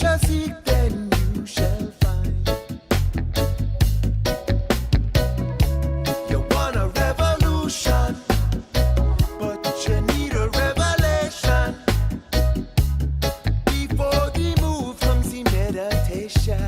shall seek, then you shall find. You want a revolution, but you need a revelation. Before the move comes the meditation.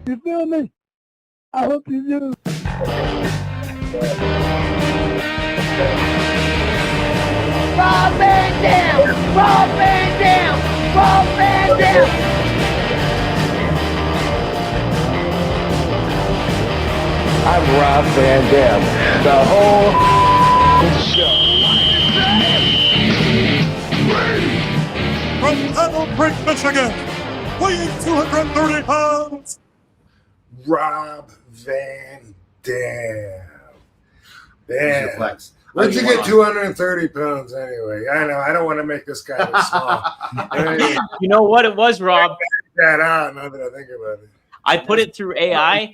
You feel me? I hope you do. Rob Van Dam! Rob Van Dam! Rob Van Dam! I'm Rob Van Dam. The whole show. From Battle Creek, Michigan, weighing 230 pounds, Rob Van Dam. Damn. Flex. Where'd you get 230 pounds anyway? I know. I don't want to make this guy look small. You know what it was, Rob? That out now that I think about it. I put it through AI.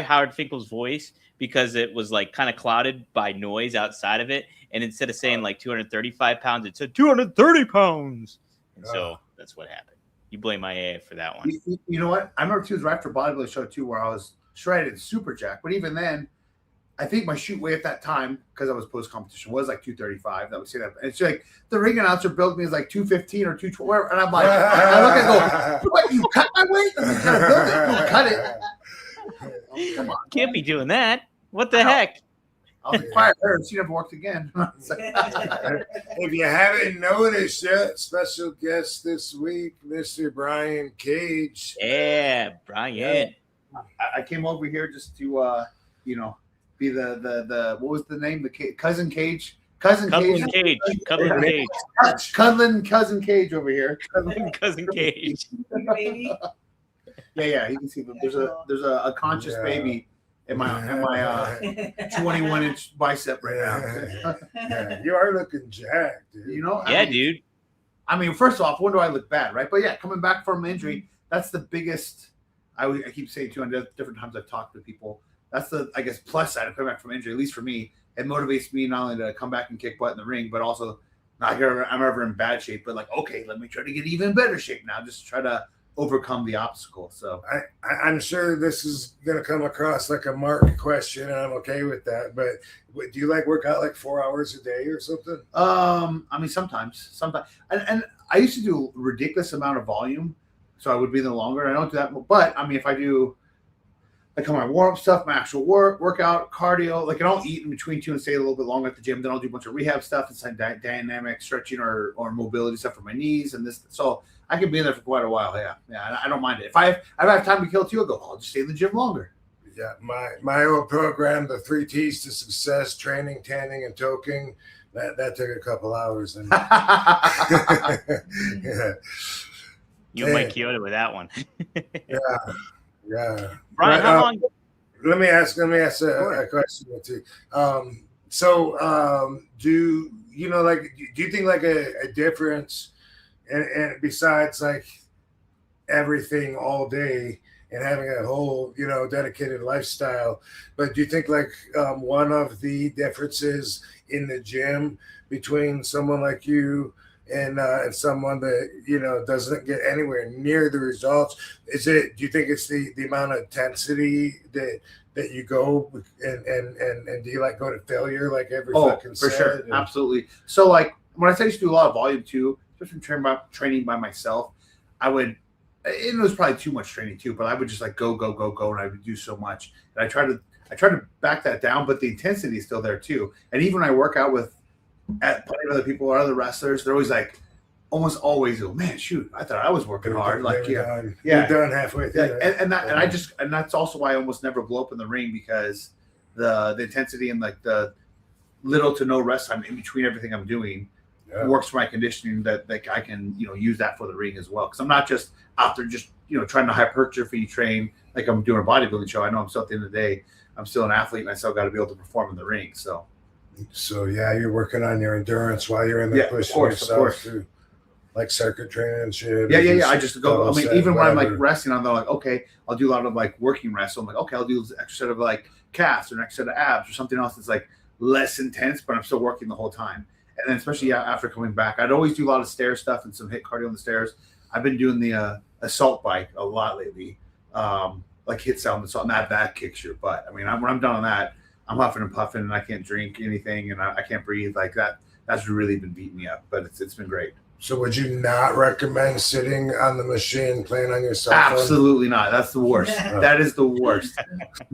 Howard Finkel's voice, because it was like kind of clouded by noise outside of it. And instead of saying like 235 pounds, it said 230 pounds. And so that's what happened. You blame my AI for that one. You know what? I remember too, it was right after bodybuilding show too, where I was shredded, super jacked. But even then, I think my shoot weight at that time, because I was post competition, was like 235. That would say that. And it's like the ring announcer billed me as like 215 or 212. And I'm like, I look and go, what? You cut my weight? I'm like, gotta build it. You cut it. Oh, come on. Can't be doing that. What the heck? I was like, fire her. She never worked again. If you haven't noticed yet, special guest this week, Mr. Brian Cage. Yeah, Brian. I came over here just to, be the what was the name? The Cousin Cage. Cuddling Cage over here. Cousin Cage. Yeah. You can see there's a conscious baby in my 21-inch bicep right now. Yeah, you are looking jacked, dude. Dude. I mean, first off, when do I look bad, right? But yeah, coming back from injury, that's the biggest. I keep saying too, on different times I've talked to people. That's the, I guess, plus side of coming back from injury. At least for me, it motivates me not only to come back and kick butt in the ring, but also not here. I'm ever in bad shape, but like, okay, let me try to get even better shape now. Just try to overcome the obstacle. So I'm sure this is going to come across like a Mark question, and I'm okay with that. But do you like work out like 4 hours a day or something? I mean, sometimes, and I used to do a ridiculous amount of volume, so I would be there longer. I don't do that, but I mean, if I do like on my warm up stuff, my actual workout, cardio, like I don't eat in between two and stay a little bit longer at the gym. Then I'll do a bunch of rehab stuff, inside dynamic stretching or mobility stuff for my knees and this. So I can be in there for quite a while. Yeah. I don't mind it. If I have time to kill too, I'll just stay in the gym longer. Yeah, my old program, the 3 T's to success: training, tanning, and toking. That took a couple hours. And yeah. You went Kyoto with that one. Yeah. Brian, how long? Let me ask a question or two. Do you think like a difference, and besides like everything all day and having a whole dedicated lifestyle, but do you think like one of the differences in the gym between someone like you and someone that doesn't get anywhere near the results, do you think it's the amount of intensity that you go and do you like go to failure like every fucking for set? sure, absolutely. So like when I say I used to do a lot of volume too, especially training by myself, I would. It was probably too much training too, but I would just like go, and I would do so much. And I try to back that down, but the intensity is still there too. And even when I work out with plenty of other people or other wrestlers, they're always like, almost always go, man, shoot, I thought I was working hard. Like, yeah, you're done halfway through. Yeah, and that's also why I almost never blow up in the ring, because the intensity and like the little to no rest time in between everything I'm doing works for my conditioning, that like I can, use that for the ring as well. Because I'm not just out there just, trying to hypertrophy train like I'm doing a bodybuilding show. I know I'm still, at the end of the day, I'm still an athlete, and I still got to be able to perform in the ring. So yeah, you're working on your endurance while you're in there pushing yourself through like circuit training and shit. Yeah. I just go. I mean, even when I'm like resting, I'm like, okay, I'll do a lot of like working rest. So I'm like, okay, I'll do an extra set of like calves or an extra set of abs or something else that's like less intense, but I'm still working the whole time. And then especially after coming back, I'd always do a lot of stair stuff and some HIIT cardio on the stairs. I've been doing the assault bike a lot lately, like HIIT sound assault, and that kicks your butt. I mean, when I'm done on that, I'm huffing and puffing, and I can't drink anything, and I can't breathe like that. That's really been beating me up, but it's been great. So would you not recommend sitting on the machine playing on your cell phone? Absolutely not. That's the worst. That is the worst.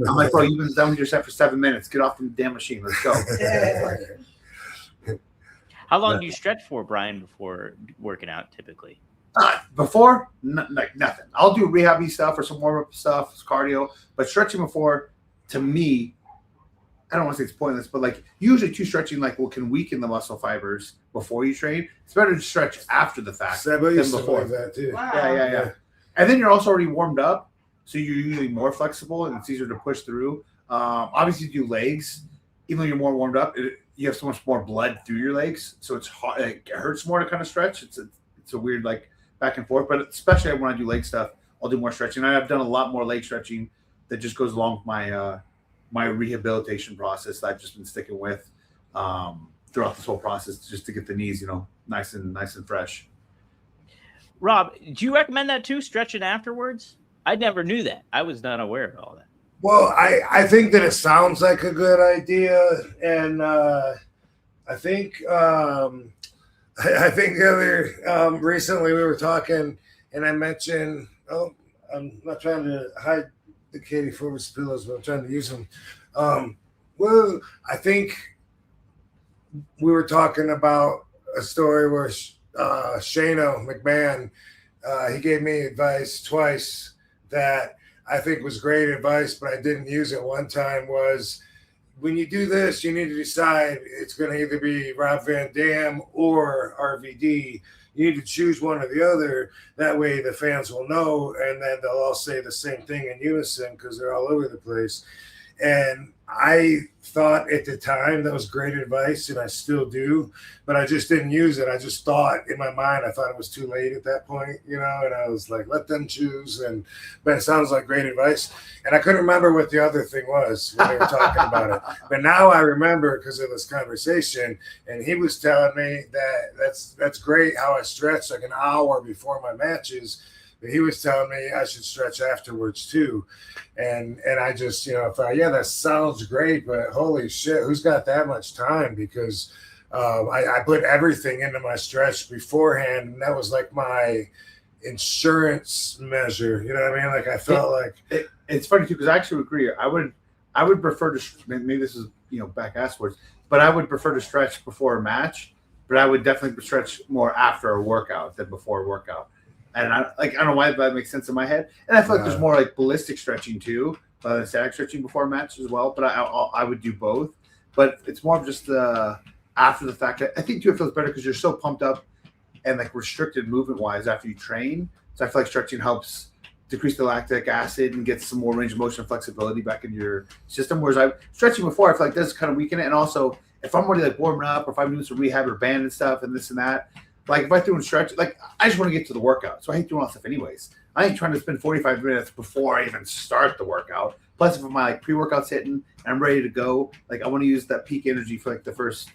I'm like, bro, you've been done with your set for 7 minutes. Get off the damn machine. Let's go. How long do you stretch for, Brian, before working out typically? Before, like nothing. I'll do rehab stuff or some warm-up stuff, cardio, but stretching before, to me, I don't want to say it's pointless, but like usually stretching can weaken the muscle fibers before you train. It's better to stretch after the fact than before. That too. Wow. Yeah. And then you're also already warmed up, so you're usually more flexible and it's easier to push through. Obviously, you do legs, even though you're more warmed up, you have so much more blood through your legs, so it's hard. It hurts more to kind of stretch. It's a weird like back and forth, but especially when I do leg stuff, I'll do more stretching. I've done a lot more leg stretching that just goes along with my rehabilitation process that I've just been sticking with throughout this whole process, just to get the knees, nice and fresh. Rob, do you recommend that too, stretching afterwards? I never knew that. I was not aware of all that. Well, I think that it sounds like a good idea, and I think recently we were talking, and I mentioned, I'm not trying to hide the Katie Forbes pillows, but I'm trying to use them. Well, I think we were talking about a story where Shano McMahon, he gave me advice twice that I think was great advice, but I didn't use it one time, was when you do this, you need to decide it's going to either be Rob Van Dam or RVD. You need to choose one or the other. That way the fans will know, and then they'll all say the same thing in unison because they're all over the place. And I thought at the time that was great advice, and I still do, but I just didn't use it. I just thought in my mind, I thought it was too late at that point, and I was like, let them choose. But it sounds like great advice. And I couldn't remember what the other thing was when they were talking about it. But now I remember because of this conversation, and he was telling me that that's great how I stretch like an hour before my matches. But he was telling me I should stretch afterwards too. And I just, thought, yeah, that sounds great, but holy shit, who's got that much time? Because I put everything into my stretch beforehand, and that was like my insurance measure. You know what I mean? Like I felt like it's funny too, because I actually agree. I would prefer to, maybe this is back asswards, but I would prefer to stretch before a match, but I would definitely stretch more after a workout than before a workout. And I don't know why that makes sense in my head. And I feel like there's more like ballistic stretching too, static stretching before a match as well. But I would do both. But it's more of just after the fact. I think too it feels better because you're so pumped up and like restricted movement wise after you train. So I feel like stretching helps decrease the lactic acid and get some more range of motion and flexibility back into your system. Whereas stretching before, I feel like does kind of weaken it. And also if I'm already like warming up, or if I'm doing some rehab or band and stuff and this and that. Like if I threw in stretch, like I just want to get to the workout. So I hate doing all that stuff anyways. I ain't trying to spend 45 minutes before I even start the workout. Plus, if my like pre-workout's hitting and I'm ready to go, like I want to use that peak energy for like the first,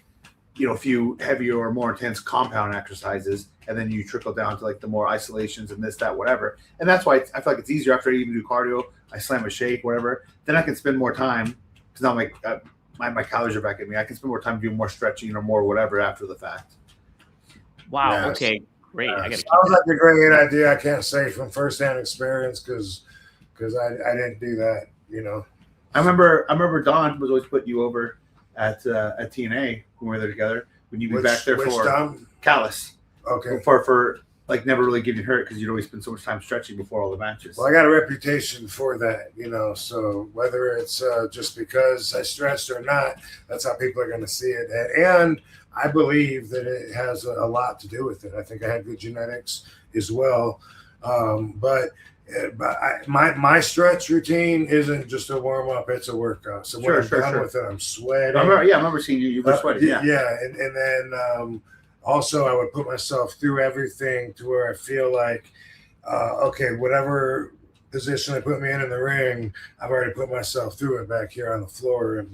few heavier or more intense compound exercises, and then you trickle down to like the more isolations and this, that, whatever. And that's why I feel like it's easier after I even do cardio. I slam a shake, whatever. Then I can spend more time because now my calories are back at me. I can spend more time doing more stretching or more whatever after the fact. Wow. Yes. Okay. great. I gotta keep Sounds that. like a great idea. I can't say from firsthand experience because I didn't do that. You know. I remember Don was always putting you over at TNA when we were there together. When you'd be back there for Tom? Callus. Okay. For like never really getting hurt because you'd always spend so much time stretching before all the matches. Well, I got a reputation for that, you know. So whether it's just because I stretched or not, that's how people are going to see it. And I believe that it has a lot to do with it. I think I had good genetics as well. But my stretch routine isn't just a warm up; it's a workout. So when I'm done with it, I'm sweating. I remember seeing you. You were sweating. Yeah, and then also I would put myself through everything to where I feel like, okay, whatever position they put me in the ring, I've already put myself through it back here on the floor,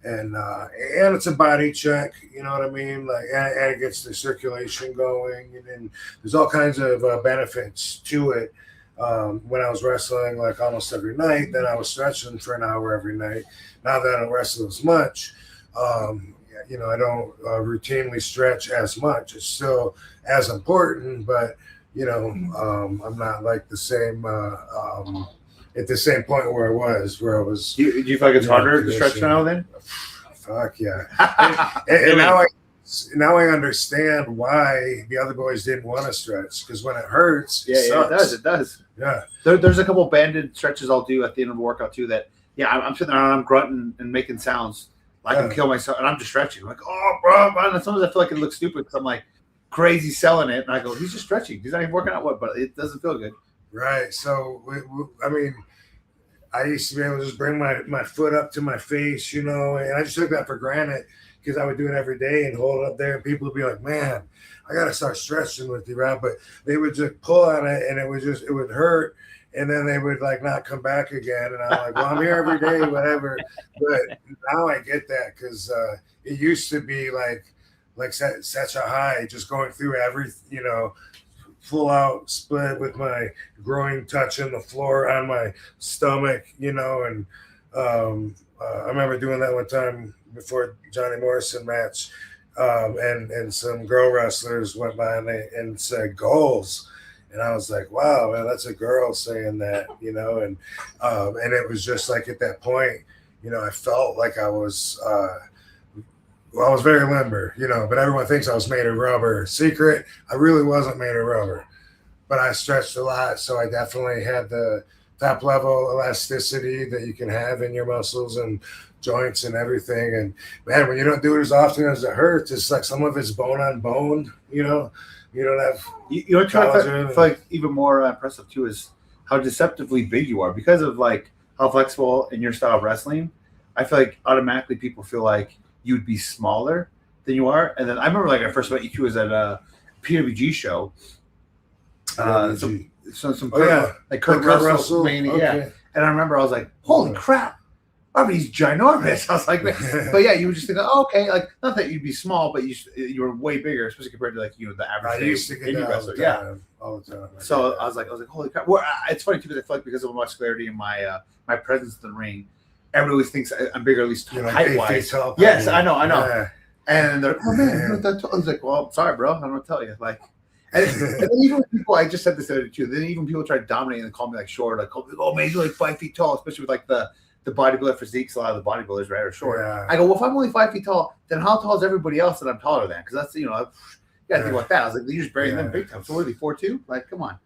and it's a body check, you know what I mean? Like, and it gets the circulation going, and then there's all kinds of benefits to it. When I was wrestling like almost every night, then I was stretching for an hour every night. Now that I don't wrestle as much, you know, I don't routinely stretch as much. It's still as important, but you know, I'm not like the same at the same point where I was. Do you feel like it's harder to stretch now then? Fuck yeah! and now I understand why the other boys didn't want to stretch, because when it hurts, it does. Yeah, there's a couple banded stretches I'll do at the end of the workout too. That I'm sitting there and I'm grunting and making sounds like I can kill myself, and I'm just stretching. I'm like, oh, bro, and sometimes I feel like it looks stupid because I'm like crazy selling it, and I go, he's just stretching. He's not even working out but it doesn't feel good. Right. So I mean, I used to be able to just bring my foot up to my face, you know, and I just took that for granted because I would do it every day and hold it up there, and people would be like, man, I got to start stretching with you, Rob. But they would just pull on it, and it would hurt, and then they would like not come back again. And I'm like, well, I'm here every day, whatever. But now I get that because it used to be like such a high, just going through every, you know, full out split with my groin touching the floor on my stomach, you know. And I remember doing that one time before Johnny Morrison match, and some girl wrestlers went by and said goals, and I was like, wow, man, that's a girl saying that, you know. And it was just like at that point, you know, I felt like I was very limber, you know, but everyone thinks I was made of rubber. Secret, I really wasn't made of rubber, but I stretched a lot, so I definitely had the top level elasticity that you can have in your muscles and joints and everything. And man, when you don't do it as often as it hurts, it's like some of it's bone on bone, you know. You don't have you know what I feel like even more impressive too is how deceptively big you are because of like how flexible in your style of wrestling. I feel like automatically people feel like you'd be smaller than you are. And then I remember like I first met you was at a PWG show. Like Kurt Russell Mania, okay. And I remember I was like, holy crap, he's ginormous. I was like, but yeah, you would just think, oh, okay, like not that you'd be small, but you were way bigger, especially compared to like the average. I used to get that wrestler. All the time. So I was like, holy crap. Well, it's funny too because I feel like because of my muscularity and my presence in the ring, everybody always thinks I'm bigger, at least height wise. Yes, I know. Yeah. And they're like, oh man, you're not that tall. I was like, well, sorry, bro, I don't know what to tell you. Like, and then even people, I just said this to you. Then even people try to dominate and call me like short, like, oh man, you're like 5 feet tall, especially with like the bodybuilder physiques. A lot of the bodybuilders right are short. Yeah. I go, well, if I'm only 5 feet tall, then how tall is everybody else that I'm taller than? Because that's you got to think about that. I was like, you're just burying them big time. So what are they, 4'2"? Like, come on.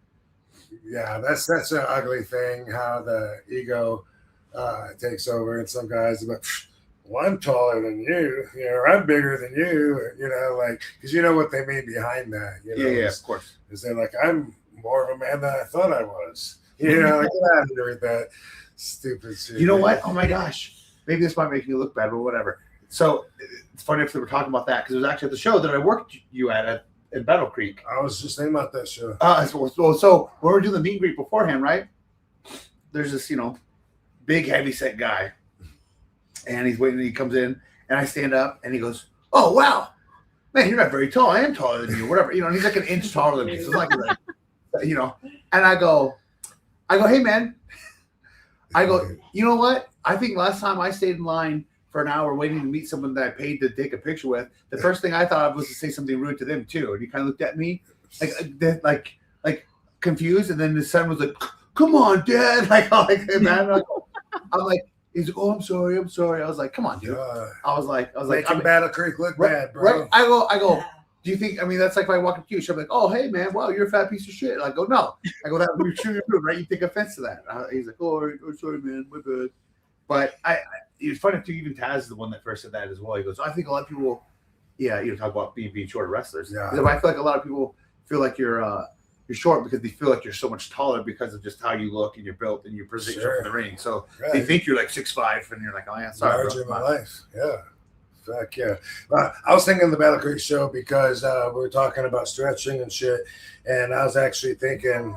Yeah, that's an ugly thing. How the ego takes over, and some guys are like, well, I'm taller than you, or I'm bigger than you, like, because you know what they mean behind that, Yeah, of course. Is they're like, I'm more of a man than I thought I was, like, get out of here with that stupid shit. You know what? Oh my gosh, maybe this might make you look bad, but whatever. So it's funny if we were talking about that because it was actually at the show that I worked you at in Battle Creek. I was just thinking about that show. So when we were doing the meet and greet beforehand, right? There's this, big heavy set guy. And he's waiting, and he comes in, and I stand up, and he goes, oh, wow. Man, you're not very tall. I am taller than you, whatever. And he's like an inch taller than me. So it's like, and I go, hey, man. I go, you know what? I think last time I stayed in line for an hour waiting to meet someone that I paid to take a picture with, the first thing I thought of was to say something rude to them, too. And he kind of looked at me, like confused, and then the son was like, "Come on, Dad!" Like, man, I'm like, he's like, "Oh, I'm sorry." I was like, "Come on, dude." I was like, Making Battle Creek look bad, bro. Right? I go. Do you think? I mean, that's like if I walk up to you, she'll be like, "Oh, hey, man, wow, you're a fat piece of shit." And I go, "No." I go, "That you're chewing your food, right? You take offense to that." He's like, "Oh, sorry, man, my bad." But it's funny too. Even Taz is the one that first said that as well. He goes, "I think a lot of people, talk about being short wrestlers. Yeah, I feel like a lot of people feel like you're short because they feel like you're so much taller because of just how you look and you're built and your position in the ring. So they think you're like 6'5", and you're like, "Oh yeah, sorry, larger in my life." Yeah. Fuck yeah. I was thinking of the Battle Creek show because we were talking about stretching and shit. And I was actually thinking,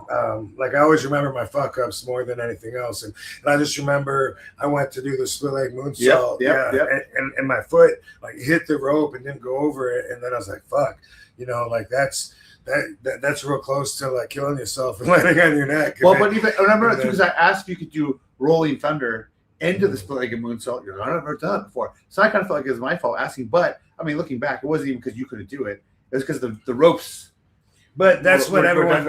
like, I always remember my fuck ups more than anything else. And I just remember I went to do the split leg moonsault. Yep. And my foot like hit the rope and didn't go over it. And then I was like, fuck, like that's real close to like killing yourself and landing on your neck. Well, but even I remember because I asked if you could do Rolling Thunder into the split leg moonsault. You're like, I've never done it before. So I kind of felt like it was my fault asking. But I mean, looking back, it wasn't even because you couldn't do it. It was because the ropes. But that's what everyone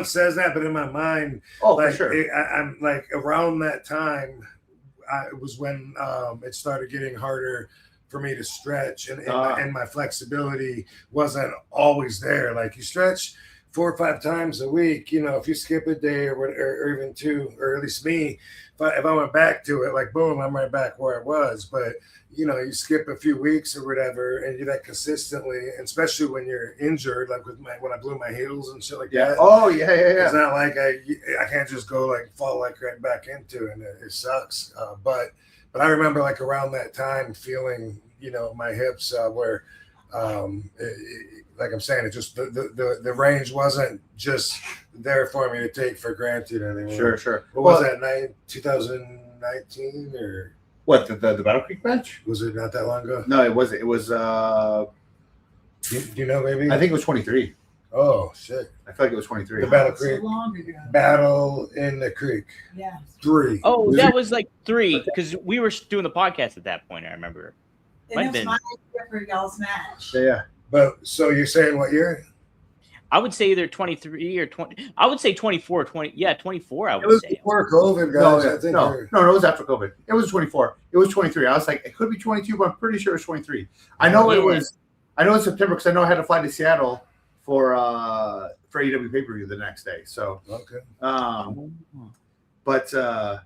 says that. But in my mind, for sure. I'm like around that time, it was when it started getting harder for me to stretch, and my flexibility wasn't always there. Like you stretch 4 or 5 times a week, if you skip a day or even 2, or at least me, if I went back to it, like boom, I'm right back where I was. But you skip a few weeks or whatever, and you do that consistently, and especially when you're injured, like when I blew my heels and shit like that. Oh yeah. It's not like I can't just go like fall like right back into it, and it sucks. But I remember like around that time feeling, my hips were. Like I'm saying, it just the range wasn't just there for me to take for granted anymore. Sure. What was that, 2019 or what? The Battle Creek match? Was it not that long ago? No, it wasn't. It was. Do you know, maybe? I think it was 23. Oh shit! I feel like it was 23. The Battle Creek. Battle in the Creek. Yeah. 3. Oh, that was like 3 because we were doing the podcast at that point. I remember. And it was my idea for y'all's match. Yeah. But so you're saying what year? I would say either 23 or 20. I would say 24, 20. Yeah, 24. I would say. It was before COVID, guys. No, it was after COVID. It was 24. It was 23. I was like, it could be 22, but I'm pretty sure it was 23. I know it was. I know it's September because I know I had to fly to Seattle for AEW pay-per-view the next day. So okay. But I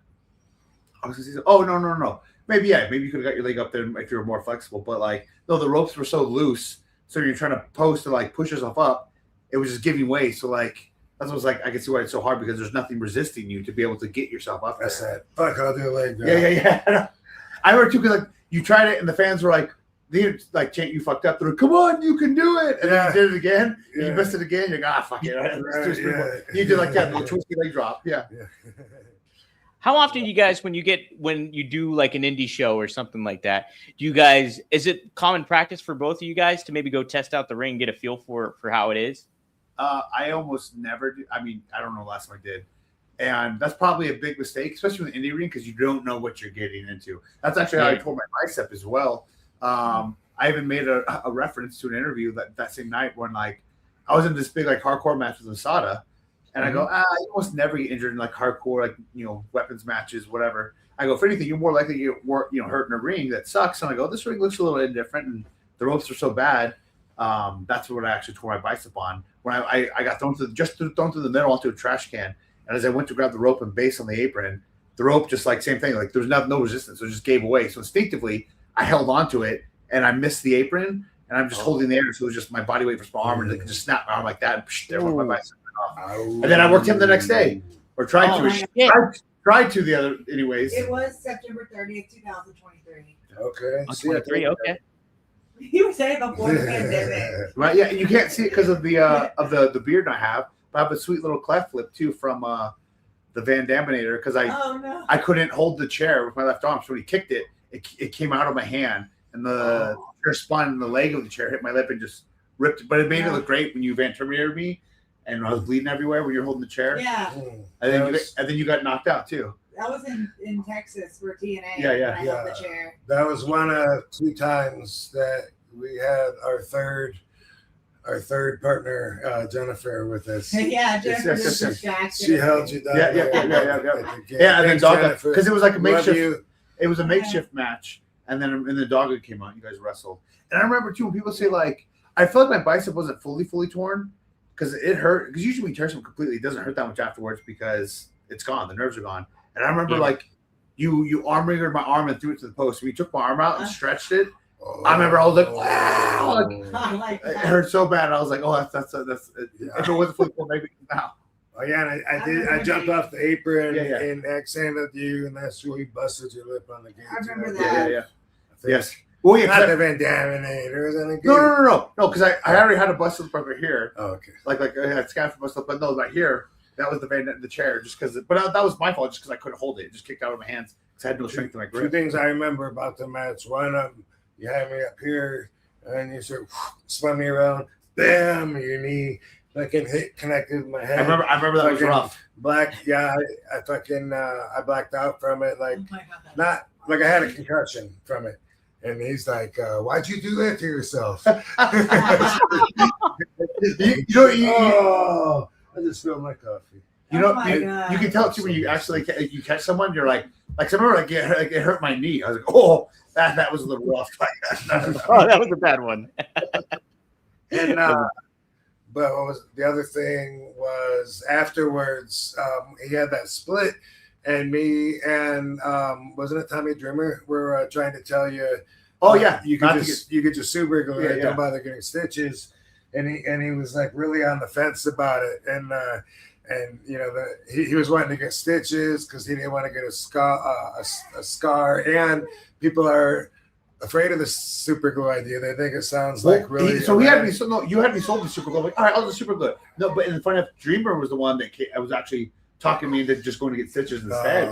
was gonna say, oh no. Maybe you could have got your leg up there if you were more flexible. But like, no, the ropes were so loose. So you're trying to post to like push yourself up. It was just giving way. So like that's what I was like. I can see why it's so hard because there's nothing resisting you to be able to get yourself up. That's that. Fuck, I'll do a leg drop. Yeah. I remember too because like you tried it and the fans were like, they like chant you fucked up. They're like, come on, you can do it. And then you did it again. And you missed it again. You're like, fuck it. You did like that little twisty leg drop. Yeah. How often you guys, when you do like an indie show or something like that, is it common practice for both of you guys to maybe go test out the ring, get a feel for how it is? I almost never do. I mean, I don't know the last time I did. And that's probably a big mistake, especially with an indie ring, because you don't know what you're getting into. That's actually how I tore my bicep as well. I even made a reference to an interview that same night when like I was in this big like hardcore match with Asada. And I go, you almost never get injured in like hardcore, like, weapons matches, whatever. I go, if anything, you're more likely to get hurt in a ring that sucks. And I go, this ring looks a little indifferent and the ropes are so bad. That's what I actually tore my bicep on. When I got thrown through the middle onto a trash can. And as I went to grab the rope and base on the apron, the rope just like same thing. Like there was no resistance. So it just gave away. So instinctively, I held onto it and I missed the apron. And I'm just holding the air. So it was just my body weight for my arm. And it just snapped my arm like that. And there went my bicep. And then I worked him the next day, or tried to the other. Anyways, it was September 30th, 2023. Okay, 23. Okay. You were saying before the pandemic, right? Yeah, you can't see it because of the beard I have. But I have a sweet little cleft flip too from the Van Daminator because I couldn't hold the chair with my left arm, so when he kicked it, it came out of my hand, and the chair spun, and the leg of the chair hit my lip and just ripped it. But it made it look great when you Van Terminated me. And I was bleeding everywhere when you're holding the chair. Yeah. And then you got knocked out too. That was in Texas for TNA. Yeah. I held the chair. That was one of 2 times that we had our third our third partner, Jennifer, with us. Yeah, Jennifer yes, just yes. distracted. She held you down. Yeah. at the game. Yeah, and then Thanks, Dogga, Jennifer. because it was like a Love makeshift. you. It was a makeshift match, and then the Dogga came out. You guys wrestled, and I remember too when people say like, I felt like my bicep wasn't fully torn because it hurt. Because usually when you tear something completely, it doesn't hurt that much afterwards because it's gone. The nerves are gone. And I remember like you arm wringered my arm and threw it to the post. When you took my arm out and stretched it, I remember I was like, wow, like, it hurt so bad. I was like, oh, that's if it wasn't fully torn, maybe now. Oh yeah, and I jumped off the apron Yeah. and accented you, and that's where you busted your lip on the game. I remember that. Yeah. Yes. Well, yeah. Not the Van Daminator, is anything? No, because I already had a busted lip over here. Oh, okay. Like I had scanned for busted lip, but no, right here. That was the chair, just because. But that was my fault, just because I couldn't hold it. It just kicked out of my hands because I had no strength in my Two grip. things I remember about the match. One of them, you had me up here, and you sort of spun me around. Bam! Your knee fucking hit connected with my head. I remember that was Fucking rough. I fucking I blacked out from it. Like Oh my God. not like I had a concussion from it. And he's like, "Why'd you do that to yourself?" Oh, I just spilled my coffee. You know, Oh my God. you can tell too when you actually you catch someone. You're like I remember it hurt my knee. I was like, oh, that was a little rough. Oh, that was a bad one. And but what was the other thing was afterwards, he had that split, and me and wasn't it Tommy Dreamer were trying to tell you, Oh yeah, you could just super glue it, don't bother getting stitches, and he was like really on the fence about it, and you know he was wanting to get stitches because he didn't want to get a scar, and people are afraid of the super glue idea. They think it sounds like really. You had me sold the super glue. I'm like, all right, I'll do super glue. No, but in front of Dreamer was the one that I was actually talking me into just going to get stitches instead.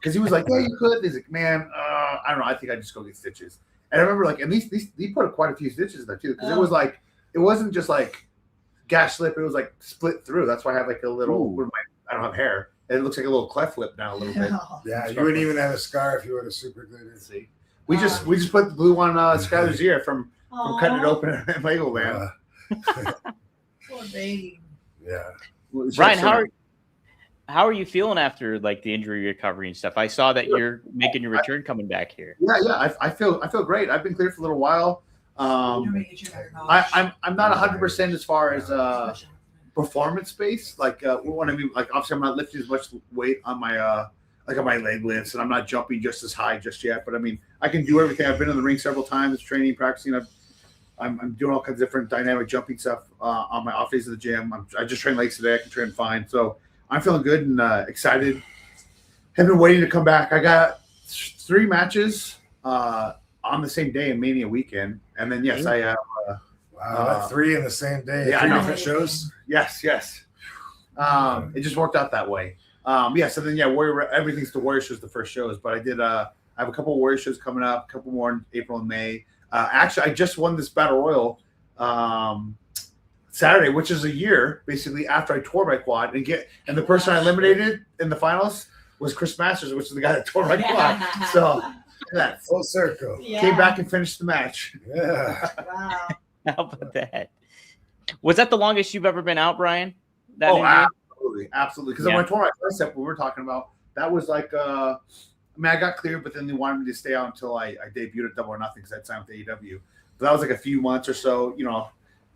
Because he was like, yeah, you could. He's like, man, I don't know. I think I just go get stitches. And I remember like, and these he put quite a few stitches in there too, because it was like, it wasn't just like gash slip. It was like split through. That's why I have like a little. I don't have hair. And it looks like a little cleft lip now a little bit. Yeah, you wouldn't even have a scar if you would have super glued it. See. We just put the glue on Skylar's ear from cutting it open at Legoland. Poor baby. Yeah. Brian, how are you feeling after like the injury recovery and stuff? I saw that you're making your return coming back here. Yeah. I feel great. I've been cleared for a little while. I'm not 100% as far as performance space. Like what I mean, like obviously I'm not lifting as much weight on my like on my leg lifts, and I'm not jumping just as high just yet. But I mean, I can do everything. I've been in the ring several times, training, practicing. I'm doing all kinds of different dynamic jumping stuff on my off days of the gym. I just trained legs today. I can train fine, so I'm feeling good and excited. Have been waiting to come back. I got 3 matches on the same day in Mania weekend, and then yes, I have. Wow, 3 in the same day. Yeah, 3 I know. different shows. Yes. It just worked out that way. So then everything's the Warrior shows, the first shows. But I did. I have a couple of Warrior shows coming up. A couple more in April and May. Actually, I just won this Battle Royal Saturday, which is a year basically after I tore my quad, and the person I eliminated in the finals was Chris Masters, which is the guy that tore my quad. So that Full circle. came back and finished the match. Yeah. Wow. How about that? Was that the longest you've ever been out, Brian? That injury? Absolutely. Because when I tore my tricep, we were talking about, that was like, I got cleared, but then they wanted me to stay out until I debuted at Double or Nothing because I'd signed with AEW. But that was like a few months or so. You know,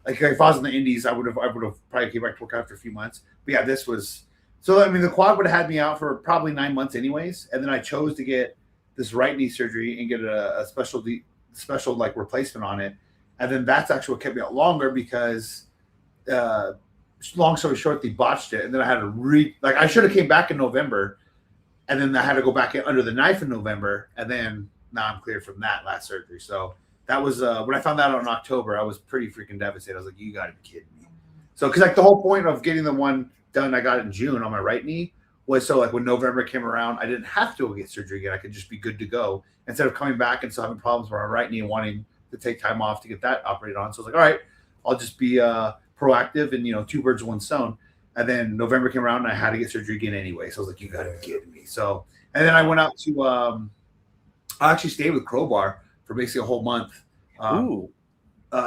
like if I was in the Indies, I would have probably came back to work after a few months. But yeah, this was. So I mean, the quad would have had me out for probably 9 months anyways, and then I chose to get this right knee surgery and get a special like replacement on it, and then that's actually what kept me out longer because. Long story short, they botched it, and then I had to I should have came back in November, and then I had to go back in under the knife in November, and then now I'm cleared from that last surgery. So that was when I found that out in October, I was pretty freaking devastated. I was like, "You got to be kidding me!" So because like the whole point of getting the one done, I got it in June on my right knee was so like when November came around, I didn't have to go get surgery again. I could just be good to go instead of coming back and still having problems with my right knee and wanting to take time off to get that operated on. So I was like, all right, I'll just be proactive and 2 birds with 1 stone. And then November came around and I had to get surgery again anyway. So I was like, you gotta be kidding me. So and then I went out to I actually stayed with Crowbar for basically a whole month. Ooh.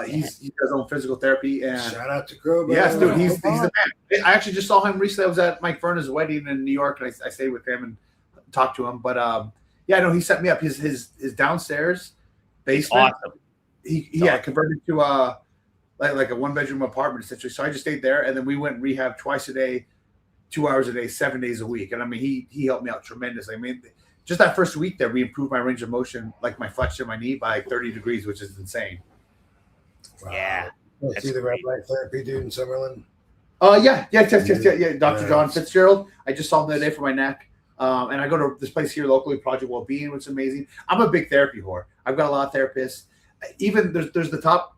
He does his own physical therapy, and Shout out to Crow. yes, dude, he's the man. I actually just saw him recently. I was at Mike Vernon's wedding in New York, and I stayed with him and talked to him. But yeah, no, he set me up. His downstairs basement. Awesome. He converted to like a 1-bedroom apartment essentially. So I just stayed there, and then we went and rehab twice a day, 2 hours a day, 7 days a week. And I mean, he helped me out tremendously. I mean, just that first week there, we improved my range of motion, like my flexion of my knee, by 30 degrees, which is insane. Wow. Yeah. See the red light therapy dude in Summerlin? Yeah. Dr. John Fitzgerald. I just saw him the other day for my neck. And I go to this place here locally, Project Wellbeing, which is amazing. I'm a big therapy whore. I've got a lot of therapists. Even there's the top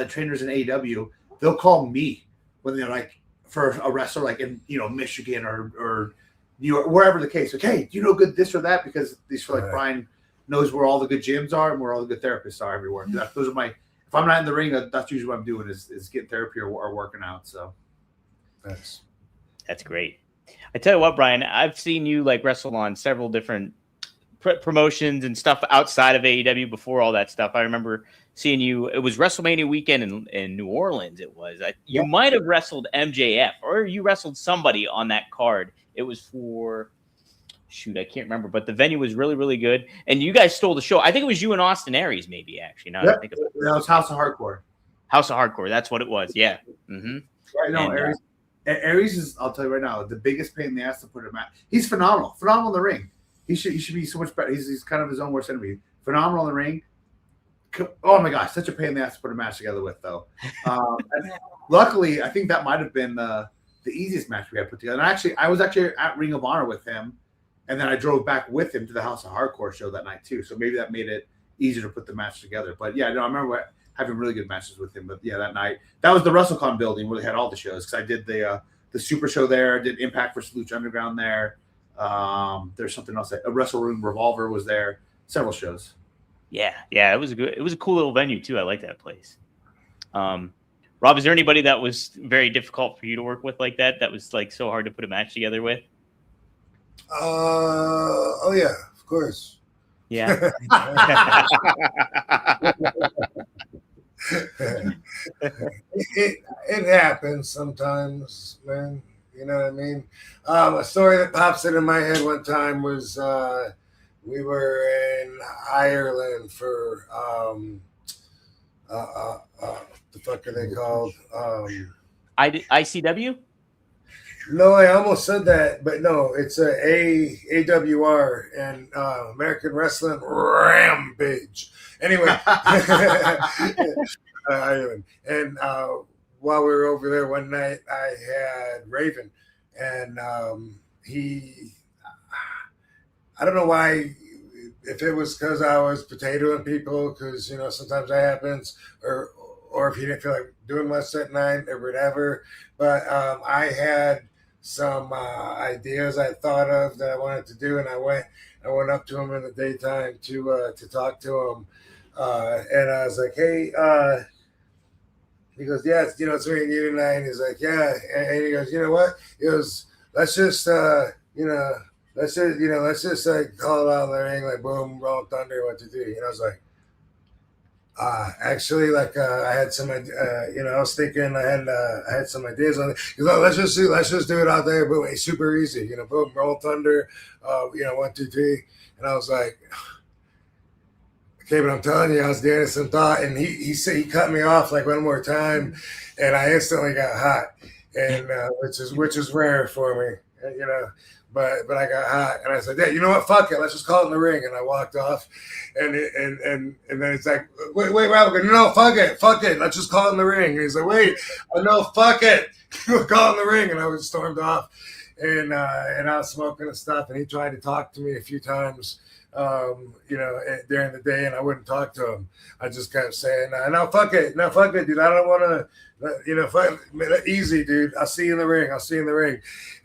trainers in AEW. They'll call me when they're like for a wrestler, like in Michigan or New York, wherever the case. Like, hey, do you know good this or that? Because these feel like Brian knows where all the good gyms are and where all the good therapists are everywhere. Those are my. If I'm not in the ring, that's usually what I'm doing is getting therapy or working out. So that's great. I tell you what, Brian, I've seen you like wrestle on several different promotions and stuff outside of AEW before all that stuff. I remember seeing you. It was WrestleMania weekend in New Orleans. It was. You might have wrestled MJF, or you wrestled somebody on that card. It was for. Shoot, I can't remember, but the venue was really, really good. And you guys stole the show. I think it was you and Austin Aries, maybe, actually. Now that I think about it. That was House of Hardcore. House of Hardcore. That's what it was. Yeah. Mm-hmm. Right now, Aries is, I'll tell you right now, the biggest pain in the ass to put him at. He's phenomenal. Phenomenal in the ring. He should be so much better. He's kind of his own worst enemy. Phenomenal in the ring. Oh, my gosh. Such a pain in the ass to put a match together with, though. Luckily, I think that might have been the easiest match we had put together. And I was actually at Ring of Honor with him. And then I drove back with him to the House of Hardcore show that night too. So maybe that made it easier to put the match together. But yeah, no, I remember having really good matches with him. But yeah, that night, that was the WrestleCon building where they had all the shows. Because I did the Super Show there, did Impact vs. Lucha Underground there. There's something else. A Wrestle Room Revolver was there. Several shows. Yeah, it was a cool little venue too. I like that place. Rob, is there anybody that was very difficult for you to work with like that? That was like so hard to put a match together with? Oh yeah, of course. Yeah. it happens sometimes, man. You know what I mean? A story that pops into my head one time was we were in Ireland for the fuck are they called? ICW? No, I almost said that, but no, it's AWR and American Wrestling Rampage. Anyway, and while we were over there one night, I had Raven, and I don't know why, if it was because I was potatoing people, because sometimes that happens, or if he didn't feel like doing much that night or whatever, but I had some ideas I thought of that I wanted to do, and I went up to him in the daytime to talk to him, and I was like, hey, he goes, yeah, it's me and you tonight, and he's like, yeah, and he goes, you know what, he goes, let's just call it out in the ring, like boom, roll thunder, what to do, I was like, actually, like I had some, I was thinking I had some ideas on it. He's like, let's just do it out there. Boom, it's super easy. Boom, roll thunder. 1, 2, 3. And I was like, okay, but I'm telling you, I was giving it some thought. And he said he cut me off like one more time, and I instantly got hot, and which is rare for me, But I got hot, and I said, "Yeah, you know what? Fuck it, let's just call it in the ring." And I walked off, and then it's like, "Wait, Robert, no, fuck it, let's just call it in the ring." And he's like, "Wait, no, fuck it, we'll call it in the ring." And I was stormed off, and I was smoking and stuff. And he tried to talk to me a few times, during the day, and I wouldn't talk to him. I just kept saying, "No, fuck it, dude. I don't want to." Easy, dude. I'll see you in the ring.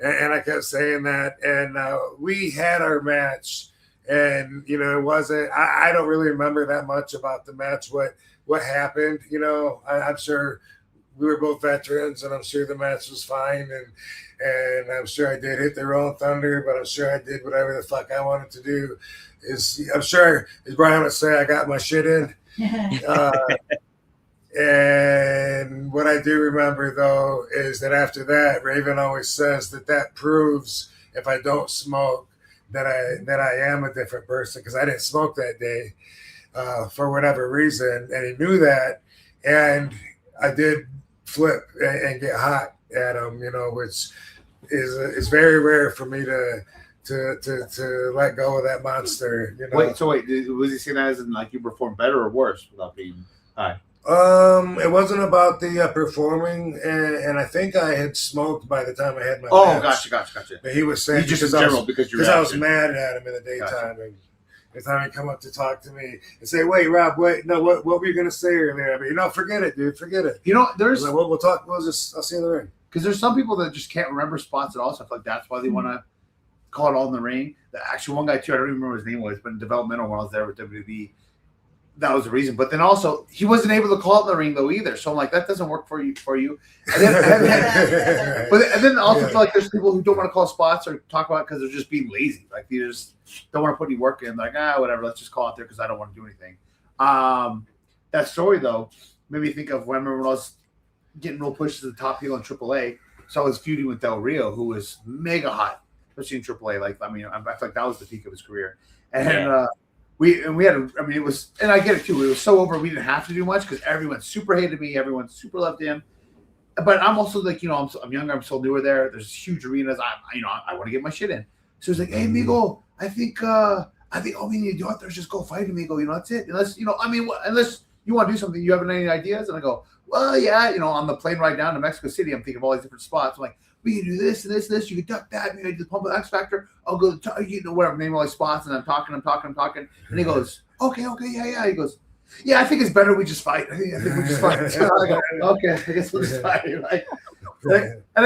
And I kept saying that. And we had our match. And, it wasn't, I don't really remember that much about the match, what happened. I'm sure we were both veterans, and I'm sure the match was fine. And I'm sure I did hit the Rolling Thunder, but I'm sure I did whatever the fuck I wanted to do. I'm sure, as Brian would say, I got my shit in. And what I do remember, though, is that after that, Raven always says that proves if I don't smoke that I am a different person, because I didn't smoke that day for whatever reason, and he knew that, and I did flip and get hot at him, which is very rare for me to let go of that monster. Wait, was he saying that as in like you perform better or worse without being high? It wasn't about the performing, and I think I had smoked by the time I had my match. Gotcha. But he was saying just in general because I was mad at him in the daytime, and the time he'd come up to talk to me and say, "Wait, Rob, wait, no, what were you gonna say earlier?" I mean, forget it, dude, forget it. There's like, we'll talk. I'll see you in the ring. Because there's some people that just can't remember spots at all. So I feel like that's why they want to call it all in the ring. Actually, one guy too, I don't even remember what his name was, but in developmental when I was there with WWE. That was the reason. But then also, he wasn't able to call it in the ring, though, either. So I'm like, that doesn't work for you. And then also feel like there's people who don't want to call spots or talk about it because they're just being lazy. Like, they just don't want to put any work in. Like, whatever, let's just call it there because I don't want to do anything. That story, though, made me think of when I remember when I was getting real pushed to the top heel in AAA. So I was feuding with Del Rio, who was mega hot, especially in AAA. Like, I feel like that was the peak of his career. And we had it was, and I get it too. It was so over. We didn't have to do much because everyone super hated me. Everyone super loved him. But I'm also like, I'm younger. I'm still newer there. There's huge arenas. I want to get my shit in. So he's like, "Hey, Migo, I think all we need to do out there is just go fight him, Migo. That's it. Unless unless you want to do something, you have any ideas?" And I go, "Well, yeah. On the plane ride down to Mexico City, I'm thinking of all these different spots. I'm like, we can do this and this and this. You can duck that. Maybe do the pump of X Factor. I'll go, whatever, name all these spots." And I'm talking. And he goes, okay, yeah. He goes, "Yeah, I think it's better we just fight. I think we just fight." So I go, "Okay, I guess we'll just fight." And I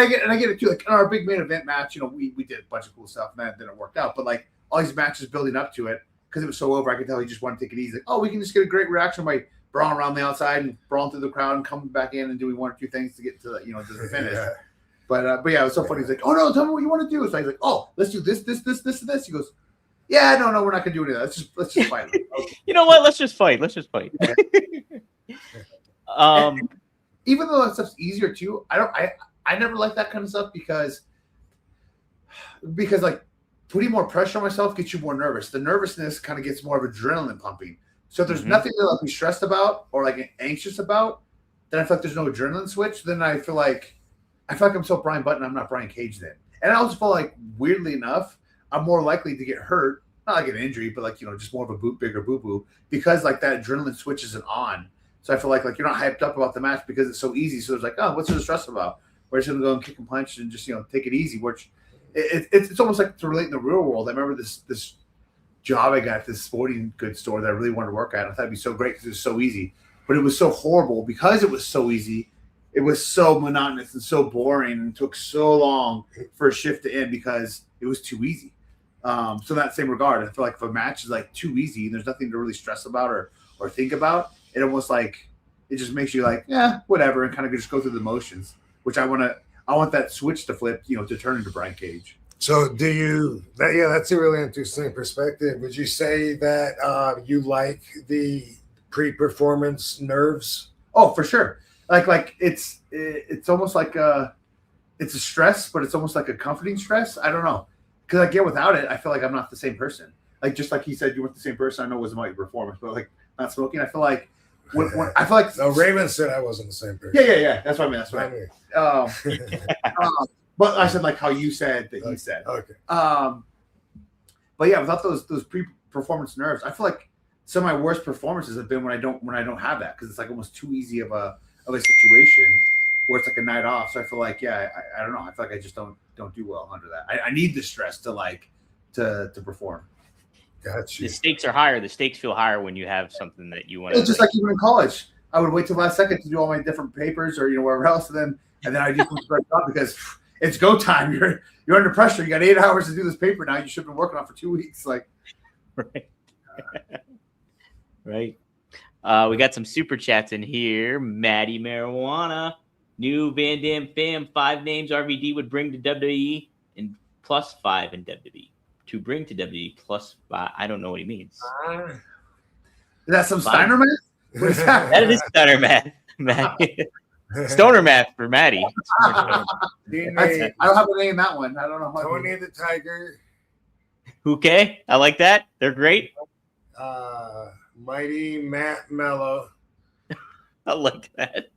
get it too. Like in our big main event match, we did a bunch of cool stuff, and that didn't work out. But like all these matches building up to it, because it was so over, I could tell he just wanted to take it easy. Like, oh, we can just get a great reaction by brawling around the outside and brawling through the crowd and coming back in and doing one or two things to get to the finish. Yeah. But yeah, it was so funny. He's like, "Oh no, tell me what you want to do." So he's like, "Oh, let's do this, and this." He goes, "Yeah, no, we're not gonna do any of that. Let's just fight." Okay. You know what? Let's just fight. Yeah. Even though that stuff's easier too, I never like that kind of stuff because like putting more pressure on myself gets you more nervous. The nervousness kind of gets more of adrenaline pumping. So if there's nothing to like be stressed about or like anxious about, then I feel like there's no adrenaline switch. Then I feel like I'm so Brian Button, I'm not Brian Cage then. And I also feel like, weirdly enough, I'm more likely to get hurt, not like an injury, but like, just more of a bigger boo-boo, because like that adrenaline switch isn't on. So I feel like you're not hyped up about the match because it's so easy. So it's like, oh, what's there to stress about? We're just going to go and kick and punch and just, take it easy, which it's almost like to relate in the real world. I remember this job I got at this sporting goods store that I really wanted to work at. I thought it'd be so great because it was so easy, but it was so horrible because it was so easy. It was so monotonous and so boring and took so long for a shift to end because it was too easy. So in that same regard, I feel like if a match is like too easy and there's nothing to really stress about or think about, it almost like it just makes you like, yeah, whatever, and kind of just go through the motions, which I want that switch to flip, to turn into Brian Cage. So that's a really interesting perspective. Would you say that you like the pre-performance nerves? Oh, for sure. Like it's almost like it's a stress, but it's almost like a comforting stress. I don't know, because again, without it, I feel like I'm not the same person. Like just like he said, you weren't the same person. I know it wasn't about your performance, but like not smoking, I feel like when I feel like Raven said I wasn't the same person. Yeah. That's what I mean. That's what I mean. But I said like how you said that he said. Okay. But yeah, without those pre-performance nerves, I feel like some of my worst performances have been when I don't have that, because it's like almost too easy of a situation where it's like a night off. So I feel like, I don't know. I feel like I just don't do well under that. I need the stress to perform. Gotcha. The stakes are higher. The stakes feel higher when you have something that you want. It's just like even in college, I would wait till the last second to do all my different papers or whatever else, and then I just went straight up because it's go time. You're under pressure. You got 8 hours to do this paper now. You should have been working on it for 2 weeks. Like, right. Right. We got some super chats in here. Maddie Marijuana, new Van Dam fam, 5 names RVD would bring to WWE and plus 5 in WWE. To bring to WWE plus 5. I don't know what he means. Is that some Steiner man? What is that? That is Steiner man. Maddie. Stoner math for Maddie. I don't have a name that one. I don't know how. Tony the Tiger, Okay, I like that. They're great. Mighty Matt Mello, I like that.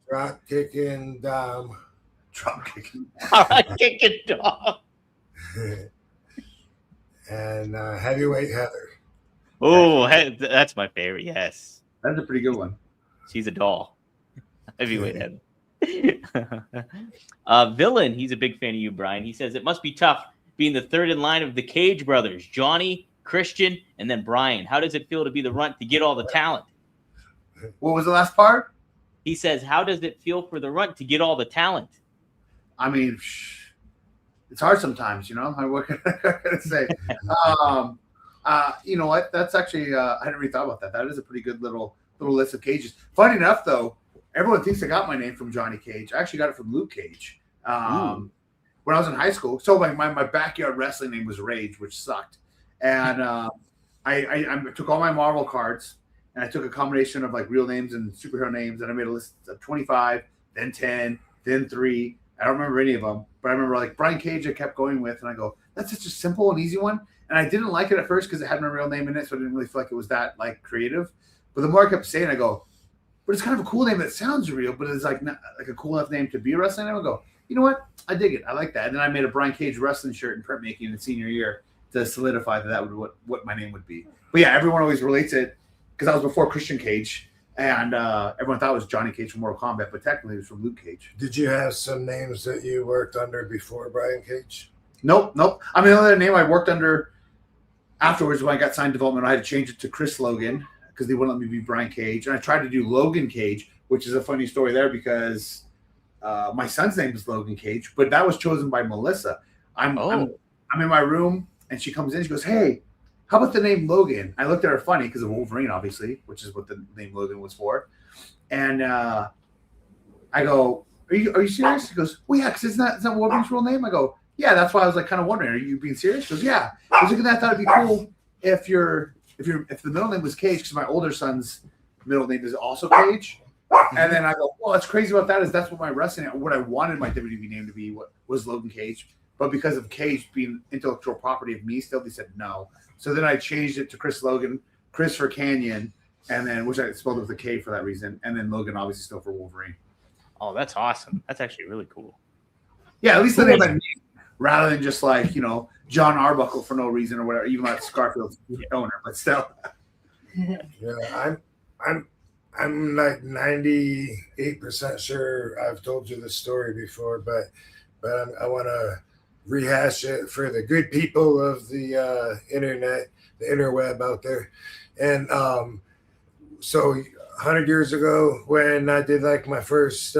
Drop Kicking Dom, Drop kicking. All right, kick it off. and Heavyweight Heather. Oh, that's my favorite. Yes, That's a pretty good one. she's a doll. Heavyweight head. Villain, he's a big fan of you, Brian. He says it must be tough being the third in line of the Cage brothers, Johnny, Christian, and then Brian. How does it feel to be the runt to get all the talent? What was the last part? He says, how does it feel for the runt to get all the talent? I mean, it's hard sometimes, you know. What can I say? You know what? That's actually I hadn't really thought about that. That is a pretty good little list of cages. Funny enough, though, everyone thinks I got my name from Johnny Cage. I actually got it from Luke Cage. When I was in high school. So my backyard wrestling name was Rage, which sucked. And I took all my Marvel cards and I took a combination of like real names and superhero names, and I made a list of 25, then 10, then 3. I don't remember any of them, but I remember like Brian Cage I kept going with, and I go, that's such a simple and easy one. And I didn't like it at first because it had my real name in it, so I didn't really feel like it was that like creative. But the more I kept saying, I go, but it's kind of a cool name that sounds real, but it's like not like a cool enough name to be a wrestling name. I go, you know what? I dig it. I like that. And then I made a Brian Cage wrestling shirt in printmaking in senior year to solidify that would what my name would be. But yeah, everyone always relates it because that was before Christian Cage, and everyone thought it was Johnny Cage from Mortal Kombat, but technically it was from Luke Cage. Did you have some names that you worked under before Brian Cage? Nope. I mean, the other name I worked under afterwards when I got signed development, I had to change it to Chris Logan because they wouldn't let me be Brian Cage. And I tried to do Logan Cage, which is a funny story there because my son's name is Logan Cage, but that was chosen by Melissa. I'm in my room and she comes in. She goes, "Hey, how about the name Logan?" I looked at her funny because of Wolverine, obviously, which is what the name Logan was for. And I go, "Are you serious?" She goes, "Well, yeah, because isn't that Wolverine's real name?" I go, "Yeah, that's why I was like kind of wondering. Are you being serious?" She goes, "Yeah." I was looking at that. I thought it'd be cool if the middle name was Cage, because my older son's middle name is also Cage. And then I go, well, what's crazy about that is that's what what I wanted my WWE name to be, what was Logan Cage. But because of Cage being intellectual property of me still, they said no. So then I changed it to Chris Logan, Chris for Canyon, and then, which I spelled it with a K for that reason. And then Logan obviously still for Wolverine. Oh, that's awesome. That's actually really cool. Yeah, at least the name I named, rather than just like, you know, John Arbuckle for no reason or whatever, even like Scarfield's owner, but still. Yeah, I'm like 98% sure I've told you this story before, but I want to rehash it for the good people of the internet, the interweb out there. And so 100 years ago, when I did like my first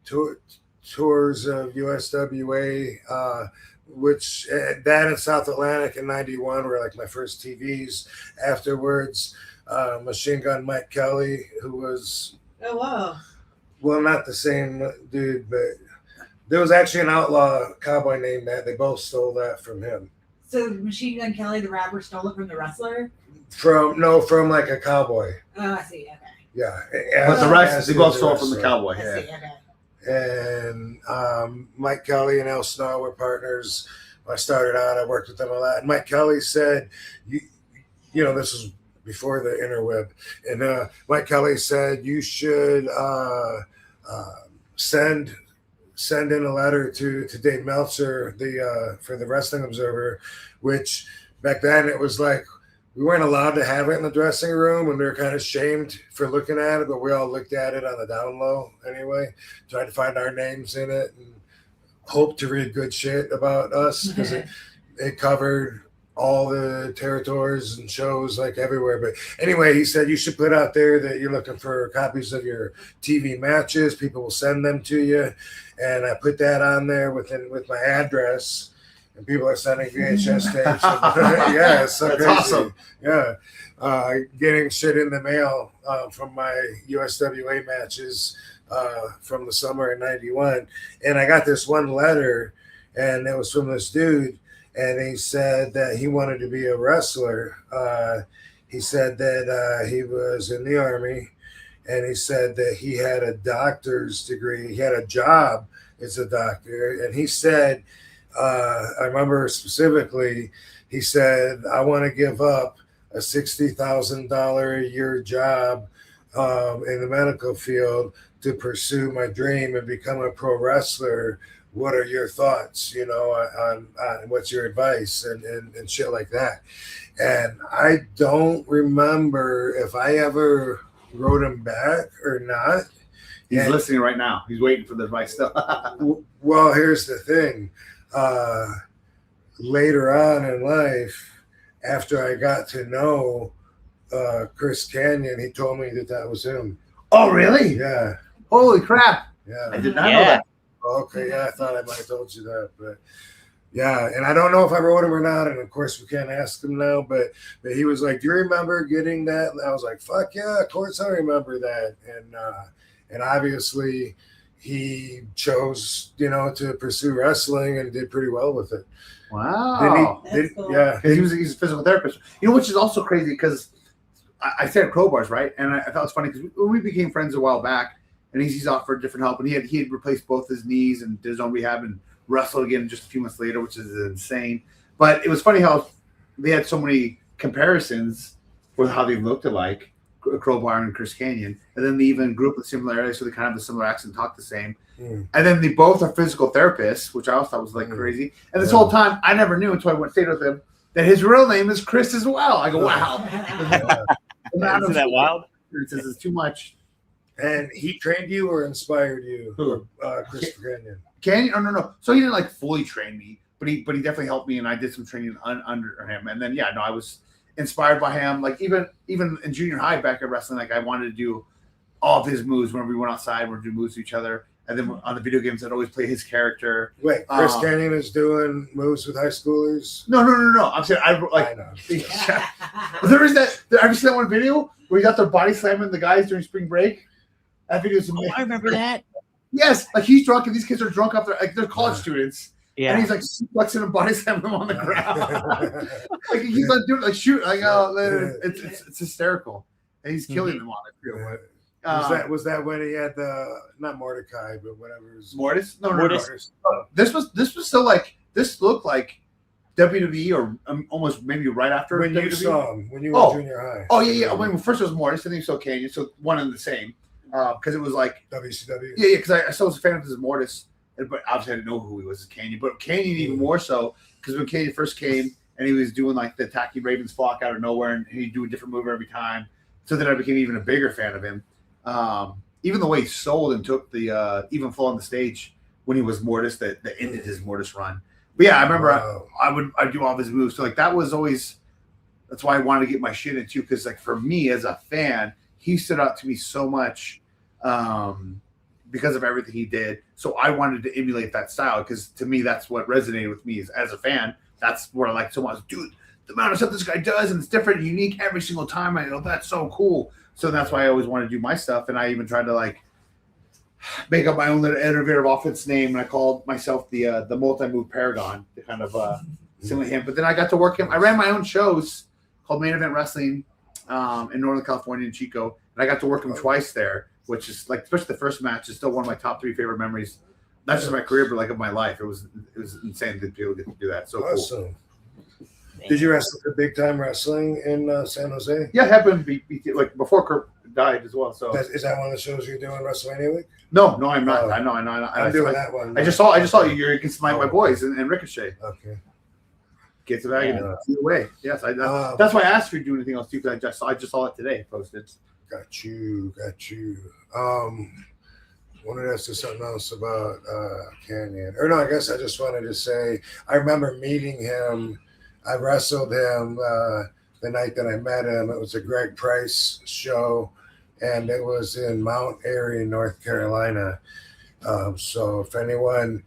tours of USWA, which that in South Atlantic in 91 were like my first TVs. Afterwards, Machine Gun Mike Kelly, who was, Oh, wow. well, not the same dude, but there was actually an outlaw cowboy named that. They both stole that from him. So Machine Gun Kelly, the rapper, stole it from the wrestler? From like a cowboy. Oh, I see. Okay. Yeah. But the rest, they both stole from the wrestler. cowboy. I Yeah. see. Okay. And Mike Kelly and El Snow were partners. When I started out, I worked with them a lot. And Mike Kelly said, you know, this was before the interweb. And Mike Kelly said, you should send in a letter to Dave Meltzer, for the Wrestling Observer, which back then it was like, we weren't allowed to have it in the dressing room, and we were kind of shamed for looking at it, but we all looked at it on the down low anyway, tried to find our names in it and hoped to read good shit about us because it covered all the territories and shows like everywhere. But anyway, he said you should put out there that you're looking for copies of your TV matches. People will send them to you. And I put that on there with my address. And people are sending VHS tapes. Yeah, it's so That's crazy. awesome. Yeah. Getting shit in the mail from my USWA matches from the summer of 91. And I got this one letter, and it was from this dude, and he said that he wanted to be a wrestler. he said that he was in the Army, and he said that he had a doctor's degree. He had a job as a doctor, and he said, I remember specifically, he said, I want to give up a $60,000 a year job in the medical field to pursue my dream and become a pro wrestler. What are your thoughts, on what's your advice and shit like that? And I don't remember if I ever wrote him back or not. He's listening right now. He's waiting for the advice stuff. Well, here's the thing. Later on in life, after I got to know Chris Canyon, he told me that was him. Oh, really? Yeah. Holy crap. Yeah. I did not know that. Okay, yeah, I thought I might have told you that, but yeah, and I don't know if I wrote him or not, and of course we can't ask him now, but he was like, do you remember getting that? And I was like, fuck yeah, of course I remember that. And obviously he chose, to pursue wrestling and did pretty well with it. Wow. That's cool. Yeah. He's a physical therapist. Which is also crazy because I said crowbars, right? And I thought it was funny because we became friends a while back, and he's offered different help, and he had replaced both his knees and did his own rehab and wrestled again just a few months later, which is insane. But it was funny how they had so many comparisons with how they looked alike, Crowbar and Chris Canyon, and then they even grew up with similarities, so they kind of have a similar accent, talk the same. And then they both are physical therapists, which I also thought was like crazy. And this whole time, I never knew until I went stayed with him that his real name is Chris as well. I go, wow. Isn't that wild? It's too much. And he trained you or inspired you? Who? Chris Canyon. Canyon? Oh, no. So he didn't like fully train me, but he definitely helped me, and I did some training under him. And then I was inspired by him. Like even in junior high back at wrestling, like I wanted to do all of his moves whenever we went outside. We'd do moves to each other. And then on the video games, I'd always play his character. Wait, Chris Canyon is doing moves with high schoolers? No. I'm saying I know. There is that. Have you seen that one video where he got their body slamming the guys during spring break? That video is amazing. I remember that. Yes, like he's drunk and these kids are drunk up there, like they're college students. Yeah. And he's like flexing and body slamming them on the ground. Like he's like doing like shoot, like it's hysterical. And he's killing them on it. Was that when he had the not Mordecai, but whatever his Mortis? No. Mortis. This was still like this looked like WWE or almost maybe right after when WWE. You saw him when you were in junior high. Oh yeah. When first it was Mortis, and then he saw Canyon, so one and the same. Because it was like WCW. Yeah. Because I still was a fan of his Mortis, but obviously I didn't know who he was as Canyon. But Canyon even more so because when Canyon first came and he was doing like the attacking Ravens flock out of nowhere, and he'd do a different move every time. So then I became even a bigger fan of him. Even the way he sold and took the even flow on the stage when he was Mortis that ended his Mortis run. But yeah, I remember I'd do all of his moves. So like that was always that's why I wanted to get my shit into because like for me as a fan, he stood out to me so much because of everything he did. So I wanted to emulate that style because to me that's what resonated with me as a fan. That's what I like so much. Dude, the amount of stuff this guy does and it's different and unique every single time. I go, that's so cool. So that's why I always wanted to do my stuff. And I even tried to like make up my own little innovative offense name. And I called myself the multi-move Paragon to kind of simulate him. But then I got to work him. I ran my own shows called Main Event Wrestling in Northern California in Chico. And I got to work him twice there, which is like, especially the first match is still one of my top 3 favorite memories. Not just of my career, but like of my life. It was insane that people get to do that. So awesome. Cool. Did you wrestle for big time wrestling in San Jose? Yeah, it happened like before Kurt died as well. So is that one of the shows you're doing WrestleMania week? No, I'm not. I know. I'm doing that one. I just saw you. You're against my boys and Ricochet. Okay. Get to that either way. Yes, that's why I asked if you do anything else too because I just saw it today posted. Got you. Wanted to ask you something else about Canyon. Or no, I guess I just wanted to say I remember meeting him. I wrestled him the night that I met him. It was a Greg Price show, and it was in Mount Airy, North Carolina. So if anyone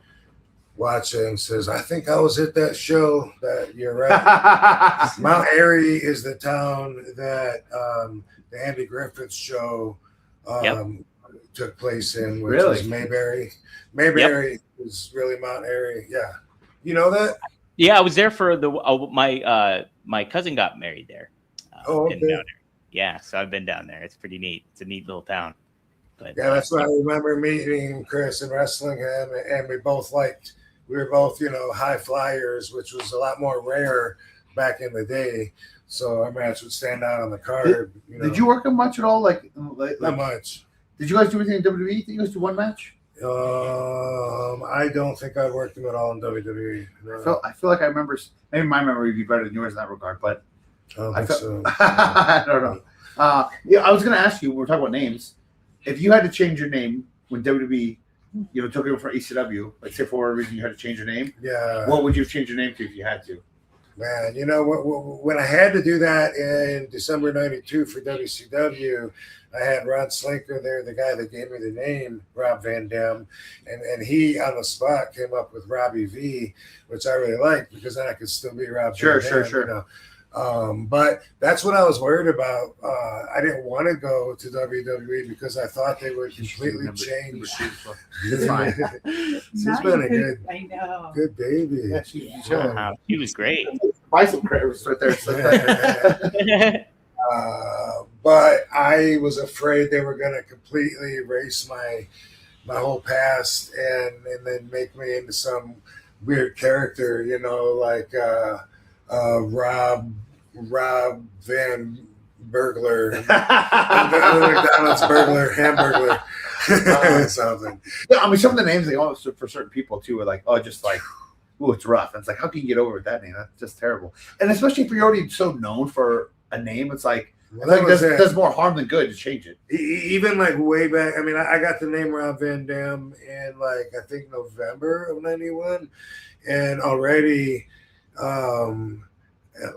watching says, I think I was at that show, that you're right. Mount Airy is the town that the Andy Griffith show took place in, which is Mayberry. Mayberry is really Mount Airy. Yeah. You know that? Yeah, I was there for my cousin got married there. Oh, been down okay. there. Yeah, so I've been down there. It's pretty neat. It's a neat little town. But Yeah, that's what I remember meeting Chris and wrestling him, and we were both, high flyers, which was a lot more rare back in the day. So our match would stand out on the card. Did you work him much at all? Like Not much. Did you guys do anything in WWE? Did you guys do one match? I don't think I worked him at all in WWE. No. I feel like I remember. Maybe my memory would be better than yours in that regard, but I don't think so. I don't know. Yeah, I was going to ask you. We're talking about names. If you had to change your name when WWE, took over from ECW, like say for whatever reason you had to change your name, Yeah. what would you change your name to if you had to? Man, when I had to do that in December '92 for WCW, I had Ron Slinker there, the guy that gave me the name, Rob Van Dam, and he on the spot came up with Robbie V, which I really liked because then I could still be Rob Van Dam. Sure. But that's what I was worried about. I didn't want to go to WWE because I thought they would completely change. It's fine. She's been a I know. good baby. Yeah, she's wow, he was great. bicycle crackers right there. But I was afraid they were going to completely erase my whole past and then make me into some weird character, like Rob Van Burglar, McDonald's burglar, hamburglar, something. Yeah, I mean, some of the names they almost for certain people too are like, ooh, it's rough. And it's like, how can you get over with that name? That's just terrible. And especially if you're already so known for a name, it's like, it does more harm than good to change it. Even like way back, I mean, I got the name Rob Van Dam in I think November of '91, and already,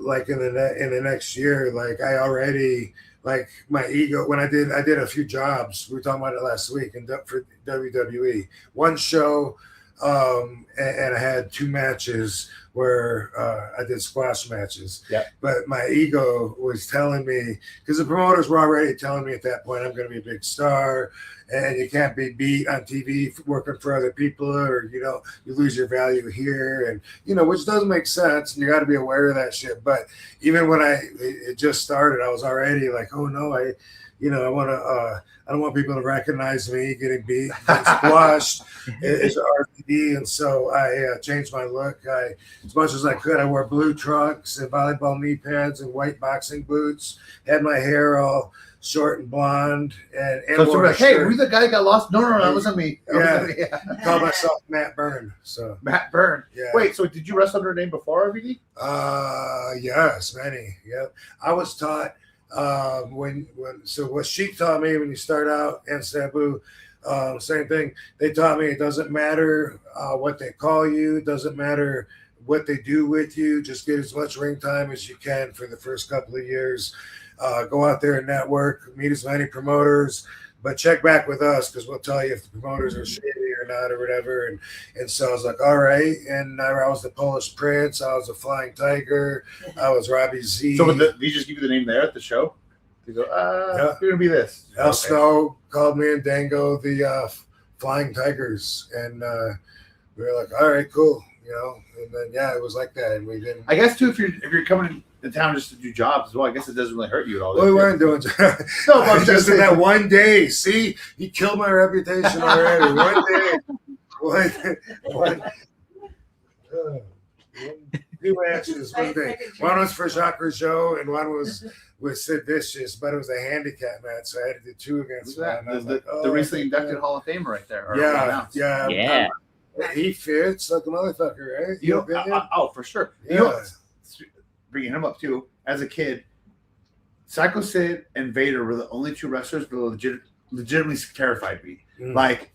like in the next year, I already my ego when I did a few jobs. We were talking about it last week for WWE. One show, and I had 2 matches where I did squash matches. Yeah. But my ego was telling me, because the promoters were already telling me at that point, I'm going to be a big star and you can't be beat on TV working for other people, or, you lose your value here. And, which doesn't make sense. And you got to be aware of that shit. But even when it just started, I was already like, oh no, I don't want people to recognize me getting beat and squashed as RVD, and so I changed my look. As much as I could, I wore blue trunks and volleyball knee pads and white boxing boots. Had my hair all short and blonde, and So we're like, hey, were you the guy that got lost? No, that wasn't me. Yeah. Called myself Matt Byrne. So Matt Byrne. Yeah. Wait, so did you wrestle under a name before RVD? Yes, many. Yep. I was taught. So what Sheik taught me when you start out and Sabu, same thing. They taught me it doesn't matter what they call you, it doesn't matter what they do with you. Just get as much ring time as you can for the first couple of years. Go out there and network, meet as many promoters, but check back with us because we'll tell you if the promoters are shady or not or whatever. And so I was like, all right. And I was the Polish Prince. I was the Flying Tiger. I was Robbie Z. So did he just give you the name there at the show? You go, you're going to be this. Al Snow called me and Dango the Flying Tigers. And we were like, all right, cool. And then, it was like that. And we didn't. I guess, too, if you're coming in town just to do jobs as well, I guess it doesn't really hurt you at all. Well, we weren't doing jobs. No, but I'm just in that one day. See, he killed my reputation already. One day. Two matches one day. One was for Jacques Rougeau and one was with Sid Vicious, but it was a handicap match, so I had to do 2 against one. The recently inducted Hall of Famer right there. Yeah. He fits like a motherfucker, right? For sure. Yeah. Bringing him up too, as a kid, Psycho Sid and Vader were the only 2 wrestlers that legitimately terrified me. Like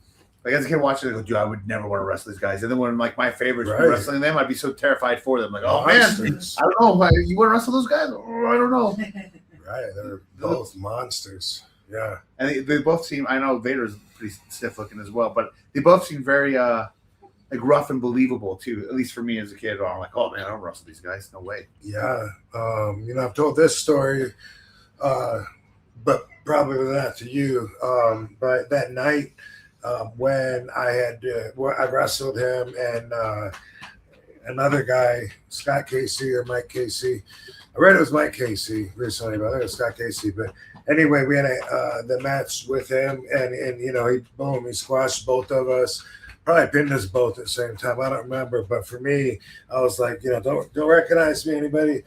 as a kid watching, I go, dude, I would never want to wrestle these guys. And then when my favorites were wrestling them, I'd be so terrified for them. Like, oh man, I don't know. You want to wrestle those guys? Oh, I don't know. Right, they're both monsters. Yeah, and they both seem. I know Vader's pretty stiff looking as well, but they both seem very rough and believable too. At least for me as a kid, I'm like, oh man, I don't wrestle these guys. No way. Yeah, I've told this story, but probably not to you. But that night when I wrestled him and another guy, Scott Casey or Mike Casey, I read it was Mike Casey recently, but I think it was Scott Casey. But anyway, we had the match with him, and he squashed both of us. Probably pinned us both at the same time. I don't remember, but for me, I was like, don't recognize me, anybody.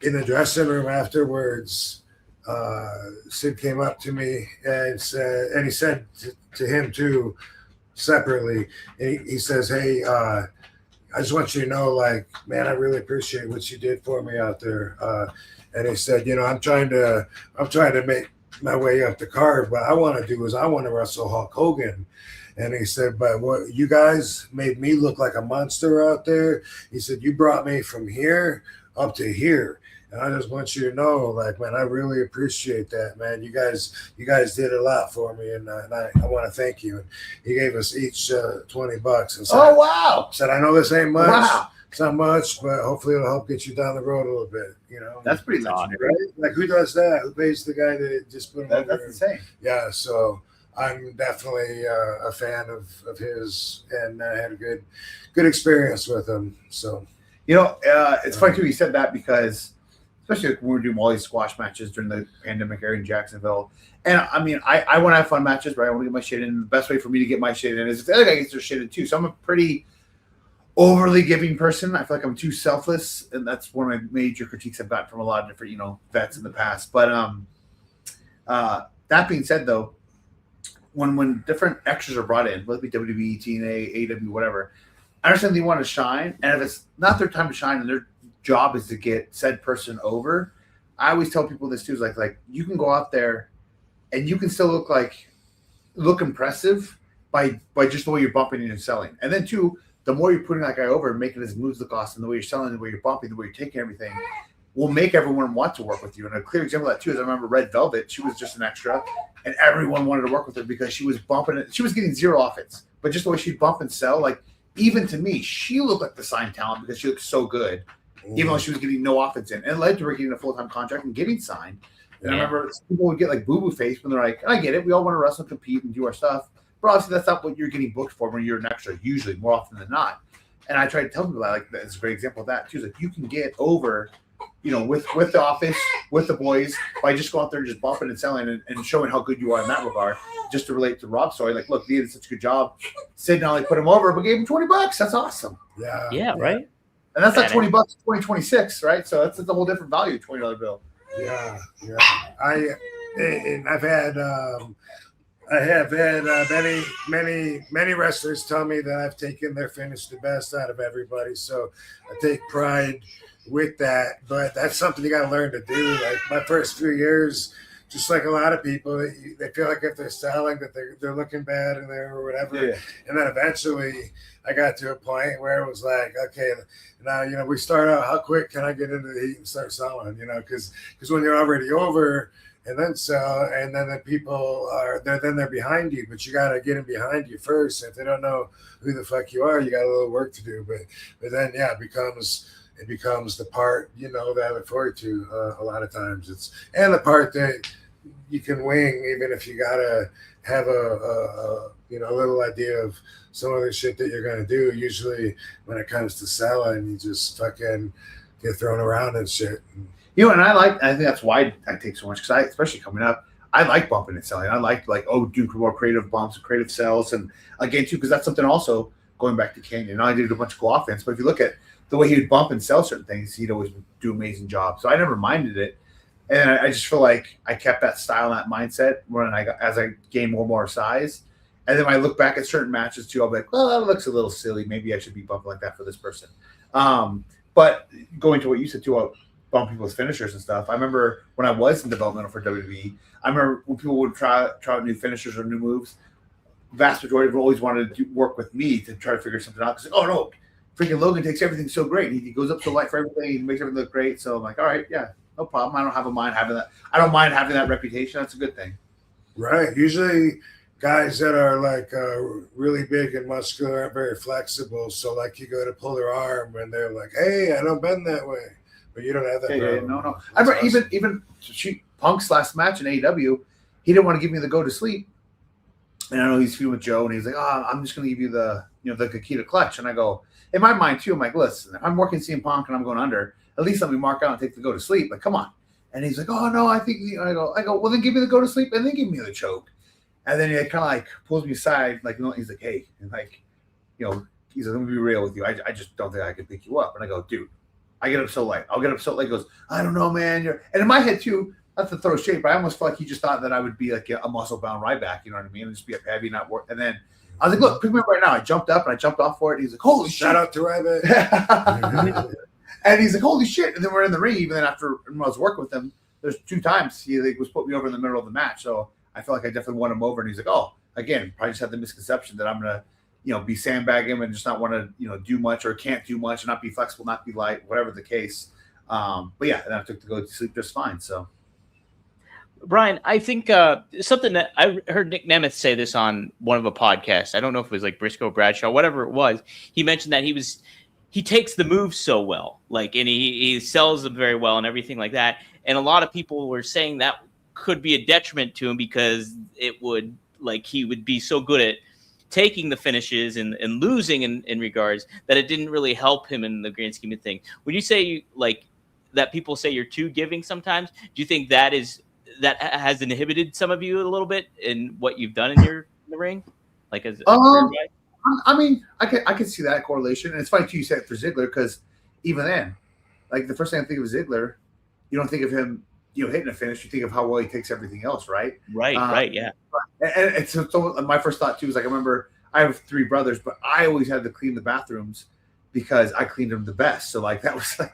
In the dressing room afterwards, Sid came up to me and he said to him too, separately, he says, "Hey, I just want you to know, like, man, I really appreciate what you did for me out there." And he said, I'm trying to make my way up the card. What I want to do is I want to wrestle Hulk Hogan. And he said, but what you guys made me look like a monster out there. He said, you brought me from here up to here. And I just want you to know, like, man, I really appreciate that, man. You guys did a lot for me, and I want to thank you. And he gave us each $20 and said, Oh, wow. Said, I know this ain't much. Wow. It's not much, but hopefully it'll help get you down the road a little bit. That's pretty legendary. Right? Like, who does that? Who pays the guy that just put him over? That's insane. Yeah, so I'm definitely a fan of his, and I had a good experience with him. So, it's funny too. You said that because, especially when we were doing all these squash matches during the pandemic era in Jacksonville, and I mean, I want to have fun matches, right? I want to get my shit in. The best way for me to get my shit in is if the other guy gets their shit in too. So I'm a pretty overly giving person. I feel like I'm too selfless, and that's one of my major critiques I've gotten from a lot of different, vets in the past. But that being said, though, when different extras are brought in, whether it be WWE, TNA, AEW, whatever, I understand they want to shine, and if it's not their time to shine and their job is to get said person over, I always tell people this too, is like you can go out there and you can still look impressive by just the way you're bumping and selling. And then too, the more you're putting that guy over and making his moves look awesome, the way you're selling, the way you're bumping, the way you're taking everything, will make everyone want to work with you. And a clear example of that too is I remember Red Velvet. She was just an extra, and everyone wanted to work with her because she was bumping it. She was getting zero offense, but just the way she'd bump and sell, like, even to me, she looked like the signed talent because she looked so good, even though she was getting no offense in. And it led to her getting a full-time contract and getting signed. And I remember people would get like boo-boo face when they're like, I get it. We all want to wrestle, compete, and do our stuff. But obviously that's not what you're getting booked for when you're an extra, usually, more often than not. And I try to tell people that, like, that's a great example of that too. Is like you can get over, with the office, with the boys, by just going out there and just bumping and selling and showing how good you are in that regard. Just to relate to Rob's story, like, look, he did such a good job. Sid not only put him over, but gave him $20. That's awesome. Yeah, right. And that's not $20 2026, right? So that's a whole different value, $20 bill. Yeah. I've had many wrestlers tell me that I've taken their finish the best out of everybody. So I take pride with that, but that's something you got to learn to do. Like my first few years, just like a lot of people, they feel like if they're selling that they're looking bad in there or whatever. Yeah. And then eventually I got to a point where it was like, okay, now, we start out, how quick can I get into the heat and start selling, because when you're already over and then sell, and then the people they're behind you, but you got to get them behind you first. If they don't know who the fuck you are, you got a little work to do. But then, yeah, it becomes the part, that I look forward to a lot of times. And the part that you can wing, even if you gotta have a little idea of some of the shit that you're gonna do. Usually, when it comes to selling, you just fucking get thrown around and shit. And I think that's why I take so much, because especially coming up, I like bumping and selling. I like do more creative bumps and creative sells, and again too, because that's something also going back to Canyon. I did a bunch of cool offense, but if you look at the way he would bump and sell certain things, he'd always do an amazing job. So I never minded it. And I just feel like I kept that style and that mindset as I gained more size. And then when I look back at certain matches too, I'll be like, well, that looks a little silly. Maybe I should be bumping like that for this person. But going to what you said too about bump people's finishers and stuff, I remember when I was in developmental for WWE, I remember when people would try out new finishers or new moves, vast majority of them always wanted to work with me to try to figure something out. Because, oh, no, freaking Logan takes everything so great. He goes up so light for everything. He makes everything look great. So I'm like, all right, yeah, no problem. I don't mind having that reputation. That's a good thing. Right. Usually guys that are like really big and muscular aren't very flexible. So like you go to pull their arm and they're like, hey, I don't bend that way. But you don't have that problem. No. I remember even Punk's last match in AEW, he didn't want to give me the go to sleep. And I know he's feuding with Joe, and he's like, "Oh, I'm just going to give you the Kakita clutch." And I go, in my mind too, I'm like, "Listen, if I'm working CM Punk and I'm going under, at least let me mark out and take the go to sleep. Like, come on." And he's like, "Oh no, I think." I go, "Well, then give me the go to sleep, and then give me the choke." And then he kind of like pulls me aside, like, he's like, "Hey," and like, he's like, "Let me be real with you. I just don't think I can pick you up." And I go, "Dude, I get up so late. I'll get up so late." He goes, "I don't know, man." And in my head too, not to throw shade, but I almost felt like he just thought that I would be like a muscle bound Ryback, you know what I mean? And just be up heavy, not work. And then I was like, "Look, pick me up right now." I jumped up and I jumped off for it. And he's like, "Holy shit." Shout out to Ryback. And he's like, "Holy shit." And then we're in the ring. Even then, after when I was working with him, there's 2 times he was putting me over in the middle of the match. So I felt like I definitely won him over. And he's like, "Oh, again, probably just had the misconception that I'm going to, be sandbag him and just not want to, do much or can't do much and not be flexible, not be light, whatever the case." But yeah, and I took the go to sleep just fine. So. Brian, I think something that I heard Nick Nemeth say this on one of a podcast. I don't know if it was like Briscoe Bradshaw, whatever it was. He mentioned that he takes the moves so well, like, and he sells them very well and everything like that. And a lot of people were saying that could be a detriment to him because it would, like, he would be so good at taking the finishes and losing in regards that it didn't really help him in the grand scheme of things. When you say like that, people say you're too giving sometimes. Do you think that has inhibited some of you a little bit in what you've done in the ring, like as a career guy? I mean, I could see that correlation, and it's funny too you said it for Ziggler, because even then, like, the first thing I think of Ziggler, you don't think of him, hitting a finish. You think of how well he takes everything else, right? Right, yeah. And so my first thought too was like, I remember I have 3 brothers, but I always had to clean the bathrooms because I cleaned them the best. So like that was that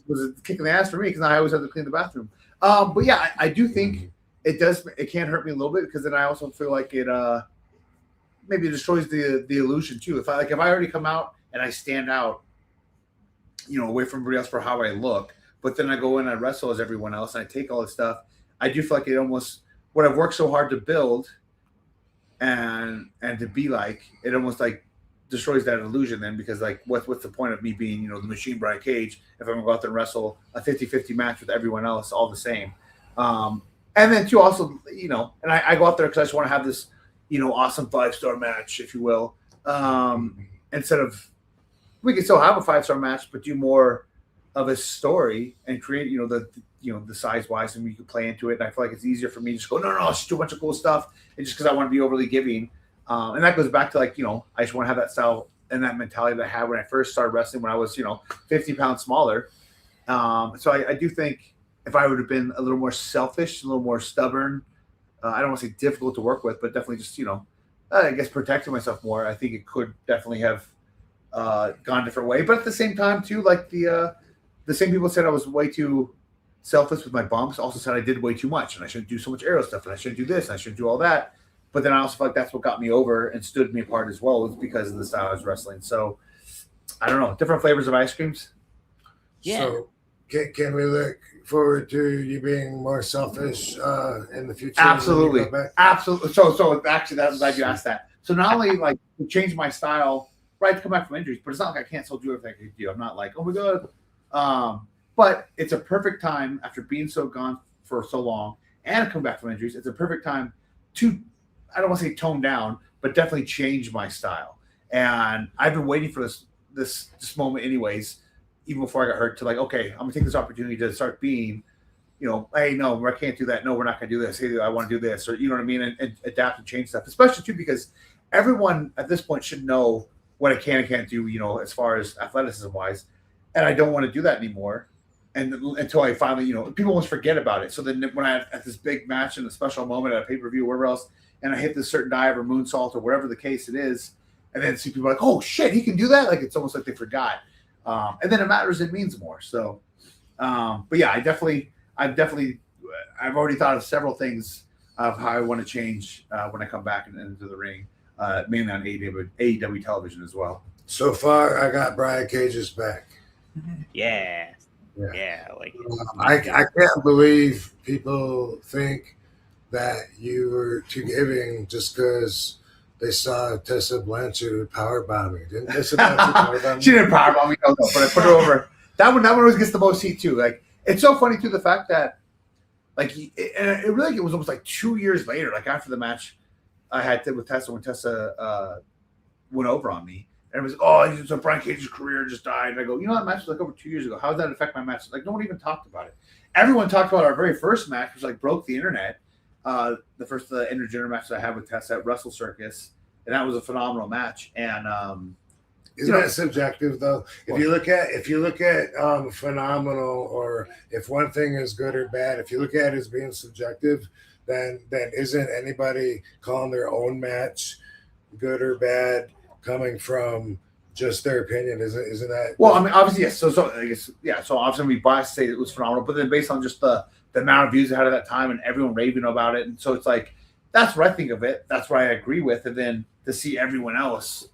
was a kick in the ass for me because I always had to clean the bathroom. But yeah, I do think it can hurt me a little bit because then I also feel like it maybe destroys the illusion too. If I already come out and I stand out, away from everybody else for how I look, but then I go in and I wrestle as everyone else and I take all this stuff, I do feel like it almost, what I've worked so hard to build and to be like, it almost like destroys that illusion then, because like what's the point of me being, the machine Brian Cage if I'm gonna go out there and wrestle a 50-50 match with everyone else all the same. And then too also, and I go out there because I just want to have this, awesome 5-star match, if you will. Instead of, we can still have a 5-star match, but do more of a story and create, the size wise, and we can play into it. And I feel like it's easier for me to just go, no, let's just do a bunch of cool stuff. And just because I want to be overly giving. And that goes back to like, I just want to have that style and that mentality that I had when I first started wrestling when I was, 50 pounds smaller. So I do think if I would have been a little more selfish, a little more stubborn, I don't want to say difficult to work with, but definitely just, I guess protecting myself more, I think it could definitely have gone a different way. But at the same time too, like the same people said I was way too selfless with my bumps, also said I did way too much and I shouldn't do so much aero stuff and I shouldn't do this and I shouldn't do all that. But then I also feel like that's what got me over and stood me apart as well, was because of the style I was wrestling. So I don't know, different flavors of ice creams. Yeah. So can we look forward to you being more selfish in the future? Absolutely. Absolutely. So actually, that's glad you asked that. So not only like to change my style, right, to come back from injuries, but it's not like I can't still do everything I can do. I'm not like, oh my God. But it's a perfect time after being so gone for so long and come back from injuries. It's a perfect time to, I don't want to say tone down, but definitely change my style. And I've been waiting for this moment anyways, even before I got hurt, to like, okay, I'm gonna take this opportunity to start being, hey, no, I can't do that. No, we're not gonna do this. Hey, I want to do this, or you know what I mean, and adapt and change stuff. Especially too, because everyone at this point should know what I can and can't do, as far as athleticism wise. And I don't want to do that anymore. And until I finally, people almost forget about it. So then when I have this big match and a special moment at a pay-per-view, wherever else, and I hit this certain dive or moonsault or whatever the case it is, and then see people like, oh shit, he can do that. Like, it's almost like they forgot. And then it matters. It means more. So, but yeah, I've already thought of several things of how I want to change when I come back into the ring, mainly on AEW television as well. So far, I got Brian Cage's back. Yeah. Like I can't believe people think that you were too giving just because they saw Tessa Blanchard powerbomb me. Didn't Tessa Blanchard powerbomb me? She didn't powerbomb me, no, but I put her over. That one always gets the most heat too. Like, it's so funny too, the fact that Like, it really it was almost like 2 years later, like after the match I had with Tessa, when Tessa went over on me. And it was, so Brian Cage's career just died. And I go, that match was like over 2 years ago. How did that affect my match? Like, no one even talked about it. Everyone talked about our very first match, which like broke the internet. The first intergender match that I had with Tessa at Wrestle Circus, and that was a phenomenal match. And isn't that subjective though? If you look at phenomenal, or if one thing is good or bad, if you look at it as being subjective, then isn't anybody calling their own match good or bad coming from just their opinion? Isn't that? Well, I mean, obviously, yes. So I guess, yeah. So obviously, we biased to say it was phenomenal, but then based on just the amount of views it had at that time and everyone raving about it, and so it's like that's what I think of it. That's what I agree with, and then to see everyone else.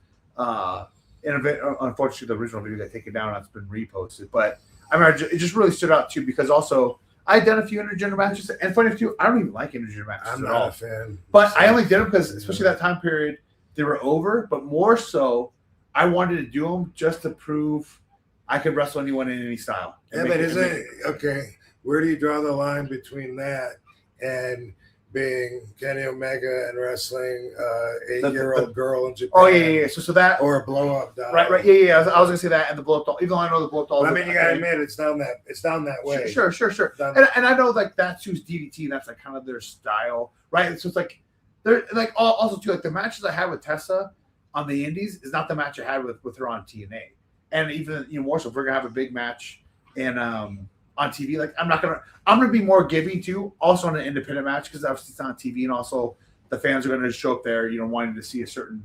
In a bit, unfortunately, the original video got taken down and it's been reposted. But I mean, it just really stood out too because also I done a few intergender matches, and funny too, I don't even like intergender matches. I'm at not all. a fan, but I only did them because, especially that time period, they were over. But more so, I wanted to do them just to prove I could wrestle anyone in any style. Yeah, but okay? Where do you draw the line between that and being Kenny Omega and wrestling 8-year-old girl in Japan? Oh yeah. So that or a blow up doll. Right. Yeah. I was gonna say that and the blow up doll. Even though I know the blow up doll. I mean, you gotta admit it's down that way. Sure. And I know like that's who's DDT. And that's like kind of their style, right? So it's like they're like also too like the matches I had with Tessa on the Indies is not the match I had with her on TNA. And even more so, if we're gonna have a big match and on TV, like I'm gonna be more giving too, also on an independent match because obviously it's on TV, and also the fans are gonna show up there, wanting to see a certain,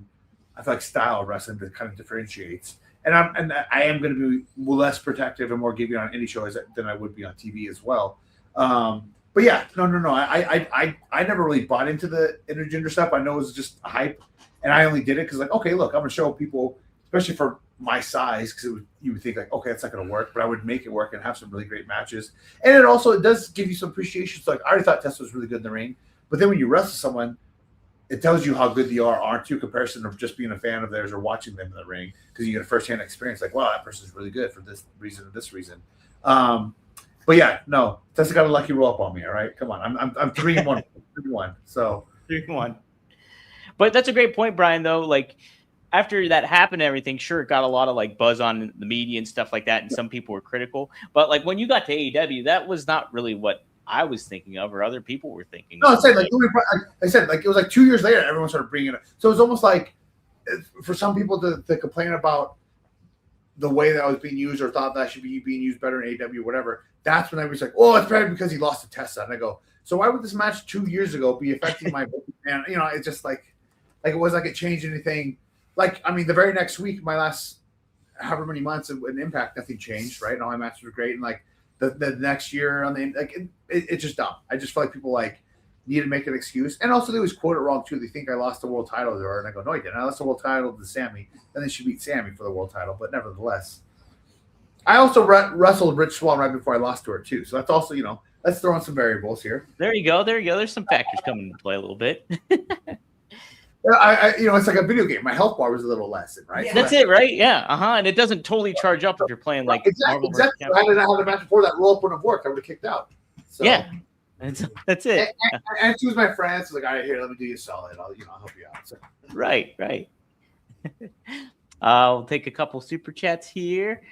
I feel like, style of wrestling that kind of differentiates. And I am gonna be less protective and more giving on any show than I would be on TV as well. But yeah, no. I never really bought into the intergender stuff. I know it was just a hype, and I only did it because like, okay, look, I'm gonna show people, especially for my size, because you would think like, okay, that's not going to work, but I would make it work and have some really great matches. And it does give you some appreciation. So like, I already thought Tessa was really good in the ring, but then when you wrestle someone, it tells you how good they are to comparison of just being a fan of theirs or watching them in the ring, because you get a firsthand experience. Like, wow, that person's really good for this reason and this reason. But yeah, no, Tessa got a lucky roll up on me. All right, come on, I'm 3-1, 3-1. So 3-1. But that's a great point, Brian. Though, like, after that happened and everything, sure, it got a lot of like buzz on the media and stuff like that, and some people were critical. But like when you got to AEW, that was not really what I was thinking of, or other people were thinking. No, I said like it was like 2 years later, everyone started bringing it up. So it was almost like for some people to complain about the way that I was being used or thought that I should be being used better in AEW, whatever. That's when everybody's like, "Oh, it's bad because he lost to Tessa." And I go, "So why would this match 2 years ago be affecting my?" And it's just like it was like it changed anything. Like, I mean, the very next week, my last however many months in Impact, nothing changed, right? And all my matches were great. And like the next year on the like, it's just dumb. I just feel like people like need to make an excuse. And also, they always quote it wrong too. They think I lost the world title to her, and I go, no, I didn't. I lost the world title to Sammy. Then they should beat Sammy for the world title. But nevertheless, I also wrestled Rich Swann right before I lost to her too. So that's also, let's throw in some variables here. There you go. There's some factors coming into play a little bit. It's like a video game. My health bar was a little less, right? Yeah. That's it, right? Yeah. And it doesn't totally charge up if you're playing like exactly. If I had a match before that roll up wouldn't have worked, I would have kicked out. So. Yeah, that's it. And she was my friend, so like, all right, here, let me do you a solid. I'll help you out. So. Right. I'll take a couple super chats here.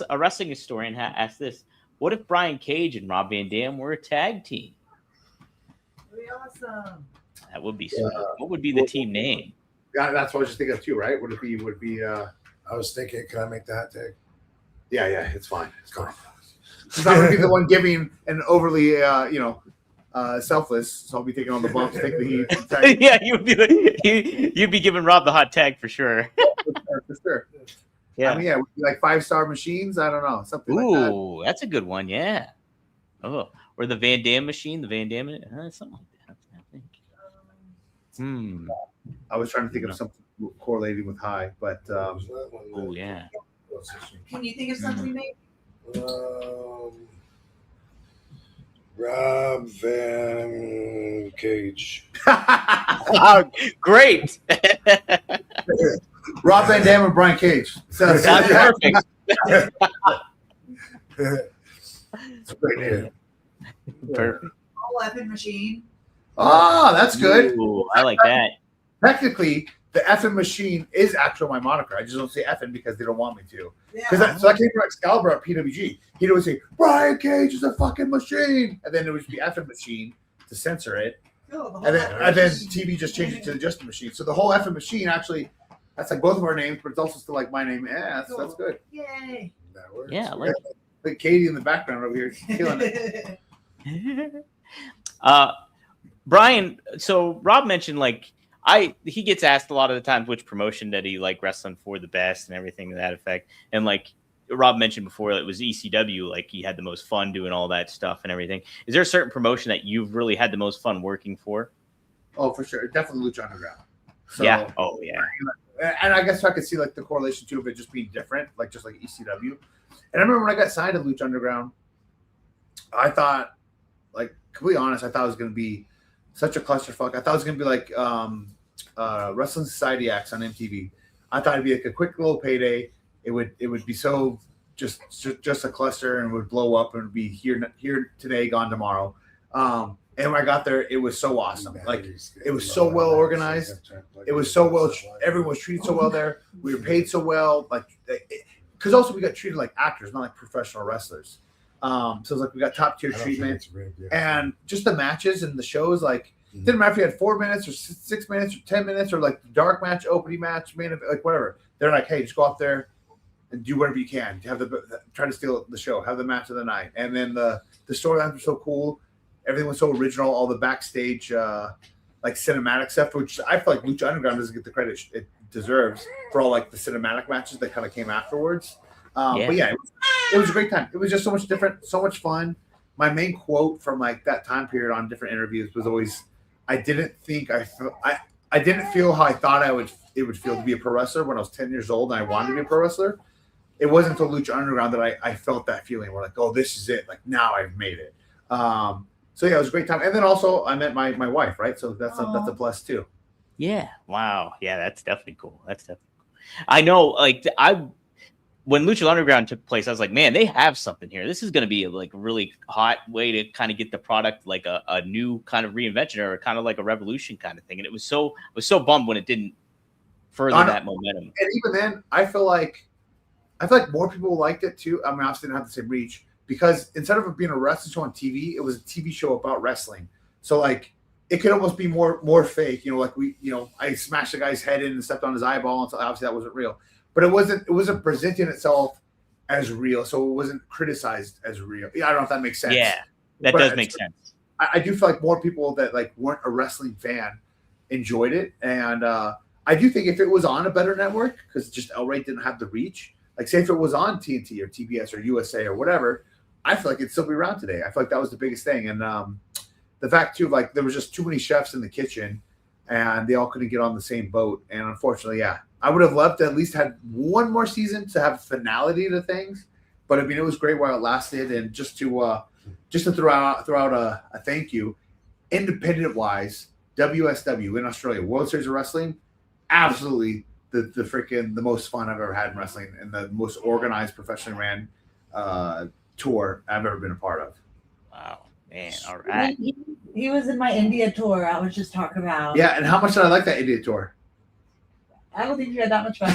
A wrestling historian asked this: what if Brian Cage and Rob Van Dam were a tag team? That'd be awesome. That would be sweet. What would be the team name? Yeah, that's what I was just thinking of too, right? Would it be I was thinking, can I make the hot tag? Yeah, it's fine. It's fine. It's not gonna be the one giving and overly selfless, so I'll be taking on the bumps, take the heat. Yeah, you'd be giving Rob the hot tag for sure. For sure. Yeah. I mean, would be like 5-star machines. I don't know, something like that. Ooh, that's a good one. Yeah. Oh, or the Van Dam machine, the Van Dam, something like that. I think. I was trying to think of something correlating with high, but oh yeah. Can you think of something, maybe? Rob Van Cage. Great. Rob Van Dam and Brian Cage. That's perfect. It's a great name. Perfect. whole effing machine. Oh, that's good. Ooh, I like that. Technically, the effing machine is actually my moniker. I just don't say effing because they don't want me to. Yeah. Because so I came from Excalibur at PWG. He'd always say, Brian Cage is a fucking machine. And then it would be effing machine to censor it. Oh, the whole And then effing machine. TV just changed it to just the machine. So the whole effing machine actually, that's like both of our names, but it's also still like my name. Yeah, that's good. Yay. That works. Yeah, I like Like Katie in the background over here killing it. it. Brian, so Rob mentioned like he gets asked a lot of the times which promotion that he like wrestling for the best and everything to that effect. And like Rob mentioned before, it was ECW, like he had the most fun doing all that stuff and everything. Is there a certain promotion that you've really had the most fun working for? Oh, for sure. Definitely Lucha Underground. So, Yeah. Oh, yeah. And I guess I could see like the correlation too of it just being different, like just like ECW. And I remember when I got signed to Lucha Underground, I thought, like, completely honest, I thought it was going to be such a clusterfuck. I thought it was going to be like Wrestling Society acts on MTV. I thought it'd be like a quick little payday. It would be so just a cluster and would blow up and would be here today, gone tomorrow. And when I got there, it was so awesome. Like it was so well organized. It was so well. Everyone was treated so well there. We were paid so well. Like because also we got treated like actors, not like professional wrestlers. So it's like we got top tier treatment, and just the matches and the shows. Like didn't matter if you had 4 minutes or 6 minutes or 10 minutes or like the dark match, opening match, main event, like whatever. They're like, hey, just go out there and do whatever you can. Have try to steal the show. Have the match of the night, and then the storylines were so cool. Everything was so original. All the backstage like cinematic stuff, which I feel like Lucha Underground doesn't get the credit it deserves for all like the cinematic matches that kind of came afterwards. But yeah, it was a great time. It was just so much different, so much fun. My main quote from like that time period on different interviews was always, I didn't feel how I thought it would feel to be a pro wrestler when I was 10 years old and I wanted to be a pro wrestler. It wasn't until Lucha Underground that I felt that feeling. We're like, oh, this is it. Like now I've made it. So yeah, it was a great time. And then also I met my wife, right? So that's a plus too. Yeah. Wow. Yeah, that's definitely cool. I know, like when Lucha Underground took place, I was like, man, they have something here. This is going to be like a really hot way to kind of get the product like a new kind of reinvention or kind of like a revolution kind of thing. And I was so bummed when it didn't further that momentum. And even then, I feel like more people liked it too. I mean, obviously didn't have the same reach because instead of it being a wrestling show on TV, it was a TV show about wrestling. So like it could almost be more fake, like I smashed the guy's head in and stepped on his eyeball, and so obviously that wasn't real. But it wasn't presenting itself as real, so it wasn't criticized as real. I don't know if that makes sense. Yeah, that does make sense. I do feel like more people that like weren't a wrestling fan enjoyed it, and I do think if it was on a better network, because just outright didn't have the reach, like say if it was on TNT or TBS or USA or whatever, I feel like it'd still be around today. I feel like that was the biggest thing, and the fact too, like there was just too many chefs in the kitchen, and they all couldn't get on the same boat, and unfortunately, yeah. I would have loved to at least had one more season to have finality to things, but I mean it was great while it lasted. And just to throw out a thank you, independent wise, WSW in Australia, World Series of Wrestling, absolutely the most fun I've ever had in wrestling and the most organized, professionally ran tour I've ever been a part of. Wow, man! All right. He was in my India tour. I was just talking about. Yeah, and how much did I like that India tour? I don't think you had that much fun.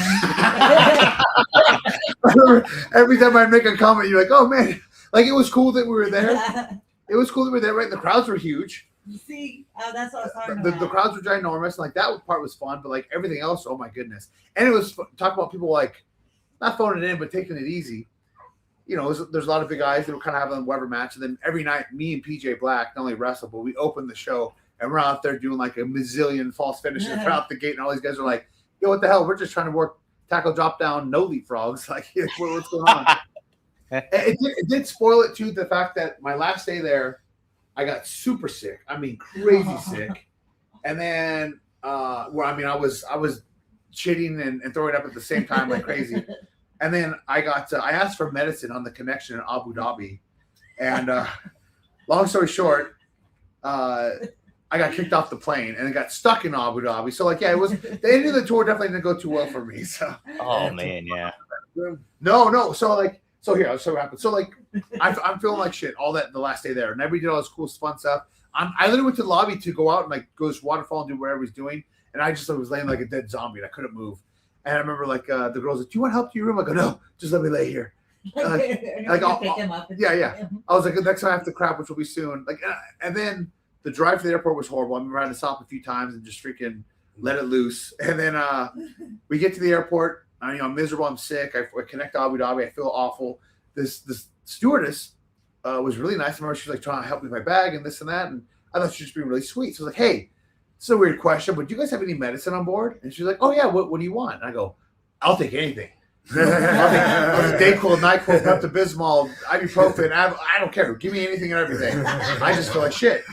Every time I make a comment, you're like, "Oh man!" Like it was cool that we were there. It was cool that we were there, right? The crowds were huge. See, that's what I was talking The about. crowds were ginormous. Like that part was fun, but like everything else, oh my goodness! And it was talk about people like not phoning it in, but taking it easy. There's a lot of big guys that were kind of having a whatever match, and then every night, me and PJ Black not only wrestle, but we open the show and we're out there doing like a mazillion false finishes throughout the gate, and all these guys are like, yo, what the hell? We're just trying to work tackle, drop down, no leapfrogs. Like, what's going on? It did spoil it too. The fact that my last day there, I got super sick. I mean, crazy sick. And then, I was shitting and throwing up at the same time like crazy. And then I asked for medicine on the connection in Abu Dhabi. And long story short, I got kicked off the plane and it got stuck in Abu Dhabi. So like, yeah, it was the end of the tour definitely didn't go too well for me. So oh man, yeah. No. So here, so what happened. So like, I'm feeling like shit all that the last day there, and everybody did all this cool fun stuff. I literally went to the lobby to go out and like go to this waterfall and do whatever he's doing, and I just was laying like a dead zombie and I couldn't move. And I remember like the girls like, "Do you want help to your room?" I go, "No, just let me lay here." Like I'll pick him up. yeah. I was like, the next time I have to crap, which will be soon. Like, and then the drive to the airport was horrible. I remember I had to stop a few times and just freaking let it loose. And then we get to the airport. I'm miserable. I'm sick. I connect to Abu Dhabi. I feel awful. This stewardess was really nice. I remember she was like trying to help me with my bag and this and that. And I thought she was just being really sweet. So I was like, "Hey, it's a weird question, but do you guys have any medicine on board?" And she's like, "Oh yeah, what do you want?" And I go, "I'll take anything. I'll take Dayquil, NyQuil, Pepto-Bismol, ibuprofen. I don't care. Give me anything and everything. I just feel like shit."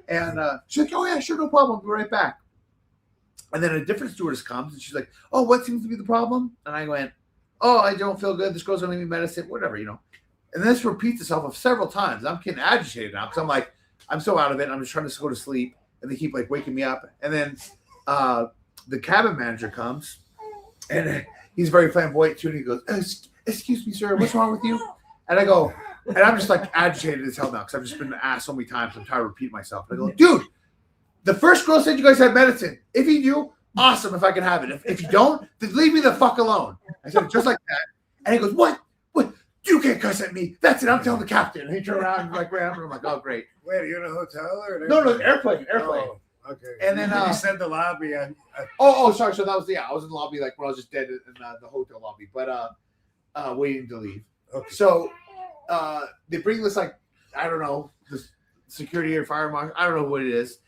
And she's like, "Oh yeah, sure, no problem. I'll be right back." And then a different stewardess comes and she's like, "Oh, what seems to be the problem?" And I went, "Oh, I don't feel good. This girl's gonna give me medicine, whatever, And this repeats itself several times. I'm getting agitated now because I'm like, I'm so out of it. I'm just trying to go to sleep, and they keep like waking me up. And then the cabin manager comes, and he's very flamboyant too. And he goes, "Excuse me, sir, what's wrong with you?" And I go, and I'm just like agitated as hell now because I've just been asked so many times. I'm tired of repeating myself. And I go, "Dude, the first girl said you guys had medicine. If you do, awesome. If I can have it. If you don't, then leave me the fuck alone." I said it just like that. And he goes, "What? You can't cuss at me. That's it. I'm telling the captain." And he turned around and like ran. I'm like, "Oh, great." Wait, are you in a hotel or an No, airplane? airplane. Oh, okay. And then you said the lobby. Sorry. So that was I was in the lobby like when I was just dead in the hotel lobby, but waiting to leave. Okay. So they bring this like I don't know this security or fire marshal. I don't know what it is,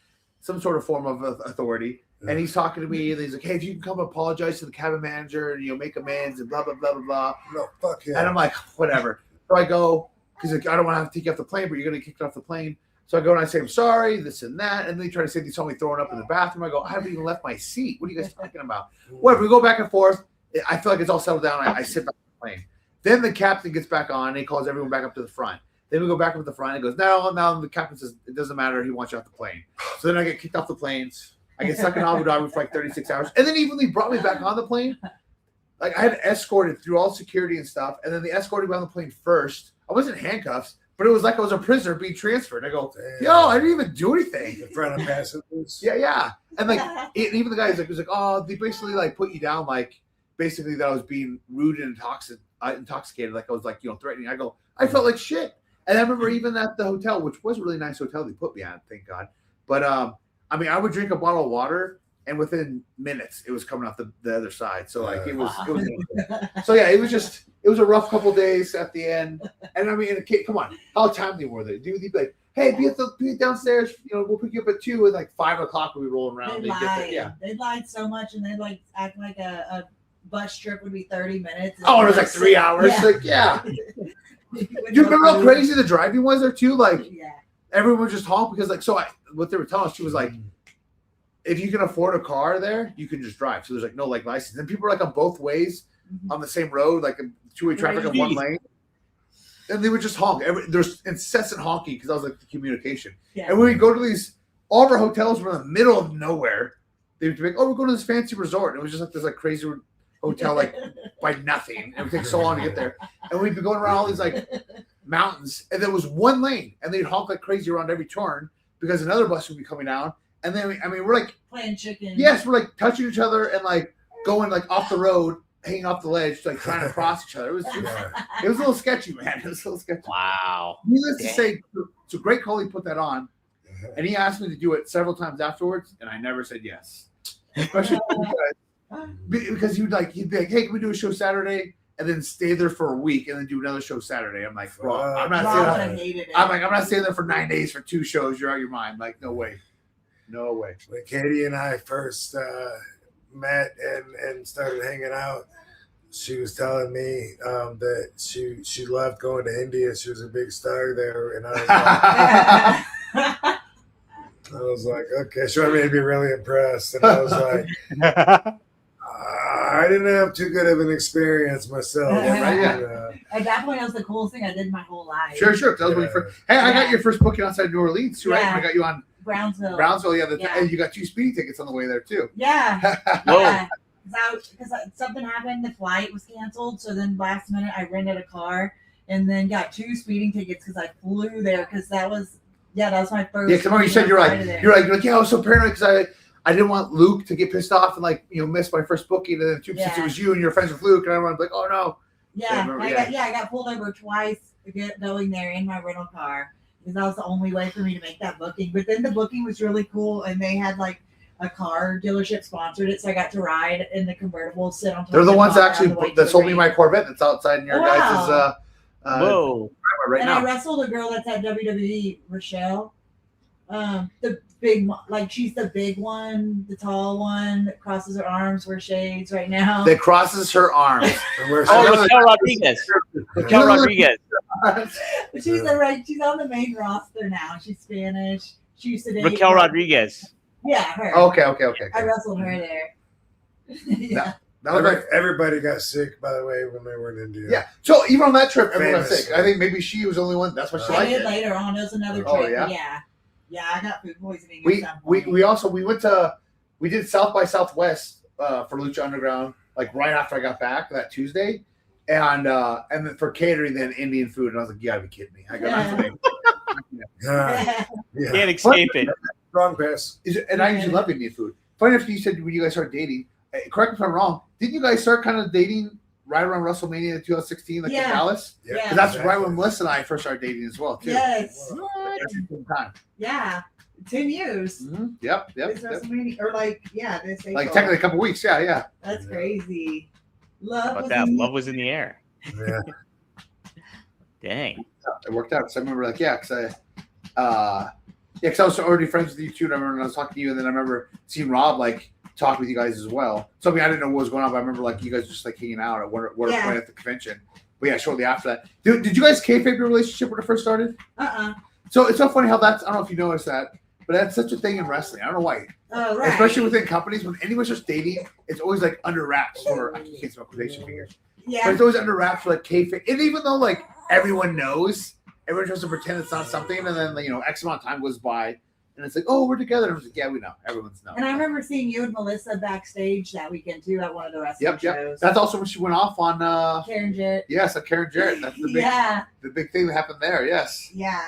some sort of form of authority. And he's talking to me, and he's like, "Hey, if you can come apologize to the cabin manager and make amends and blah blah blah blah blah." No, fuck yeah. And I'm like, whatever. So I go because like, I don't want to have to take you off the plane, but you're gonna get kicked off the plane. So I go and I say, "I'm sorry," this and that, and then they try to say they saw me throwing up in the bathroom. I go, "I haven't even left my seat. What are you guys talking about?" Whatever. We go back and forth. I feel like it's all settled down. I sit back on the plane. Then the captain gets back on, and he calls everyone back up to the front. Then we go back up to the front, and he goes, "No." The captain says, "It doesn't matter. He wants you off the plane." So then I get kicked off the planes. I get stuck in Abu Dhabi for like 36 hours. And then even they brought me back on the plane. Like I had escorted through all security and stuff. And then they escorted me on the plane first. I wasn't in handcuffs, but it was like I was a prisoner being transferred. I go, "Yo, I didn't even do anything." In front of passengers. Yeah. And like even the guy was like, "Oh, they basically like put you down like basically that I was being rude and intoxicated. Like I was like, threatening." I go, I felt like shit. And I remember even at the hotel, which was a really nice hotel they put me at, thank God. But I mean, I would drink a bottle of water, and within minutes, it was coming off the other side. So like it was so yeah, it was a rough couple days at the end. And I mean, come on, how timely were they? Dude, they'd be like, "Hey, be downstairs. We'll pick you up at 2." And like 5 o'clock when we roll around. They lied. They lied so much, and they like act like a bus trip would be 30 minutes. Oh, it was like 3 hours. Yeah. Like yeah. Do you remember how crazy the driving was there too? Like everyone would just honk because like what they were telling us, she was like, if you can afford a car there, you can just drive. So there's like no like license. And people are like on both ways on the same road, like a two-way traffic on one lane. And they would just honk. There's incessant honking because that was like the communication. Yeah. And when we go to all of our hotels were in the middle of nowhere. They would be like, "Oh, we're going to this fancy resort." And it was just like this like crazy hotel like by nothing. It would take so long to get there. And we'd be going around all these like mountains, and there was one lane, and they'd honk like crazy around every turn because another bus would be coming down. And then we're like playing chicken. Yes, we're like touching each other and like going like off the road, hanging off the ledge, like trying to cross each other. It was a little sketchy, man. It was a little sketchy. Wow. Needless to say, it's a great call. He put that on, and he asked me to do it several times afterwards, and I never said yes, especially because he'd be like, "Hey, can we do a show Saturday?" And then stay there for a week and then do another show Saturday. I'm like, "Bro, I'm not staying there for 9 days for 2 shows. You're out of your mind." Like, no way. No way. When Katie and I first met and started hanging out, she was telling me that she loved going to India. She was a big star there, and I was like, okay. She wanted me to be really impressed, and I was like, I didn't have too good of an experience myself. At that point, that was the coolest thing I did my whole life. Sure. That was when you first. Hey, I got your first booking outside New Orleans too, right? I got you on Brownsville, yeah. And you got 2 speeding tickets on the way there too. Yeah. Yeah. Because something happened, the flight was canceled. So then last minute, I rented a car and then got 2 speeding tickets because I flew there because that was Yeah, that was my first. Yeah, because I remember you said you're like, yeah, I was so paranoid because I didn't want Luke to get pissed off and like miss my first booking, and then since it was you and you're friends with Luke, and everyone's like, oh no. Yeah, I got pulled over twice going there in my rental car because that was the only way for me to make that booking. But then the booking was really cool, and they had like a car dealership sponsored it, so I got to ride in the convertible, sit on top. They're the ones that sold me my Corvette that's outside in your guys' whoa. right now. I wrestled a girl that's at WWE, Rochelle. The big one, like she's the big one, the tall one that crosses her arms, wears shades right now. That crosses her arms. Raquel Rodriguez. Raquel Rodriguez. She's on the main roster now. She's Spanish. She used to date Raquel Rodriguez. Yeah, her. Okay. I wrestled her there. Yeah. That was like, everybody got sick, by the way, when they were in India. yeah. So even on that trip, everyone got Famous. sick. I think maybe she was the only one. That's what she I liked. did later on. It was another Oh, trip. yeah? Yeah, I got food poisoning. We at some point. we did South by Southwest for Lucha Underground like right after I got back that Tuesday, and then for catering then Indian food, and I was like, you gotta be kidding me! I go Yeah. Can't escape it. Strong pass. and I usually love Indian food. Funny enough, you said when you guys started dating. Correct me if I'm wrong. Didn't you guys start kind of dating right around WrestleMania in 2016, like in Dallas? Yeah. Yeah. 'Cause that's right when Melissa and I first started dating as well, too. Yes. At the same time. Yeah. 10 years. Yep. This WrestleMania, or this Like April. technically a couple weeks. Yeah. That's crazy. Love But was that in love was in the air. Yeah. Dang. It worked out. So I remember because I was already friends with you too. And I remember I was talking to you, and then I remember seeing Rob talk with you guys as well. Something I didn't know what was going on, but I remember you guys just hanging out at one point at the convention. But yeah, shortly after that, did you guys kayfabe your relationship when it first started? So it's so funny how that's. I don't know if you noticed that, but that's such a thing in wrestling. I don't know why. Oh, right. Especially within companies, when anyone starts dating, it's always under wraps for I can't spell quotation fingers. Yeah. But it's always under wraps for kayfabe, and even though everyone knows, everyone tries to pretend it's not something, and then X amount of time goes by. And it's oh, we're together. And I was like, yeah, we know. Everyone's known. And I remember seeing you and Melissa backstage that weekend too at one of the wrestling shows. That's also when she went off on Karen Jarrett. Yes, on Karen Jarrett. That's the big thing that happened there. Yes. Yeah.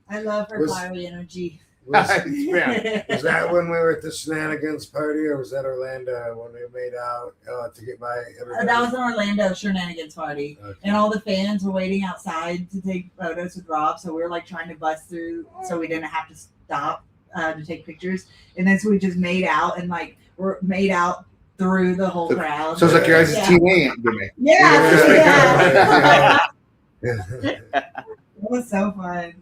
I love her fiery energy. Was that when we were at the Shenanigans party, or was that Orlando when we made out to get by everybody? That was an Orlando Shenanigans party. Okay. And all the fans were waiting outside to take photos with Rob. So we were trying to bust through so we didn't have to stop to take pictures. And then so we just made out and we're made out through the whole crowd. So it's like your guys' teammate. Yeah. It was so fun.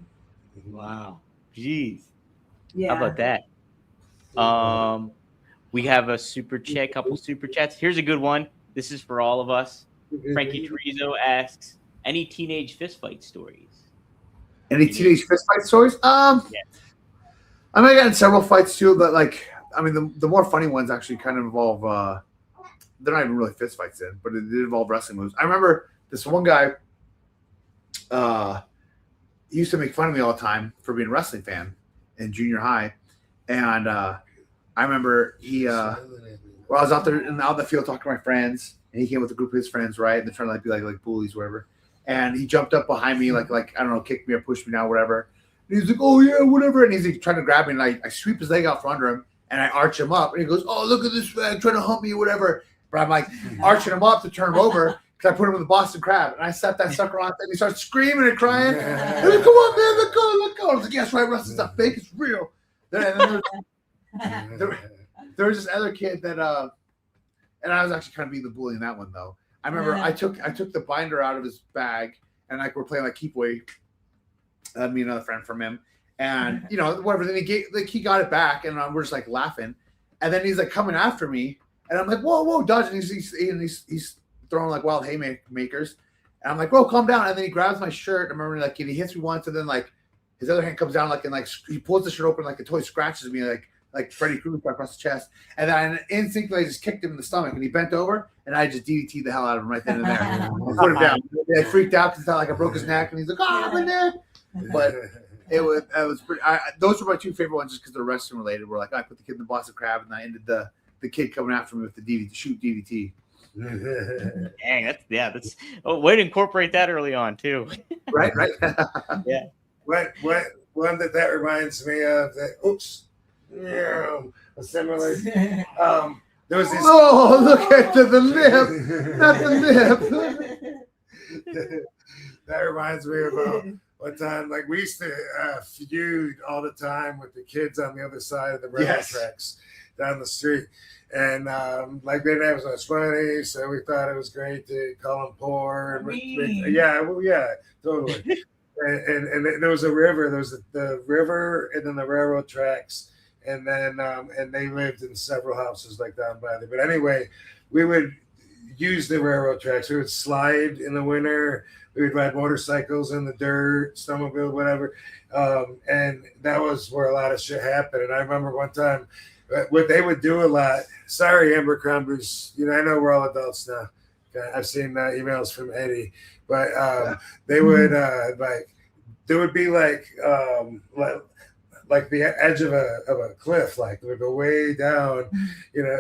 Wow. Jeez. Yeah. How about that? We have a couple super chats. Here's a good one. This is for all of us. Frankie Chorizo asks, any teenage fistfight stories? Any teenage fistfight stories? Yes. I mean, I got in several fights too, but the more funny ones actually kind of involve they're not even really fistfights then, but it did involve wrestling moves. I remember this one guy he used to make fun of me all the time for being a wrestling fan in junior high. And I remember I was out there out in the field talking to my friends, and he came with a group of his friends, right? And they're trying to be like bullies, whatever. And he jumped up behind me, like I don't know, kicked me or pushed me down, whatever. And he's like, oh yeah, whatever. And he's trying to grab me, and I sweep his leg out from under him, and I arch him up, and he goes, oh, look at this fag trying to hump me or whatever. But I'm arching him up to turn him over. Because I put him in the Boston Crab, and I sat that sucker on, and he starts screaming and crying. And like, come on, man, let go. I was like, yes, right, wrestling's not fake, it's real. And then there was this other kid that, and I was actually kind of being the bully in that one, though. I remember I took the binder out of his bag, and we're playing keep away, me and another friend from him, and whatever. Then he got it back, and we're just laughing, and then he's coming after me, and I'm like, whoa, dodge, and he's throwing wild haymakers, and I'm like, bro, calm down. And then he grabs my shirt. I remember and he hits me once, and then his other hand comes down and he pulls the shirt open like a toy, scratches me like Freddy Krueger across the chest, and then instinctively I just kicked him in the stomach, and he bent over, and I just DDT'd the hell out of him right then and there. I put him down. I freaked out because it felt like I broke his neck, and he's like, oh, my neck. But it was pretty. Those were my two favorite ones just because they're wrestling related. Where I put the kid in the Boston Crab, and I ended the kid coming after me with the DDT. Dang, that's way to incorporate that early on too. Right. Yeah. What one that reminds me of that. Oops, yeah, a similar. There was this. Oh, look at the lip, not the lip. That reminds me of one time, like we used to feud all the time with the kids on the other side of the railroad tracks down the street. And like they didn't have as much money, so we thought it was great to call them poor. Yeah, totally. and there was a river. There was the river, and then the railroad tracks, and then and they lived in several houses like down by there. But anyway, we would use the railroad tracks. We would slide in the winter. We would ride motorcycles in the dirt, snowmobile, whatever. And that was where a lot of shit happened. And I remember one time what they would do a lot. Sorry, Amber Crumbers. You know, I know we're all adults now. I've seen emails from Eddie, but they would there would be like the edge of a cliff, like it would go way down,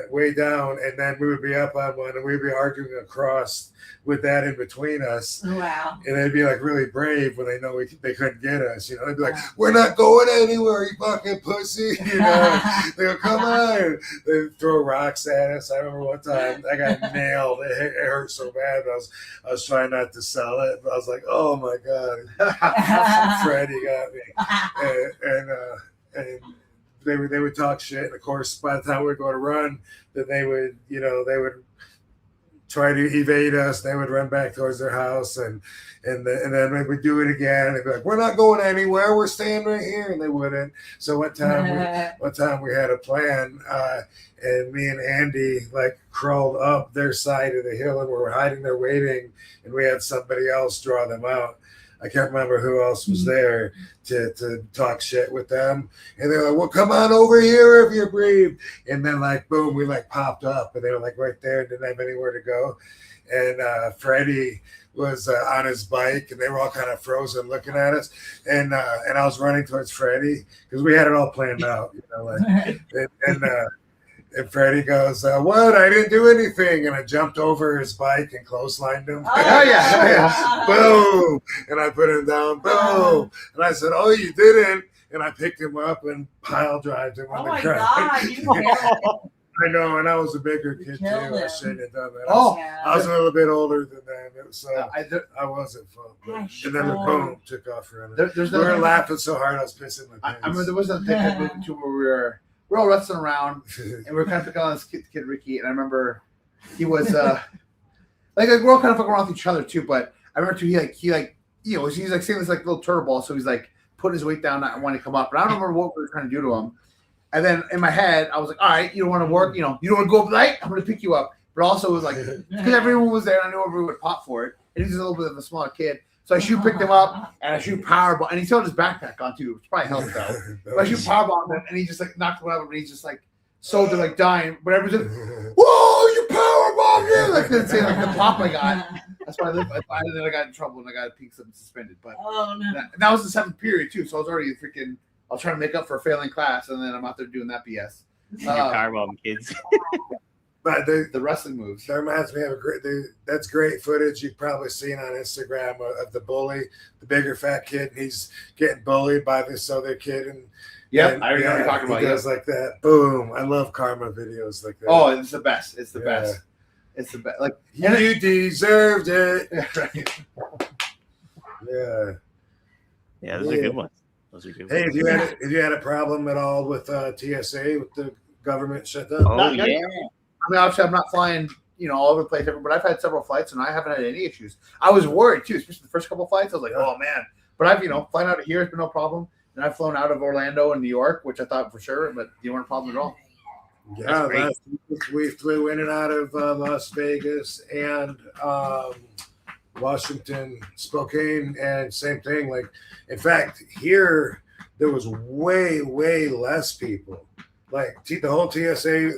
way down, and then we would be up on one, and we'd be arguing across with that in between us. Wow. And they'd be like really brave when they know they couldn't get us. They'd be like, "We're not going anywhere, you fucking pussy." They go, "Come on!" They'd throw rocks at us. I remember one time I got nailed. It hurt so bad. I was trying not to sell it, but I was like, "Oh my god!" Freddie got me, and they would talk shit. And of course, by the time we would go to run, then they would try to evade us. They would run back towards their house, and then we would do it again. They'd be like, "We're not going anywhere. We're staying right here," and they wouldn't. So one time we had a plan, and me and Andy like crawled up their side of the hill, and we were hiding there waiting, and we had somebody else draw them out. I can't remember who else was there to talk shit with them. And they're like, "Well, come on over here if you're brave." And then like, boom, we like popped up, and they were like right there and didn't have anywhere to go. And Freddie was on his bike, and they were all kind of frozen looking at us. And I was running towards Freddie because we had it all planned out, and Freddie goes, "What? I didn't do anything." And I jumped over his bike and clotheslined him. Oh, yeah. Boom. And I put him down. Boom. And I said, "Oh, you didn't." And I picked him up and pile drived him on the ground. Oh my God. I know, and I was a bigger kid too. I shouldn't have done that. Oh, I was a little bit older than them, so I wasn't fun. Gosh, And then the boom took off running. There's We were laughing so hard I was pissing my pants. I remember there was a thing I moved to where we're all wrestling around, and we were kind of picking on this kid Ricky, and I remember he was like we're all kind of fucking around with each other too. But I remember too, he's like saying this like little turtle ball, so he's like putting his weight down, not wanting to come up. But I don't remember what we were trying to do to him. And then in my head, I was like, "All right, you don't want to work, you don't want to go up light. I'm going to pick you up." But also it was like because everyone was there, and I knew everyone would pop for it. And he's a little bit of a smaller kid. So I picked him up, and I shoot powerball, and he still had his backpack on too, which probably helped out. But I shoot powerball him, and he just like knocked one out, and he's just like so they're like dying. But everyone's like, "Whoa, you powerbombed him!" Like they say, like the pop I got. That's why then I got in trouble and I got peaked and suspended. But that was the 7th period too, so I was already freaking. I was trying to make up for a failing class, and then I'm out there doing that BS. Powerbomb kids. But The wrestling moves. that reminds me of that's great footage you've probably seen on Instagram of the bully, the bigger fat kid, and he's getting bullied by this other kid. And I already know what you're talking about. He does like that. Boom. I love karma videos like that. Oh, it's the best. It's the best. It's the best. Like you deserved it. Yeah. Yeah, those are good ones. Those are good Hey, ones. have you had a problem at all with TSA with the government shutdown? Oh, Not yeah. yet. I mean, obviously, I'm not flying, all over the place, but I've had several flights and I haven't had any issues. I was worried too, especially the first couple of flights. I was like, "Oh man!" But I've, flying out of here has been no problem. And I've flown out of Orlando and New York, which I thought for sure, but you weren't a problem at all. Yeah, last week we flew in and out of Las Vegas and Washington, Spokane, and same thing. Like, in fact, here there was way less people. Like the whole TSA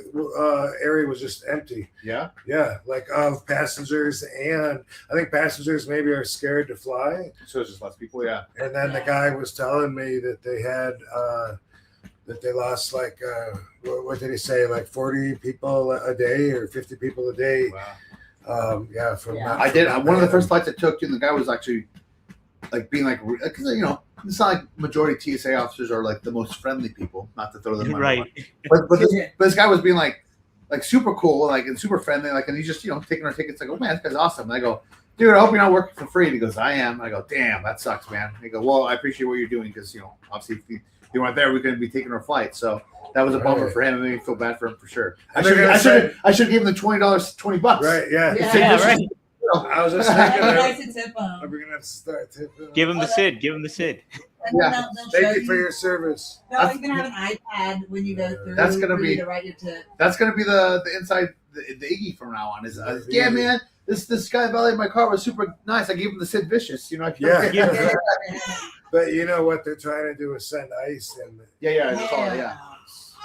area was just empty. Yeah. Yeah, like of passengers, and I think passengers maybe are scared to fly. So it's just less people. Yeah. And then the guy was telling me that they had that they lost like what did he say, like 40 people a day or 50 people a day. Wow. Yeah, from I did one of the first flights I took, and the guy was actually like being like, because it's not like majority TSA officers are like the most friendly people. Not to throw them under Right. one. But this guy was being like super cool, like and super friendly, like, and he's just taking our tickets. Like, oh man, this guy's awesome. And I go, dude, I hope you're not working for free. And he goes, I am. I go, damn, that sucks, man. And he go, well, I appreciate what you're doing because obviously if you weren't there, we couldn't be taking our flight. So that was a bummer for him. It made me feel bad for him for sure. I should give him the $20, $20. Right? Yeah. Yeah, right. I was just thinking, Nice and tip 'em. are we gonna have to start tipping? Give him the Sid. Give him the Sid. And then Yeah. they'll show Thank you for your service. They're always gonna have an iPad when you go through. That's gonna for you be- to write your tip. That's gonna be the inside the Iggy from now on. Is yeah, man. This guy valeted my car was super nice. I gave him the Sid Vicious. Yeah. But you know what they're trying to do is send ice in. Yeah. I saw it, yeah.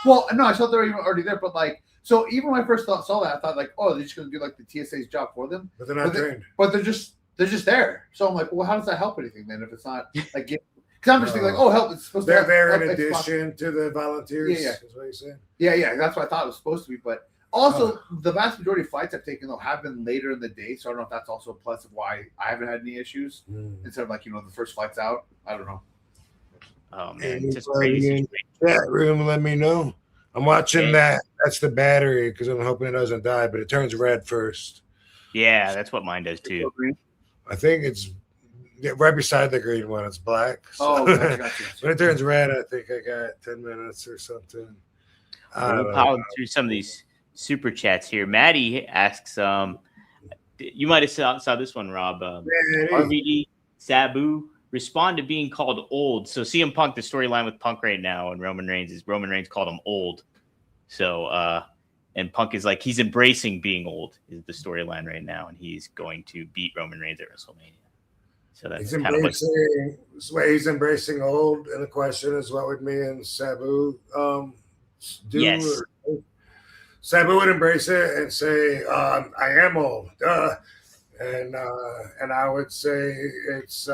Well, no, I thought they were even already there, but like, so even when I first saw that, I thought like, oh, they're just gonna do like the TSA's job for them, But they're not trained. but they're just there. So I'm like, well, how does that help anything then if it's not like? Because I'm just thinking like, oh, help! It's supposed to. They're there in help addition to the volunteers. Yeah. Is what you're saying. Yeah, that's what I thought it was supposed to be. But also, the vast majority of flights I've taken though have been later in the day, so I don't know if that's also a plus of why I haven't had any issues instead of like the first flights out. I don't know. Oh man, it's just Anybody crazy. in the chat room, let me know. I'm watching Okay. that. That's the battery because I'm hoping it doesn't die, but it turns red first. Yeah, that's what mine does too. I think it's right beside the green one. It's black. Oh, So gotcha. when it turns red, I think I got 10 minutes or something. I We'll don't power know. through some of these super chats here. Maddie asks, you might have saw this one, Rob. RVD Sabu respond to being called old. So CM Punk, the storyline with Punk right now and Roman Reigns is Roman Reigns called him old. So and Punk is like he's embracing being old is the storyline right now, and he's going to beat Roman Reigns at WrestleMania. So that's He's kind of like he's embracing old, and the question is, what would me and Sabu do? Yes. Sabu would embrace it and say, "I am old," and I would say it's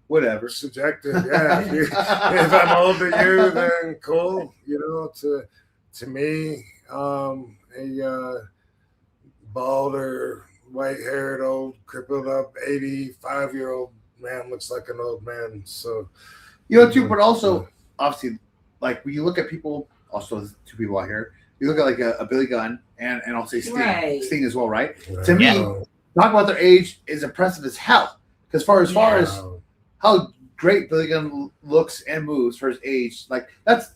Whatever. subjective. Yeah, if I'm old to you, then cool. To me, a bald or white-haired, old, crippled up 85-year-old man looks like an old man. So, Too, but also obviously, like when you look at people, also there's two people out here. You look at like a Billy Gunn and I'll say Sting, Right. Sting as well, right? right. To me, talk about their age is impressive as hell. Because as far as how great Billy Gunn looks and moves for his age, like that's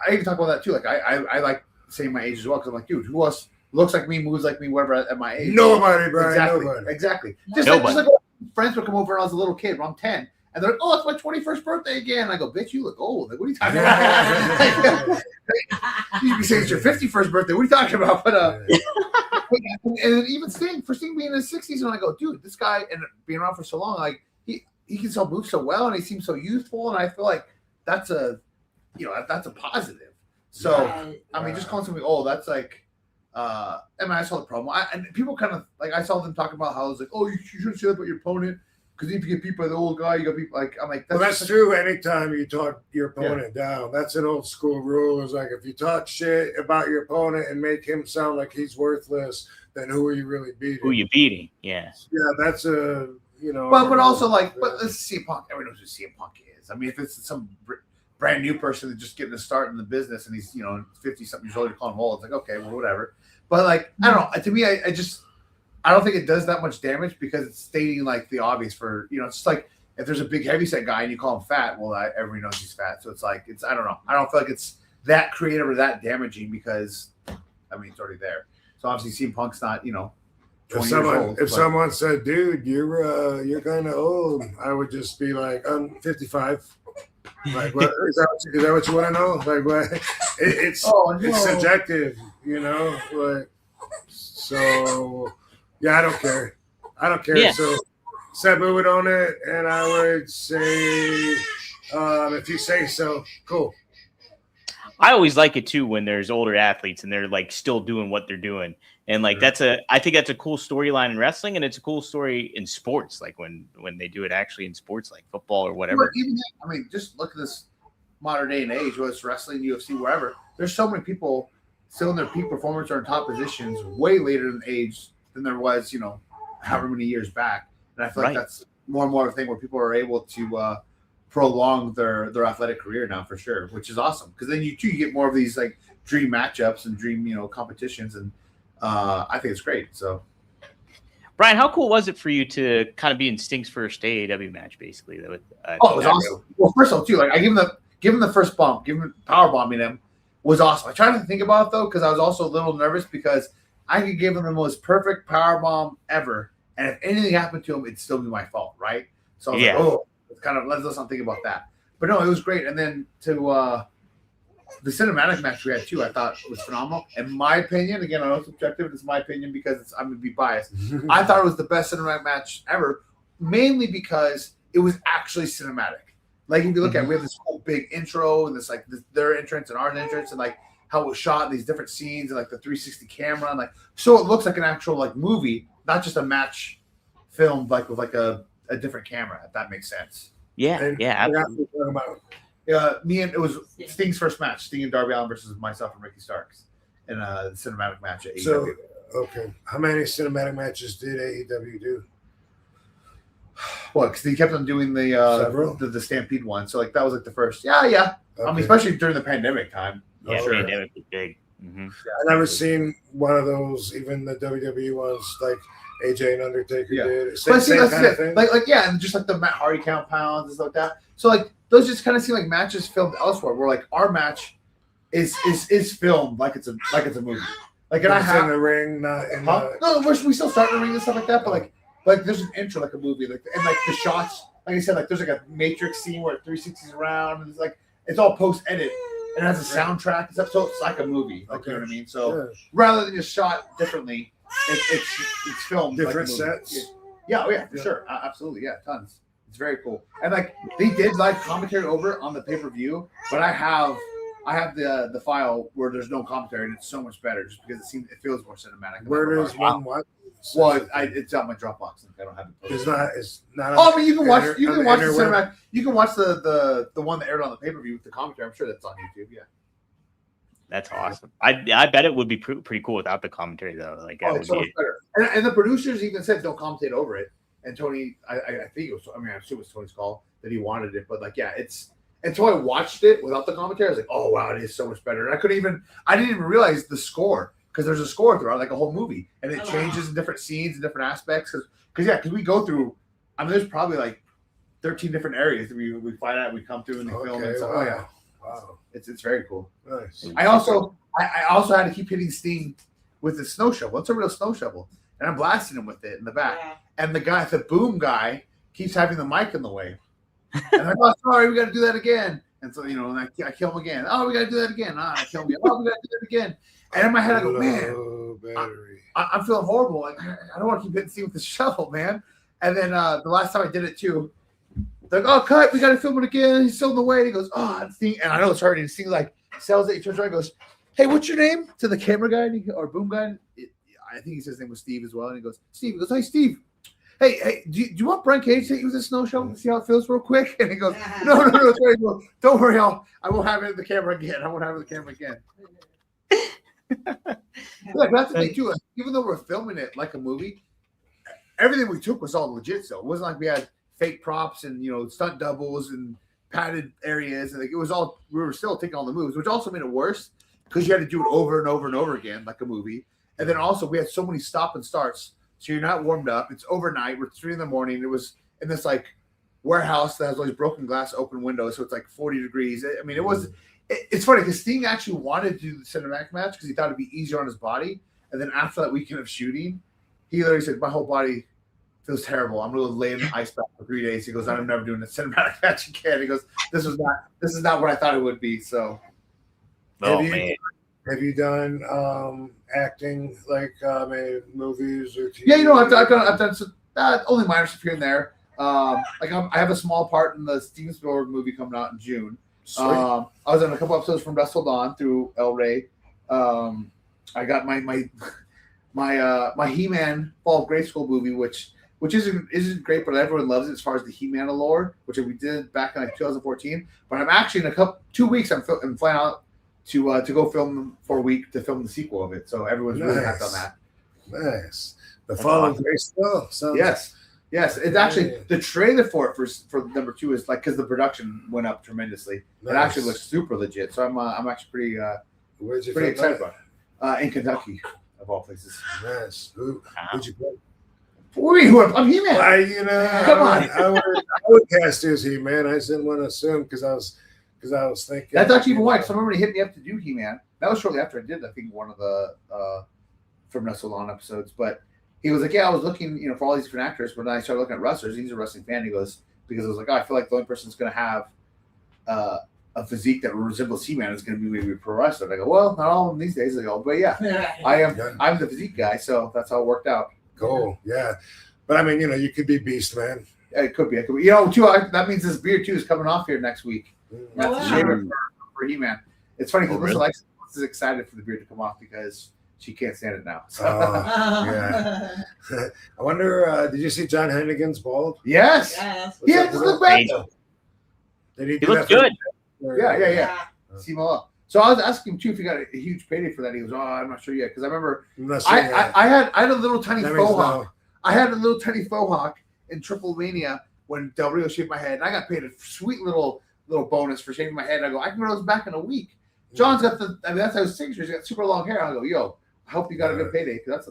I even talk about that too. Like I like saying my age as well because I'm like, dude, who else looks like me, moves like me, whatever at my age? Nobody, Brian. Nobody. Exactly. Nobody. Just like friends would come over when I was a little kid, when I'm 10, and they're like, "Oh, it's my 21st birthday again." And I go, "Bitch, you look old. Like, what are you talking about?" You be saying it's your 51st birthday. What are you talking about? But and even Sting being in his 60s, and I go, dude, this guy and being around for so long, like he can still move so well, and he seems so youthful, and I feel like that's a that's a positive. So Right. I mean, just calling somebody old, that's like. I mean, I saw the problem. And people kind of like I saw them talking about how it's like, oh, you shouldn't say that about your opponent because if you get beat by the old guy, you got beat. Like I'm like, That's true. Anytime you talk your opponent down, that's an old school rule. It's like if you talk shit about your opponent and make him sound like he's worthless, then who are you really beating? who you beating. Yeah. Yeah, that's a But also like, but let's see CM Punk. Everyone knows who CM Punk is. I mean, if it's some brand new person that's just getting a start in the business and he's 50-something years old, you call him old. It's like okay, well, whatever. But like, I don't know. To me, I don't think it does that much damage because it's stating like the obvious for it's just like if there's a big heavyset guy and you call him fat, well, everybody knows he's fat. So it's like I don't know. I don't feel like it's that creative or that damaging because I mean it's already there. So obviously, CM Punk's not 20 years old. If someone said, "Dude, you're kind of old," I would just be like, "I'm 55." Like, what is that what you want to know? Like, what? It's subjective, Like, so yeah, I don't care. Yeah. So Sabu would own it, and I would say, if you say so, cool. I always like it too when there's older athletes and they're like still doing what they're doing. And like I think that's a cool storyline in wrestling, and it's a cool story in sports, like when they do it actually in sports like football or whatever. Well, even I mean, just look at this modern day and age, whether it's wrestling, UFC, wherever. There's so many people still in their peak performance or in top positions way later in age than there was, however many years back. And I feel like that's more and more of a thing where people are able to prolong their athletic career now for sure, which is awesome because then you get more of these like dream matchups and dream competitions, and I think it's great. So, Brian, how cool was it for you to kind of be in Sting's first AAW match, basically? With, it was awesome. Well, first of all, too, like I give him the first bump, power bombing him was awesome. I tried to think about it though because I was also a little nervous because I could give him the most perfect power bomb ever, and if anything happened to him, it'd still be my fault, right? So I was like, oh, it's kind of let's not think about that. But no, it was great. And then to the cinematic match we had too, I thought was phenomenal. In my opinion, again, I know it's subjective, it's my opinion because I'm gonna be biased. I thought it was the best cinematic match ever, mainly because it was actually cinematic. Like if you look at it, we have this whole big intro and their entrance and our entrance and like how it was shot in these different scenes and like the 360 camera and like so it looks like an actual like movie, not just a match filmed like with like a different camera, if that makes sense. Yeah, And yeah, absolutely. It was Sting's first match, Sting and Darby Allin versus myself and Ricky Starks in a cinematic match at AEW. So, okay, how many cinematic matches did AEW do? Well, because they kept on doing the Stampede one, so like that was like the first. Yeah. Okay. I mean, especially during the pandemic time. Yeah, sure. pandemic was big. Mm-hmm. I never seen one of those, even the WWE ones, like AJ and Undertaker did. Same kind of thing. Like and just like the Matt Hardy compounds and stuff like that. So like those just kind of seem like matches filmed elsewhere. Where like our match is filmed like it's a movie. Like and It's in the ring, not in the. No, we still start in the ring and stuff like that, but like there's an intro like a movie, like and like the shots, like I said, like there's like a Matrix scene where it 360s around, and it's like it's all post edit, and it has a soundtrack. So it's like a movie, like you know what I mean. So rather than just shot differently, it's filmed Different like a movie. sets. Yeah, for sure, absolutely, yeah, tons. It's very cool, and like they did live commentary over on the pay-per-view, but I have the file where there's no commentary, and it's so much better just because it feels more cinematic. Where does one watch? Well, it's on my Dropbox. I don't have it. It's not. Oh, I mean, you can watch the cinematic. You can watch the one that aired on the pay per view with the commentary. I'm sure that's on YouTube. Yeah, that's awesome. I bet it would be pretty cool without the commentary though. Like, it's so much better. And the producers even said don't commentate over it. And Tony, I think it was. I mean, I assume it was Tony's call that he wanted it. But like, yeah, it's. Until I watched it without the commentary, I was like, oh wow, it is so much better. And I didn't even realize the score. Because there's a score throughout, like a whole movie, and it changes in different scenes and different aspects. Because we go through. I mean, there's probably like 13 different areas that we find out, we come through and we film and stuff. Wow. Oh yeah, wow, it's very cool. Nice. I also had to keep hitting Sting with the snow shovel. It's a real snow shovel, and I'm blasting him with it in the back. Yeah. And the boom guy, keeps having the mic in the way. And I'm like, oh, sorry, we got to do that again. And so and I kill him again. Oh, we got to do that again. I kill him again. Oh, we got to do that again. And in my head, I go, man, I'm feeling horrible. Like, I don't want to keep hitting Steve with the shovel, man. And then the last time I did it too, they're like, oh, cut, we got to film it again. He's still in the way. And he goes, oh, and I know it's hurting. Steve like sells it. He turns around and goes, hey, what's your name? To the camera guy or boom guy. I think he said his name was Steve as well. And he goes, Steve. He goes, hey, Steve. Hey, do you want Brian Cage to hit you with a snow shovel to see how it feels real quick? And he goes, no. Don't worry, I won't have it in the camera again. Like, that's the thing too. Like, even though we're filming it like a movie, everything we took was all legit. So it wasn't like we had fake props and stunt doubles and padded areas. And like it was all we were still taking all the moves, which also made it worse because you had to do it over and over and over again like a movie. And then also we had so many stop and starts, so you're not warmed up. It's overnight. We're 3 a.m. It was in this like warehouse that has all these broken glass open windows, so it's like 40 degrees. I mean, it's funny because Sting actually wanted to do the cinematic match because he thought it'd be easier on his body. And then after that weekend of shooting, he literally said, my whole body feels terrible. I'm going to lay in the ice bath for 3 days. He goes, I'm never doing a cinematic match again. He goes, this is not what I thought it would be. So, have you done acting like movies or TV? Yeah, I've done some, only minor stuff here and there. I have a small part in the Steven Spielberg movie coming out in June. I was on a couple episodes from Dusk Till Dawn through El Rey. I got my He-Man Fall of Grayskull School movie, which isn't great, but everyone loves it as far as the He-Man lore, which we did back in like 2014. But I'm actually in 2 weeks. I'm flying out to go film for a week to film the sequel of it. So everyone's really happy on that. Nice. The Fall of Grayskull. Yes. Yes, it's actually the trailer for it for number 2 is like because the production went up tremendously. Nice. It actually looks super legit. So I'm actually pretty excited about it. In Kentucky, of all places. Nice. Who'd you play? What do you mean? I'm He-Man. Come on. I would cast you as He-Man. I just didn't want to assume because I was thinking. That's actually even why. Because I remember he hit me up to do He-Man. That was shortly after I did, I think, one of the From Not So Long episodes. But he was like, yeah, I was looking, for all these different actors. But then I started looking at wrestlers. He's a wrestling fan. He goes, because I was like, I feel like the only person that's going to have a physique that resembles He-Man is going to be maybe a pro wrestler. And I go, well, not all of them these days. I go, but yeah, I'm the physique guy. So that's how it worked out. Cool. Yeah. But I mean, you could be Beast Man. Yeah, it could be. Too. That means this beard too is coming off here next week. That's the shaver for He-Man. It's funny because Melissa is excited for the beard to come off because she can't stand it now. So. Yeah. I wonder. Did you see John Hennigan's bald? Yes. Yeah. Look back. Did he looked good. Yeah. See Melissa. So I was asking him too if he got a huge payday for that. He goes, "Oh, I'm not sure yet," because I remember I had a little tiny faux hawk. I had a little tiny faux hawk in Triple Mania when Del Rio shaved my head, and I got paid a sweet little bonus for shaving my head. And I go, I can grow those back in a week. John's got that's how his signature. He's got super long hair. I go, yo, I hope you got a good payday. That's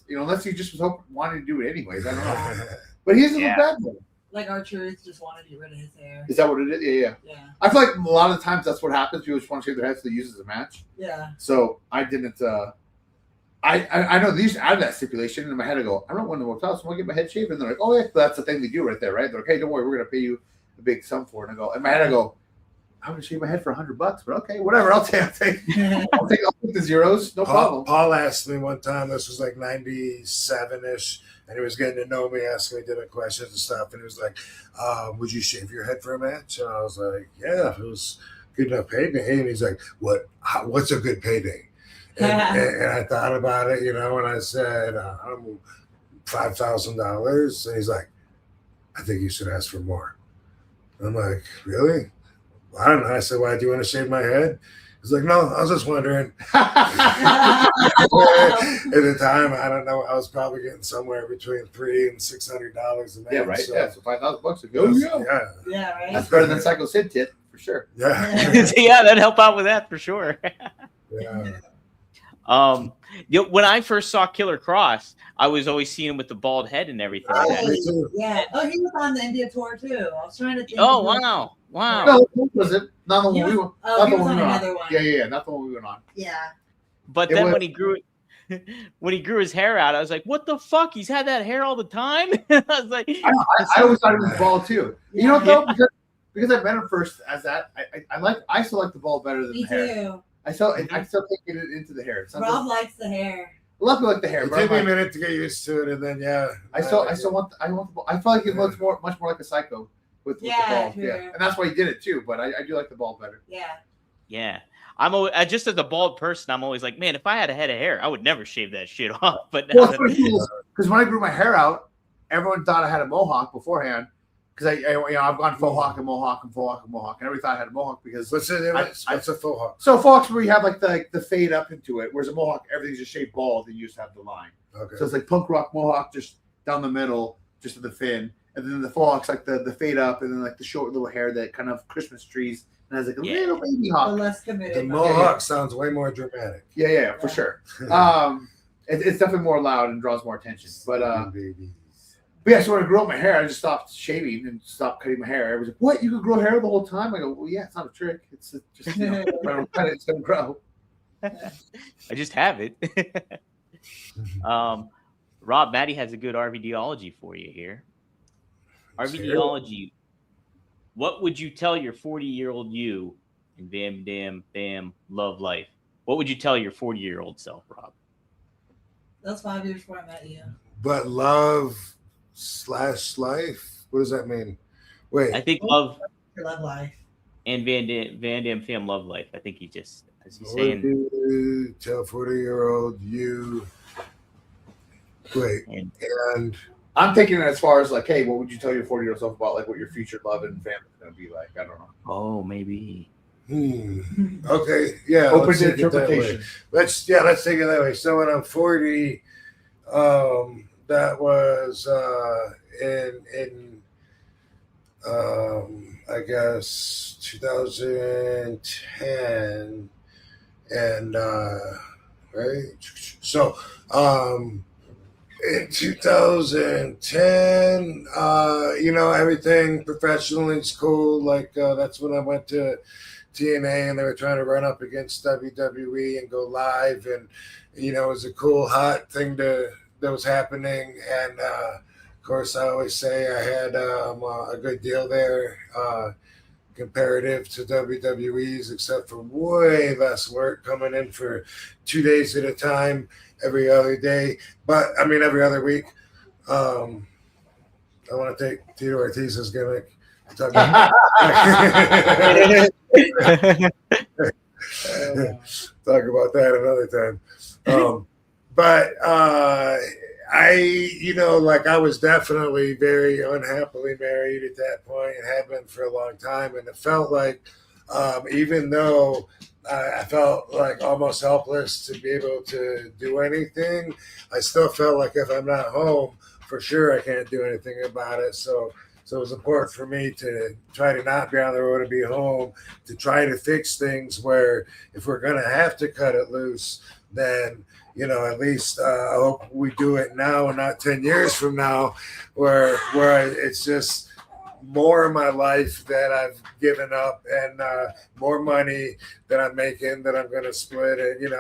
unless he just was wanting to do it anyways. I don't know, but he doesn't look bad though. Like R-Truth just wanted to get rid of his hair. Is that what it is? Yeah. I feel like a lot of the times that's what happens. People just want to shave their heads so they use it as a match. Yeah. So I didn't. I know they used to add that stipulation in my head. I go, I don't want to go to so I want to get my head shaved. And they're like, oh yeah, that's the thing they do right there, right? They're like, hey, don't worry, we're gonna pay you a big sum for it. And I go, in my head, I go, I'm gonna shave my head for $100, but okay, whatever. I'll take the zeros, no problem. Paul asked me one time. This was like 97-ish. And he was getting to know me, asking me different questions and stuff. And he was like, would you shave your head for a match? And I was like, yeah, if it was good enough payday. And he's like, what's a good payday? And I thought about it, and I said, $5,000. And he's like, I think you should ask for more. I'm like, really? Well, I don't know. I said, why do you want to shave my head? He's like, no, I was just wondering. At the time, I don't know. I was probably getting somewhere between $300 and $600 a match. Yeah, right. So, so $5,000 a go. Yeah, right. That's better than Psycho Sid tip for sure. Yeah, yeah, that'd help out with that for sure. Yeah. When I first saw Killer Cross, I was always seeing him with the bald head and everything. Yeah. Oh, he was on the India tour too. I was trying to think. Oh, wow. No, was it? Not the one we went. Oh, he was on another one. Yeah. Not the one we went on. Yeah. But then when he grew his hair out, I was like, what the fuck? He's had that hair all the time? I was like, I always thought it was bald too. Yeah. You know, though, because I met him first as that, I still like the bald better than the hair. Me too. I still take it into the hair. Rob likes the hair. I love like the hair. It took me a minute to get used to it, and then I still want the bald. I feel like it looks much more like a Psycho with the bald. True. Yeah, and that's why he did it too. But I do like the bald better. Yeah. I'm always, just as a bald person, I'm always like, man, if I had a head of hair, I would never shave that shit off. But because when I grew my hair out, everyone thought I had a mohawk beforehand. Because I've gone faux hawk and mohawk and faux hawk and mohawk, and every time I had a mohawk because what's a faux hawk? So faux hawks where you have like the fade up into it, whereas a mohawk everything's just shaved bald and you just have the line. Okay. So it's like punk rock mohawk just down the middle, just at the fin, and then the faux hawk's like the fade up, and then like the short little hair that kind of Christmas trees and has like a little baby hawk. The less committed. The mohawk sounds way more dramatic. Yeah, for sure. It's definitely more loud and draws more attention, but But yeah, so when I grew up my hair, I just stopped shaving and stopped cutting my hair. I was like, what? You could grow hair the whole time? I go, well, yeah, it's not a trick. It's just, if I don't cut it, it's going to grow. I just have it. Rob, Maddie has a good RVDology for you here. RVDology. What would you tell your 40-year-old you in Bam Love Life? What would you tell your 40-year-old self, Rob? That's 5 years before I met you. But love/life? What does that mean? Wait. I think love life. And Van Damme Fam Love Life. I think he just, as he's What saying. do you tell 40-year-old you? Wait. And I'm thinking as far as like, hey, what would you tell your 40-year-old self about like what your future love and family is going to be like? I don't know. Oh, maybe. Okay. Yeah. Open to interpretation. Let's take it that way. So when I'm 40, that was in I guess 2010, and right. So in 2010, everything professionally is cool. Like that's when I went to TNA, and they were trying to run up against WWE and go live, and it was a cool, hot thing that was happening. And of course, I always say I had a good deal there, comparative to WWE's, except for way less work, coming in for 2 days at a time, every other day. But I mean, every other week. I want to take Tito Ortiz's gimmick. Talk about that another time. But I was definitely very unhappily married at that point, and had been for a long time. And it felt like, even though I felt like almost helpless to be able to do anything, I still felt like if I'm not home, for sure I can't do anything about it. So it was important for me to try to not be on the road, to be home, to try to fix things where if we're going to have to cut it loose, then, at least I hope we do it now and not 10 years from now, where it's just more of my life that I've given up, and more money that I'm making that I'm going to split. And,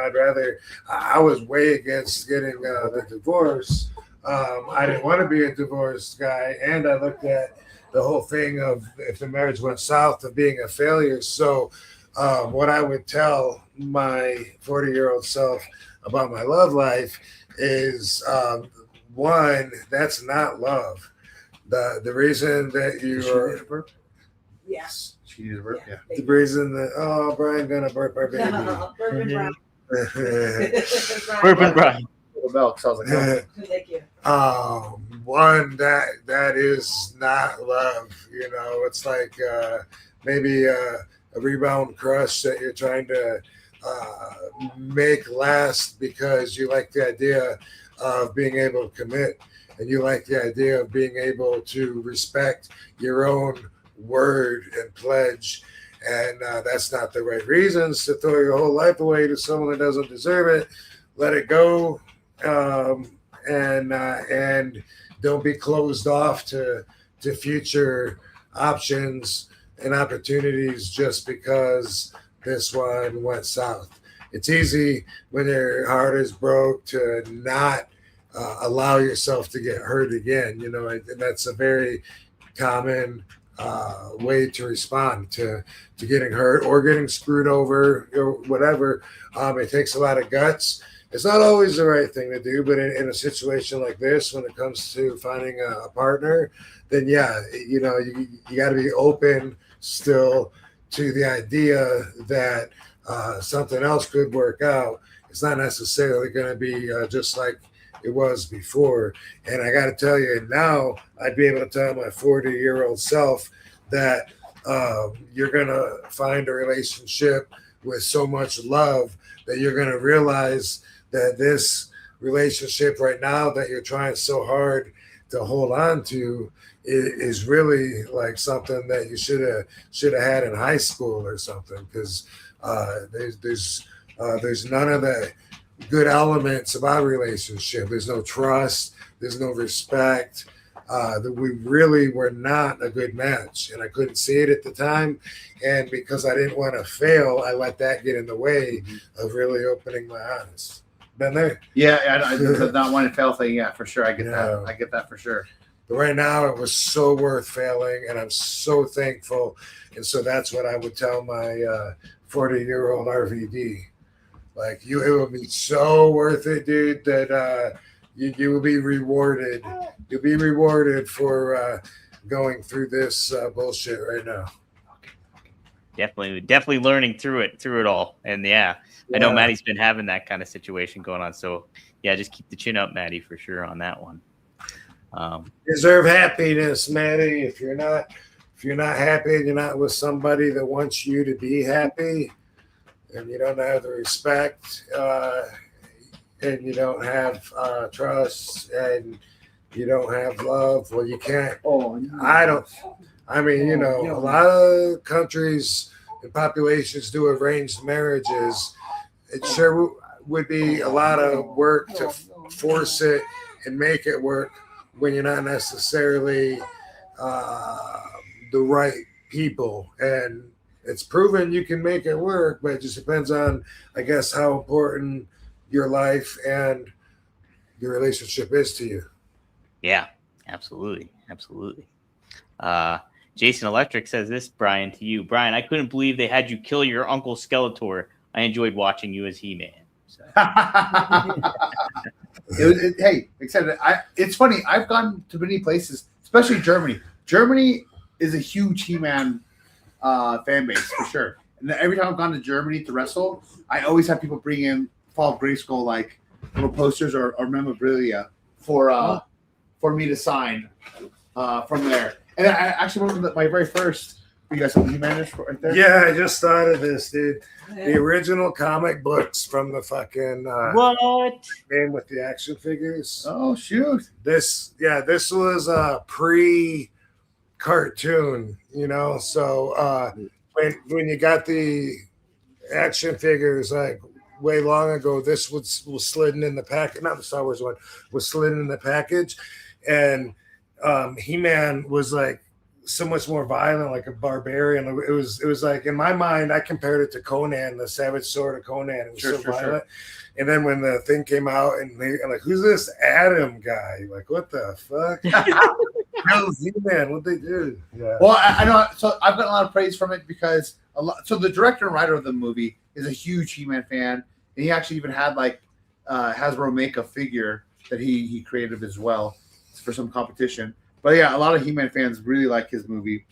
I was way against getting the divorce. I didn't want to be a divorced guy, and I looked at the whole thing of if the marriage went south of being a failure. So what I would tell my 40-year-old self about my love life is, one, that's not love. The reason that you are... Yes. She needed a burp? Yeah. The reason that, Brian gonna burp our baby. Bourbon brown. Bourbon Brian. Little bell, 'cause I was like, oh. Thank you. One, that is not love. It's like maybe a rebound crush that you're trying to make last because you like the idea of being able to commit, and you like the idea of being able to respect your own word and pledge. And that's not the right reasons to throw your whole life away to someone that doesn't deserve it. Let it go. And don't be closed off to future options and opportunities just because this one went south. It's easy when your heart is broke to not allow yourself to get hurt again, and that's a very common way to respond to getting hurt or getting screwed over or whatever. It takes a lot of guts. It's not always the right thing to do, but in a situation like this, when it comes to finding a partner, then yeah, you got to be open still to the idea that something else could work out. It's not necessarily going to be just like it was before. And I got to tell you, now I'd be able to tell my 40-year-old self that you're going to find a relationship with so much love that you're going to realize that this relationship right now that you're trying so hard to hold on to is really like something that you should have had in high school or something, because there's none of the good elements about a relationship. There's no trust. There's no respect. That we really were not a good match, and I couldn't see it at the time. And because I didn't want to fail, I let that get in the way of really opening my eyes. Been there? Yeah, I not want to fail thing. Yeah, for sure. I get that. I get that for sure. But right now, it was so worth failing, and I'm so thankful. And so that's what I would tell my 40-year-old RVD. Like, it would be so worth it, dude, that you will be rewarded. You'll be rewarded for going through this bullshit right now. Definitely learning through it all. And I know Maddie's been having that kind of situation going on. So yeah, just keep the chin up, Maddie, for sure on that one. Deserve happiness, Maddie. If you're not happy and you're not with somebody that wants you to be happy, and you don't have the respect, and you don't have trust, and you don't have love. Well, you can't. Oh, I don't. I mean, you know, a lot of countries and populations do arranged marriages. It sure would be a lot of work to force it and make it work when you're not necessarily the right people. And it's proven you can make it work, but it just depends on, I guess, how important your life and your relationship is to you. Yeah, absolutely. Jason Electric says this, Brian, to you. Brian, I couldn't believe they had you kill your Uncle Skeletor. I enjoyed watching you as He-Man. So. Hey, except it's funny. I've gone to many places, especially Germany. Germany is a huge He-Man fan base for sure. And every time I've gone to Germany to wrestle, I always have people bring in Fall of Grayskull like little posters or memorabilia for me to sign from there. And I actually remember that my very first. You guys have the He-Man right there? Yeah, I just thought of this, dude. The original comic books from the fucking What? game with the action figures. Oh shoot! This was a pre-cartoon, you know. So when you got the action figures like way long ago, this was slidden in the package. Not the Star Wars one, was slidden in the package, and He-Man was like so much more violent, like a barbarian. It was like, in my mind, I compared it to Conan, the Savage Sword of Conan. It was so violent. And then when the thing came out, and I'm like, who's this Adam guy? Like, what the fuck? How's He-Man? What'd they do? Yeah. Well, I know. So I've gotten a lot of praise from it because so the director and writer of the movie is a huge He-Man fan, and he actually even had like Hasbro make a figure that he created as well for some competition. But yeah, a lot of He-Man fans really like his movie.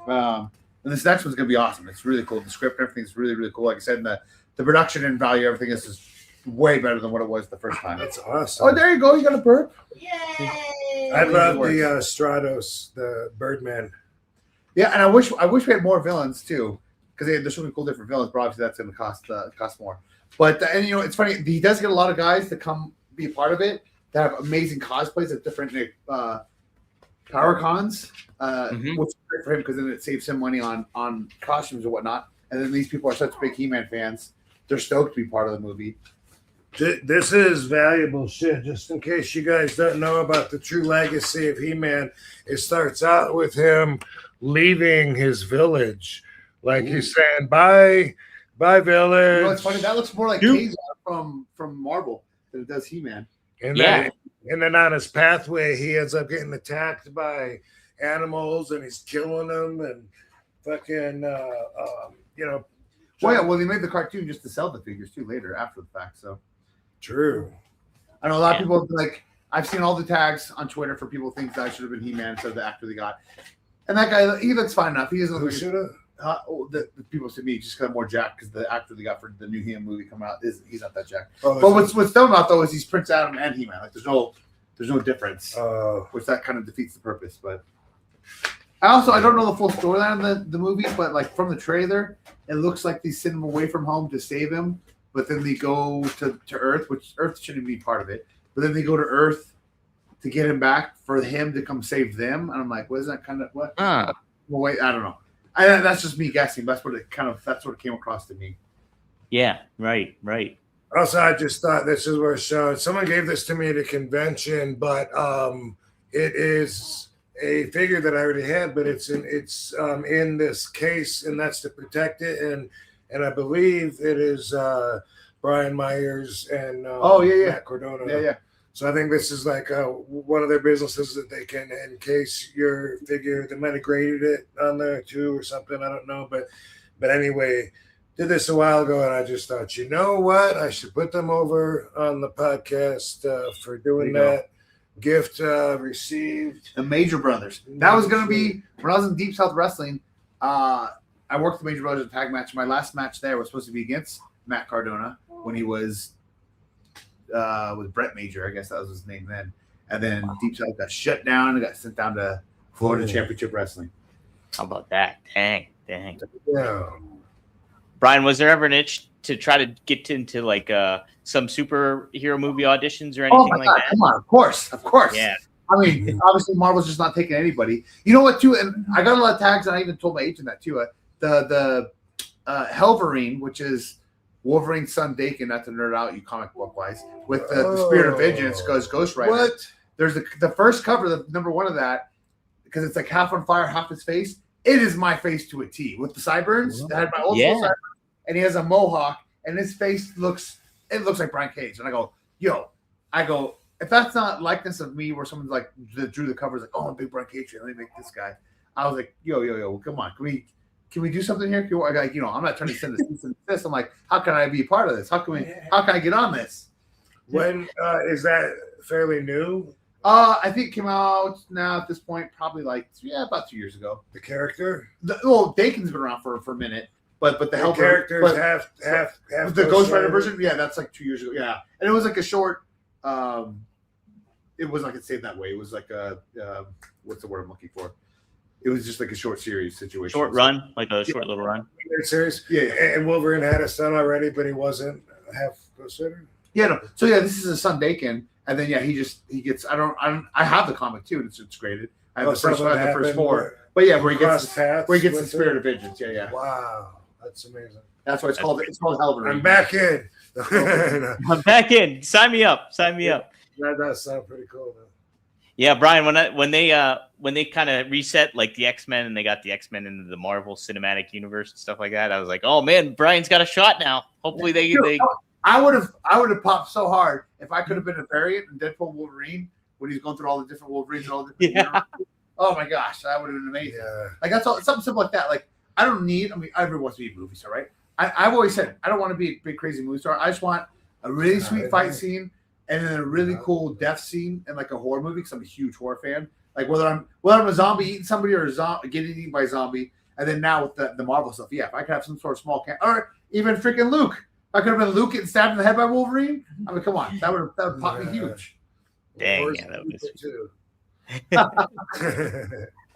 And this next one's gonna be awesome. It's really cool. The script and everything's really, really cool. Like I said, the production and value, everything is way better than what it was the first time. That's awesome. Oh, there you go. You got a burp. Yay! I love the Stratos, the Birdman. Yeah, and I wish we had more villains too, because there's so many cool different villains. But obviously, that's going to cost more. But and you know, it's funny. He does get a lot of guys to come be a part of it that have amazing cosplays at different power cons, which is great for him because then it saves him money on costumes and whatnot. And then these people are such big He-Man fans; they're stoked to be part of the movie. This is valuable shit. Just in case you guys don't know about the true legacy of He-Man, it starts out with him leaving his village, like he's saying, "Bye, village." You know, it's funny. That looks more like Kazar from Marvel than it does He-Man. And then on his pathway, he ends up getting attacked by animals, and he's killing them, and fucking, you know. Well, yeah. Well, they made the cartoon just to sell the figures too later after the fact. So true. I know a lot of people like. I've seen all the tags on Twitter for people think that I should have been He-Man instead of the actor they got, and that guy he looks fine enough. He doesn't look. Should have. The people to me just kind of more jacked because the actor they got for the new He-Man movie coming out he's not that jacked. Oh, but what's dumb about though is he's Prince Adam and He-Man. Like there's no difference, which that kind of defeats the purpose. But I don't know the full storyline of the movie, but like from the trailer, it looks like they send him away from home to save him, but then they go to Earth, which Earth shouldn't be part of it. But then they go to Earth to get him back for him to come save them, and I'm like, what is that kind of what? Well, wait, I don't know. That's just me guessing. That's what it came across to me. Yeah, right. Also, I just thought this is worth showing. Someone gave this to me at a convention, but it is a figure that I already had, but it's in this case, and that's to protect it. And I believe it is Brian Myers and Matt Cardona. Yeah. So I think this is like one of their businesses that they can encase your figure. They might have graded it on there too or something. I don't know, but anyway, did this a while ago, and I just thought, you know what? I should put them over on the podcast for doing that. Gift received. The Major Brothers. That was going to be when I was in Deep South Wrestling. I worked the Major Brothers in a tag match. My last match there was supposed to be against Matt Cardona when he was with Brett Major. I guess that was his name then. And then Deep South got shut down and got sent down to Florida Championship Wrestling. How about that? Dang. Yeah. Brian, was there ever an itch to try to get into like some superhero movie auditions or anything like that? Come on, of course. Yeah. I mean, obviously Marvel's just not taking anybody. You know what, too? And I got a lot of tags, and I even told my agent that too. The Helverine, which is Wolverine's son Dakin, not to nerd out you comic book wise, with the Spirit of Vengeance goes Ghost Rider. What? There's the first cover, the number one of that, because it's like half on fire, half his face. It is my face to a T with the sideburns. I had my old school sideburns, and he has a mohawk, and his face looks like Brian Cage. And I go, if that's not likeness of me, where someone's like that drew the covers, like, oh, I'm a big Brian Cage fan, let me make this guy. I was like, yo, come on, can we do something here? I'm not trying to send this. I'm like, how can I be a part of this? How can I get on this? When is that fairly new? I think it came out now at this point, probably about 2 years ago. The character? Dakin's been around for a minute, but the Helper characters half the Ghost Rider version, that's like 2 years ago. Yeah, and it was like a short. It was like Saved That Way. It was like a what's the word I'm looking for? It was just like a short series situation. Short run, like a short little run. Series. Yeah, and Wolverine had a son already, but he wasn't half Ghost Rider. Yeah, no. So this is his son Dakin, and then he gets. I have the comic too, and it's graded. I have the first four. But where he gets the Spirit of Vengeance. Yeah. Wow, that's amazing. That's why it's called Helverine. I'm back in. I'm back in. Sign me up. That does sound pretty cool, though. Yeah, Brian. When they kind of reset like the X-Men and they got the X-Men into the Marvel Cinematic Universe and stuff like that, I was like, oh man, Brian's got a shot now. Hopefully they. I would have popped so hard if I could have been a variant in Deadpool Wolverine when he's going through all the different Wolverines and all the different. Oh my gosh, that would have been amazing. Yeah. Like that's all something simple like that. Like everyone wants to be a movie star, right? I've always said I don't want to be a big crazy movie star. I just want a really sweet fight scene and then a really cool death scene in like a horror movie because I'm a huge horror fan. Like whether I'm a zombie eating somebody or getting eaten by a zombie, and then now with the Marvel stuff, if I could have some sort of small or even freaking Luke. I could have been Luke getting stabbed in the head by Wolverine. I mean, come on, that would pop me huge. Dang, that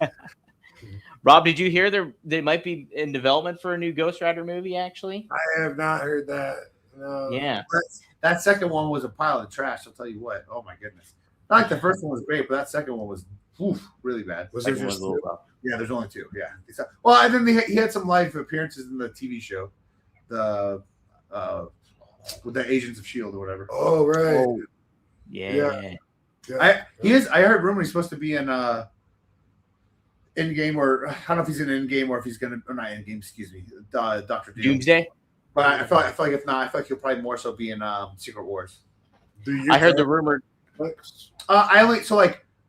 would. Rob, did you hear they might be in development for a new Ghost Rider movie? Actually, I have not heard that. No. Yeah, that second one was a pile of trash. I'll tell you what. Oh my goodness! Not like the first one was great, but that second one was really bad. Was there just two? Yeah, there's only two. Yeah. Well, and then he had some live appearances in the TV show, with the Agents of S.H.I.E.L.D. or whatever. Oh right. Oh, yeah. I heard rumor he's supposed to be in Endgame, or I don't know if he's in Endgame or if he's gonna or not Endgame. Excuse me, Dr. Doom. Doomsday. But I feel like if not, I feel like he'll probably more so be in Secret Wars. I heard the rumor.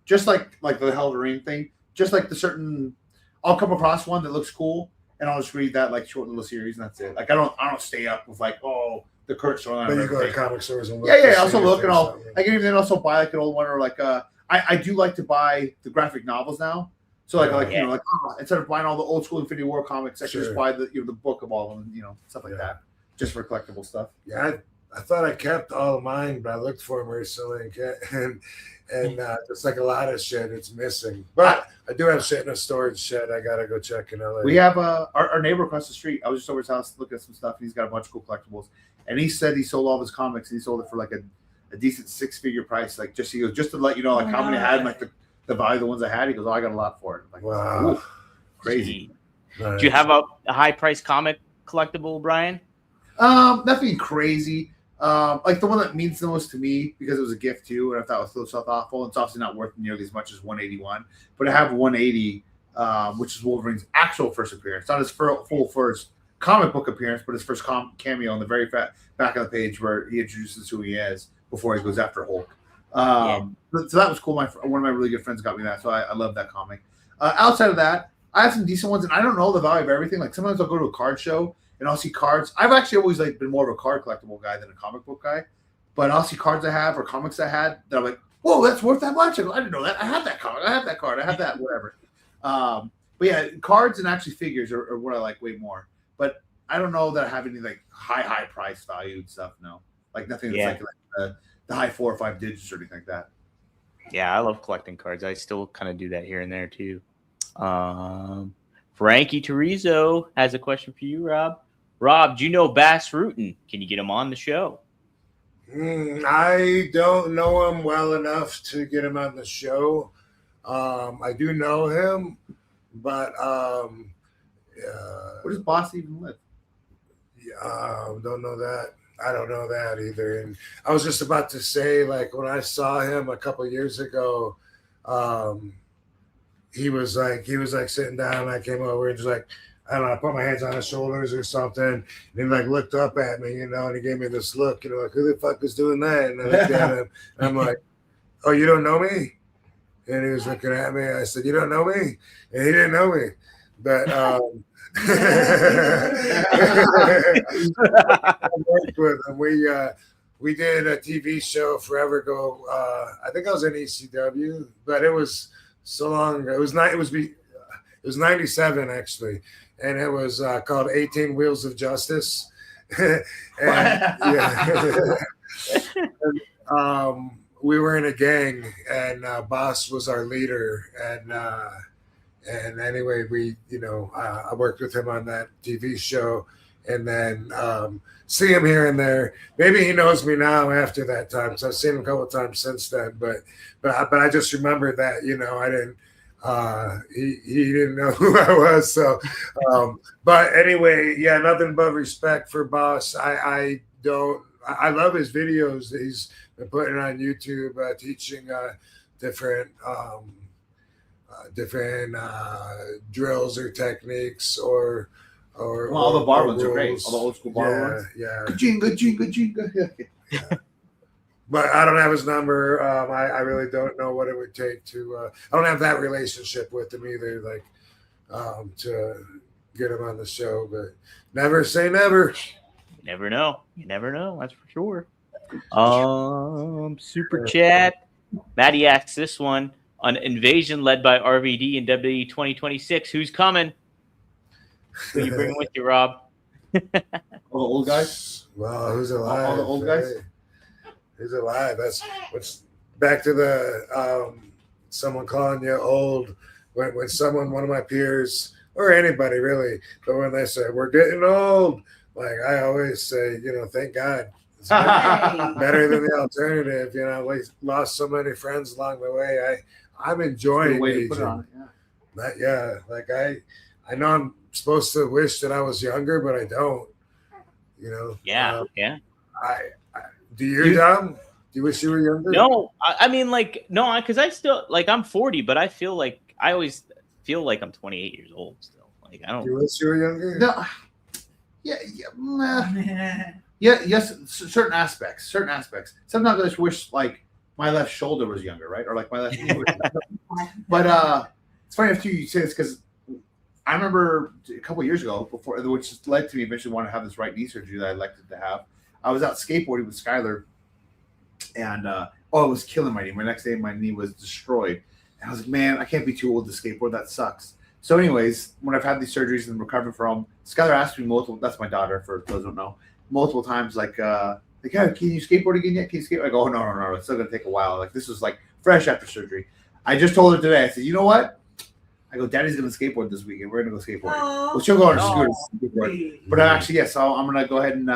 Just like the Helverine thing, just like the certain, I'll come across one that looks cool, and I'll just read that like short little series, and that's it. Like I don't stay up with like the current storyline. But you go to comic stores and look. Yeah. Also look, and I can even also buy like an old one, or like I do like to buy the graphic novels now. So instead of buying all the old school Infinity War comics, I can just buy the book of all of them, stuff like that, just for collectible stuff. Yeah, I thought I kept all of mine, but I looked for them recently and just like a lot of shit, it's missing. But I do have shit in a storage shed. I gotta go check in LA. We have our neighbor across the street. I was just over his house looking at some stuff, and he's got a bunch of cool collectibles. And he said he sold all of his comics, and he sold it for like a decent 6-figure price. Like just to let you know like how many I had, like the value of the ones I had. He goes, I got a lot for it. I'm like, wow, crazy. Nice. Do you have a high price comic collectible, Brian? Nothing crazy. Like the one that means the most to me because it was a gift too, and I thought it was so thoughtful. It's obviously not worth nearly as much as 181, but I have 180, which is Wolverine's actual first appearance, not his full first comic book appearance, but his first cameo on the very back of the page where he introduces who he is before he goes after Hulk. So that was cool. One of my really good friends got me that, so I love that comic. Outside of that, I have some decent ones, and I don't know the value of everything. Like sometimes I'll go to a card show and I'll see cards. I've actually always been more of a card collectible guy than a comic book guy, but I'll see cards I have or comics I had that I'm like, whoa, that's worth that much. I didn't know that. I have that card. I have that card. I have that. Whatever. But yeah, cards and actually figures are what I like way more. But I don't know that I have any like high price valued stuff. No, like nothing that's like the high 4 or 5 digits or anything like that. Yeah, I love collecting cards. I still kind of do that here and there too. Frankie Terrizzo has a question for you, Rob. Rob, do you know Bass Rutten? Can you get him on the show? I don't know him well enough to get him on the show. I do know him, but Where does Boss even live? don't know that. I don't know that either. And I was just about to say, like, when I saw him a couple years ago, he was like sitting down. I came over and just like, I don't know, I put my hands on his shoulders or something. And he like looked up at me, and he gave me this look, like, who the fuck is doing that? And I looked at him, and I'm like, oh, you don't know me? And he was looking at me. I said, you don't know me? And he didn't know me. But I worked with him. We did a TV show forever ago. I think I was in ECW, but it was so long. It was 97 actually, and it was called 18 Wheels of Justice. We were in a gang, and Boss was our leader, and anyway, I worked with him on that TV show, and then see him here and there. Maybe he knows me now after that time, so I've seen him a couple of times since then. But I just remember that I didn't. He didn't know who I was. So, but anyway, yeah, nothing but respect for Boss. I love his videos that he's been putting on YouTube, teaching different drills or techniques or all the bar ones are great. All the old school bar ones. Yeah. Jinga. Yeah. But I don't have his number. I really don't know what it would take to. I don't have that relationship with him either. Like to get him on the show, but never say never. You never know. That's for sure. Super chat. Maddie asks this one: an invasion led by RVD in WWE 2026. Who's coming? Who are you bringing with you, Rob? All the old guys. Well, who's alive? All the old guys. Who's alive? That's what's back to the someone calling you old. When one of my peers or anybody really, but when they say we're getting old, like I always say, thank God. It's better than the alternative. We lost so many friends along the way. I'm enjoying aging. Like I know I'm supposed to wish that I was younger, but I don't. Yeah. Do you, Dom? Do you wish you were younger? No, I mean, no, because I still I'm 40, but I feel like I always feel like I'm 28 years old still. Like I don't. You wish you were younger? No. Yes. Certain aspects. Sometimes I just wish like my left shoulder was younger, right? Or like my left knee was younger. But it's funny if you say this because I remember a couple of years ago which led to me eventually wanting to have this right knee surgery that I elected to have. I was out skateboarding with Skylar, and it was killing my knee. My next day, my knee was destroyed. And I was like, man, I can't be too old to skateboard. That sucks. So anyways, when I've had these surgeries and recovering from, Skylar asked me that's my daughter, for those who don't know, multiple times, can you skateboard again yet? Can you skate? I go, no, it's still going to take a while. Like, this was like fresh after surgery. I just told her today, I said, you know what? I go, Daddy's going to skateboard this weekend. We're going to go skateboarding. Well, she'll go on her scooter. But actually, yes, I'm going to go ahead and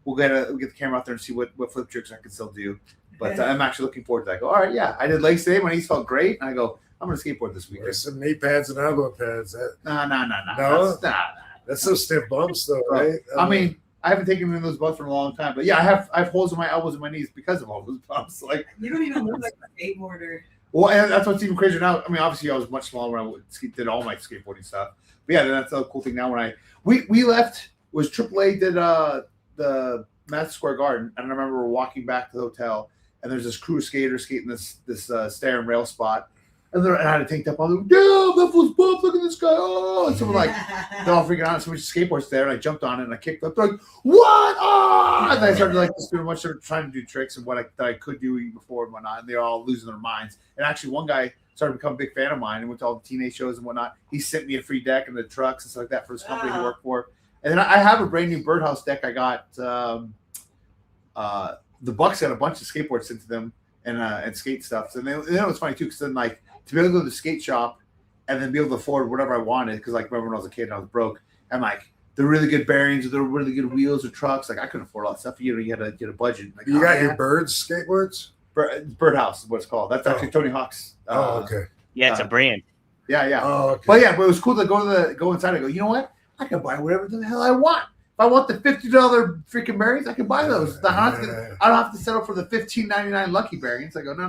we'll get the camera out there and see what flip tricks I can still do. But I'm actually looking forward to that. I go, all right, yeah. I did legs today. My knees felt great. And I go, I'm going to skateboard this weekend. There's some knee pads and elbow pads. No. That's some stiff bumps, though, right? I mean, I haven't taken in those bumps for a long time. But, yeah, I have holes in my elbows and my knees because of all those bumps. Like, you don't even look like a skateboarder. Well, and that's what's even crazier now. I mean, obviously, I was much smaller when I did all my skateboarding stuff. But, yeah, that's the cool thing now. When we left, was AAA did the Madison Square Garden, and I remember we're walking back to the hotel, and there's this crew of skaters skating this stair and rail spot, and I had a tank top on. Like, damn, that was bumped. Look at this guy. Oh, and someone they're all freaking out. So much skateboards there, and I jumped on it and I kicked up. They're like, what? Oh! And I started just doing much of trying to do tricks and that I could do before and whatnot. And they're all losing their minds. And actually, one guy started to become a big fan of mine and went to all the teenage shows and whatnot. He sent me a free deck and the trucks and stuff like that for his company to work for. And then I have a brand new Birdhouse deck. I got the Bucks got a bunch of skateboards sent to them and skate stuff. So then it was funny too, because then to be able to go to the skate shop and then be able to afford whatever I wanted, because remember when I was a kid and I was broke, and the really good bearings, or the really good wheels or trucks. Like I couldn't afford all that stuff. You had to get a budget. Like, You got your birds skateboards? Birdhouse is what it's called. That's actually Tony Hawk's. Okay. Yeah, it's a brand. Yeah. Oh, okay. But it was cool to go inside and go, you know what? I can buy whatever the hell I want. If I want the $50 freaking bearings, I can buy those. I don't have to settle for the $15.99 lucky bearings. I go, no.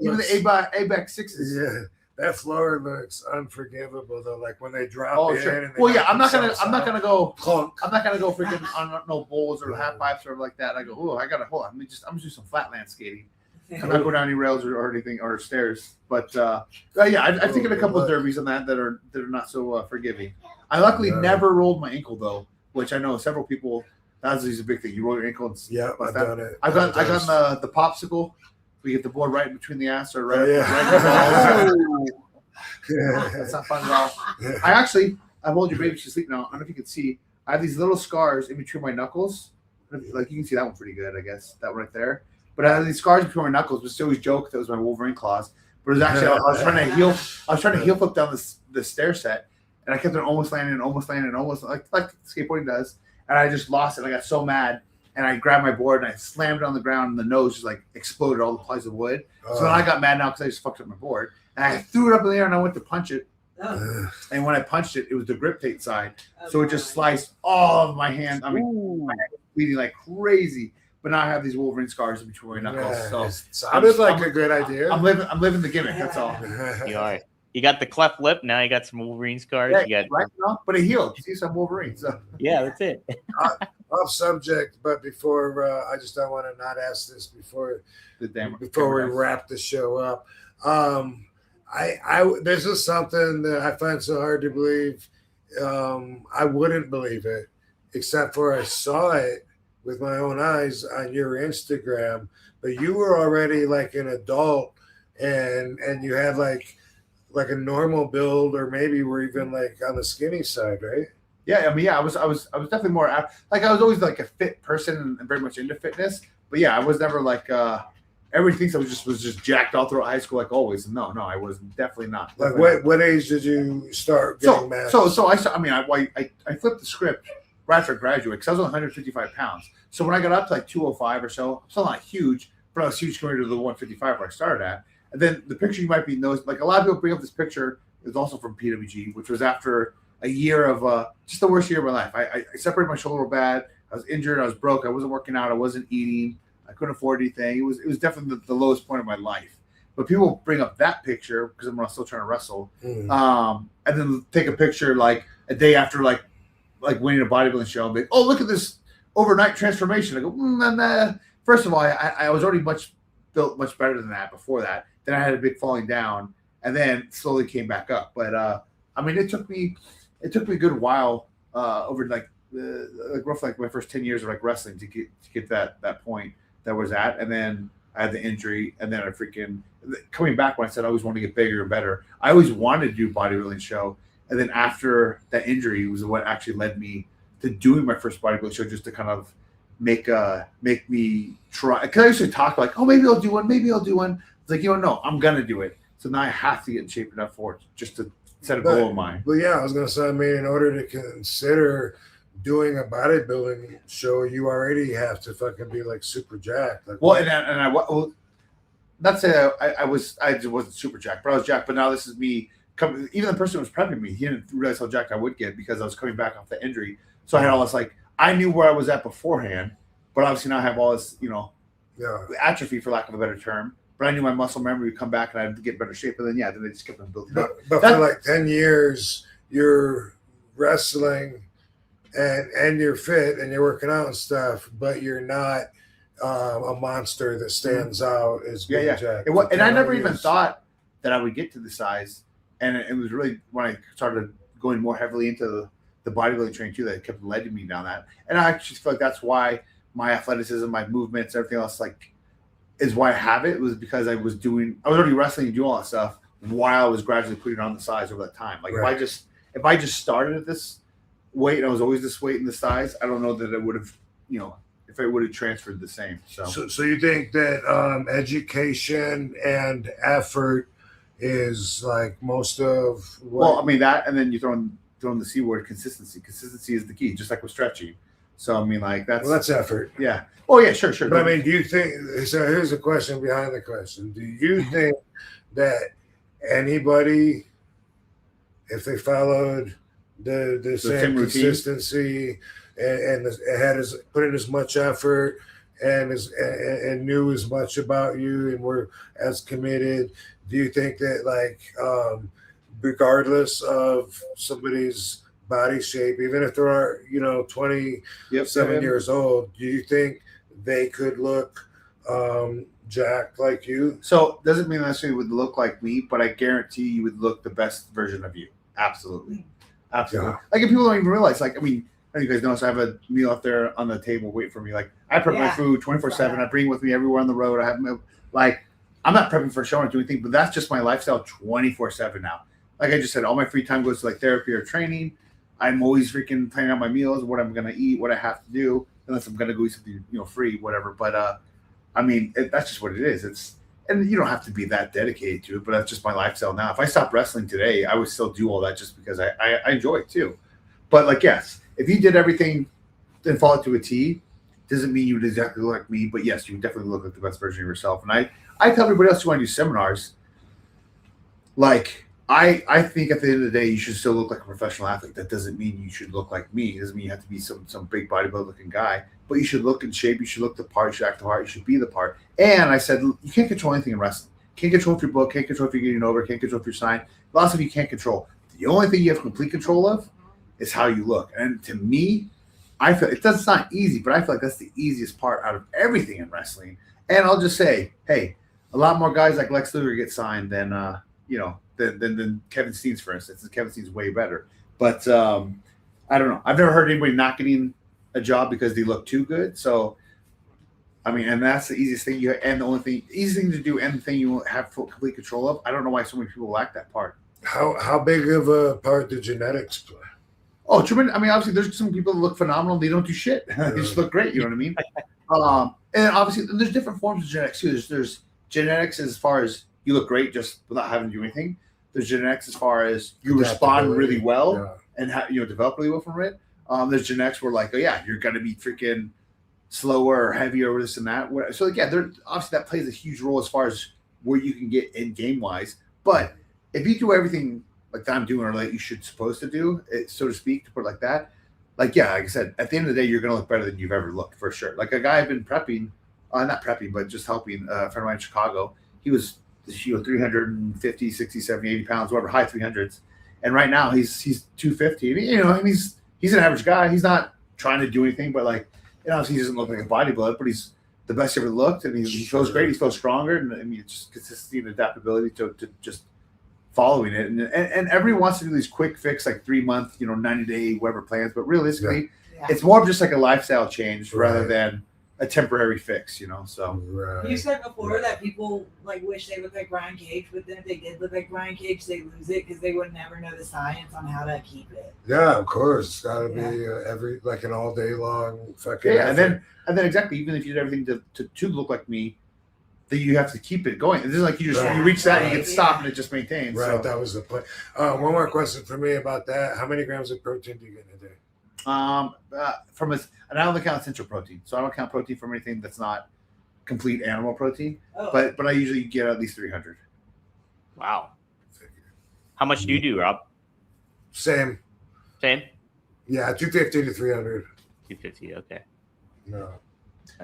Even the ABAC 6s. Yeah. That floor looks unforgivable though. Like when they drop in. Sure. And they Well, yeah, I'm not knock gonna go clunk. I'm not gonna go freaking on no bowls or half pipes or like that. I go, oh, I gotta hold on. I'm gonna do some flatland skating. I'm not go down any rails or anything or stairs. But I've taken a couple of derbies on that are not so forgiving. I luckily never rolled my ankle though, which I know several people. That's a big thing. You roll your ankle. Yeah, I've done it. I got the popsicle. We get the board right in between the ass or right. That's not fun at all. I hold your baby to sleep now. I don't know if you can see. I have these little scars in between my knuckles. Like you can see that one pretty good, I guess. That one right there. But I have these scars between my knuckles, but still always joke that was my Wolverine claws. But it was actually I was trying to heel flip down the stair set, and I kept on almost landing, like skateboarding does. And I just lost it. I got so mad. And I grabbed my board and I slammed it on the ground, and the nose just like exploded all the pieces of wood. So then I got mad now because I just fucked up my board. And I threw it up in the air and I went to punch it. And when I punched it, it was the grip tape side. So it just sliced all of my hand. I mean, my hand was bleeding like crazy. But now I have these Wolverine scars in between my knuckles. So sounded like a good idea. I'm living the gimmick. That's all. You are. You got the cleft lip. Now you got some Wolverine scars. Yeah, right now, but it healed. See some Wolverine. So yeah, that's it. Off subject, but before I just don't want to not ask this before we wrap the show up. This is something that I find so hard to believe. I wouldn't believe it, except for I saw it with my own eyes on your Instagram. But you were already like an adult, and you had like a normal build, or maybe we're even like on the skinny side, right? Yeah, I mean, I was definitely more like I was always like a fit person and very much into fitness. But yeah, I was never like everybody thinks I was just jacked all throughout high school like always. No, I was definitely not. Like what age did you start getting mass? So I flipped the script right after I graduated because I was 155 pounds. So when I got up to like 205 or so, I'm still not huge, but I was huge compared to the 155 where I started at. And then the picture you might be noticed, like a lot of people bring up this picture, is also from PWG, which was after a year of just the worst year of my life. I separated my shoulder real bad. I was injured. I was broke. I wasn't working out. I wasn't eating. I couldn't afford anything. It was definitely the lowest point of my life. But people bring up that picture because I'm still trying to wrestle. And then take a picture like a day after like winning a bodybuilding show and be like, oh, look at this overnight transformation. I go, first of all, I was already built much better than that before that. Then I had a big falling down and then slowly came back up. But I mean, it took me a good while over roughly like my first 10 years of like wrestling to get that point that was at. And then I had the injury, and then I freaking coming back when I said I always want to get bigger and better. I always wanted to do a bodybuilding show. And then after that injury was what actually led me to doing my first bodybuilding show, just to kind of make me try. Because I used to talk like, oh, maybe I'll do one. It's like, no, I'm going to do it. So now I have to get in shape enough for it just to set a goal of mine. Well, yeah, I was going to say, I mean, in order to consider doing a bodybuilding show, you already have to fucking be like super jacked. Like, not say I wasn't super jacked, but I was jacked. But now this is me. Even the person who was prepping me, he didn't realize how jacked I would get because I was coming back off the injury. So I had all this I knew where I was at beforehand, but obviously now I have all this, atrophy for lack of a better term. But I knew my muscle memory would come back and I'd get better shape. And then then they just kept on building up. But for like 10 years, you're wrestling and you're fit and you're working out and stuff, but you're not a monster that stands out as being jacked. And I never even thought that I would get to the size. And it was really when I started going more heavily into the bodybuilding training too that kept leading me down that. And I actually feel like that's why my athleticism, my movements, everything else is why I have it. It was because I was already wrestling and doing all that stuff while I was gradually putting on the size over that time. Like right. if I just started at this weight and I was always this weight and this size, I don't know that it would have, if it would have transferred the same. So you think that education and effort is like most of what? Well, I mean that, and then you throw in throwing the C word, consistency. Consistency is the key, just like with stretching. So I mean, like that's effort. yeah. Oh yeah, sure. But I mean, do you think? So here's a question behind the question: do you think that anybody, if they followed the same routine? consistency and had put in as much effort and knew as much about you and were as committed, do you think that regardless of somebody's body shape, even if they are 27 years old, do you think they could look jacked like you? So doesn't mean necessarily would look like me, but I guarantee you would look the best version of you. Absolutely. Yeah. Like if people don't even realize, like, I mean, I don't know if you guys notice I have a meal up there on the table waiting for me. Like I prep my food 24/7. I bring it with me everywhere on the road. I have I'm not prepping for a show or doing anything, but that's just my lifestyle 24/7 now. Like I just said, all my free time goes to like therapy or training. I'm always freaking planning out my meals, what I'm gonna eat, what I have to do, unless I'm gonna go eat something free, whatever. But I mean, that's just what it is. And you don't have to be that dedicated to it, but that's just my lifestyle now. If I stopped wrestling today, I would still do all that just because I enjoy it too. But like, yes, if you did everything and follow it to a T, doesn't mean you would exactly look like me. But yes, you would definitely look like the best version of yourself. And I tell everybody else who want to do seminars, like I think at the end of the day, you should still look like a professional athlete. That doesn't mean you should look like me. It doesn't mean you have to be some big bodybuilder looking guy. But you should look in shape. You should look the part. You should act the part. You should be the part. And I said, you can't control anything in wrestling. Can't control if you're booked. Can't control if you're getting over. Can't control if you're signed. Lots of you can't control. The only thing you have complete control of is how you look. And to me, I feel it's not easy, but I feel like that's the easiest part out of everything in wrestling. And I'll just say, hey, a lot more guys like Lex Luger get signed than than Kevin Steen's, for instance. And Kevin Steen's way better. But I don't know. I've never heard anybody not getting a job because they look too good. So I mean, and that's the easiest thing easiest thing to do, and the thing you have full complete control of. I don't know why so many people lack that part. How big of a part do genetics play? Oh, tremendous. I mean, obviously, there's some people that look phenomenal. They don't do shit. They just look great. You know what I mean? And obviously, there's different forms of genetics too. There's genetics as far as you look great just without having to do anything. There's genetics as far as you respond really well and develop really well from it. There's genetics where like, oh yeah, you're gonna be freaking slower or heavier or this and that. So yeah, obviously that plays a huge role as far as where you can get in game wise. But if you do everything like that I'm doing or like you should supposed to do, so to speak, to put it like that, like I said, at the end of the day, you're gonna look better than you've ever looked for sure. Like a guy I've been prepping, not prepping, but just helping a friend of mine in Chicago. He was 350, 60, 70, 80 pounds, whatever, high 300s. And right now he's 250. And he's an average guy. He's not trying to do anything, but like, obviously he doesn't look like a bodybuilder, but he's the best he ever looked, and he feels great. He feels stronger, and I mean, it's just consistency and adaptability to just following it. And everyone wants to do these quick fix, like 3 month, 90-day, whatever plans, but realistically, it's more of just like a lifestyle change rather than a temporary fix, So you said before that people like wish they looked like Brian Cage, but then if they did look like Brian Cage, they lose it because they would never know the science on how to keep it. Yeah, of course, it's got to be an all day long fucking. Yeah, and then exactly, even if you did everything to look like me, then you have to keep it going. It's just like you reach that and you get stopped and it just maintains. Right, so. that was the point. One more question for me about that: how many grams of protein do you get in a day? And I only count essential protein, so I don't count protein from anything that's not complete animal protein. Oh. But I usually get at least 300. Wow. How much do you do, Rob? Same. Yeah, 250 to 300. 250. Okay. No.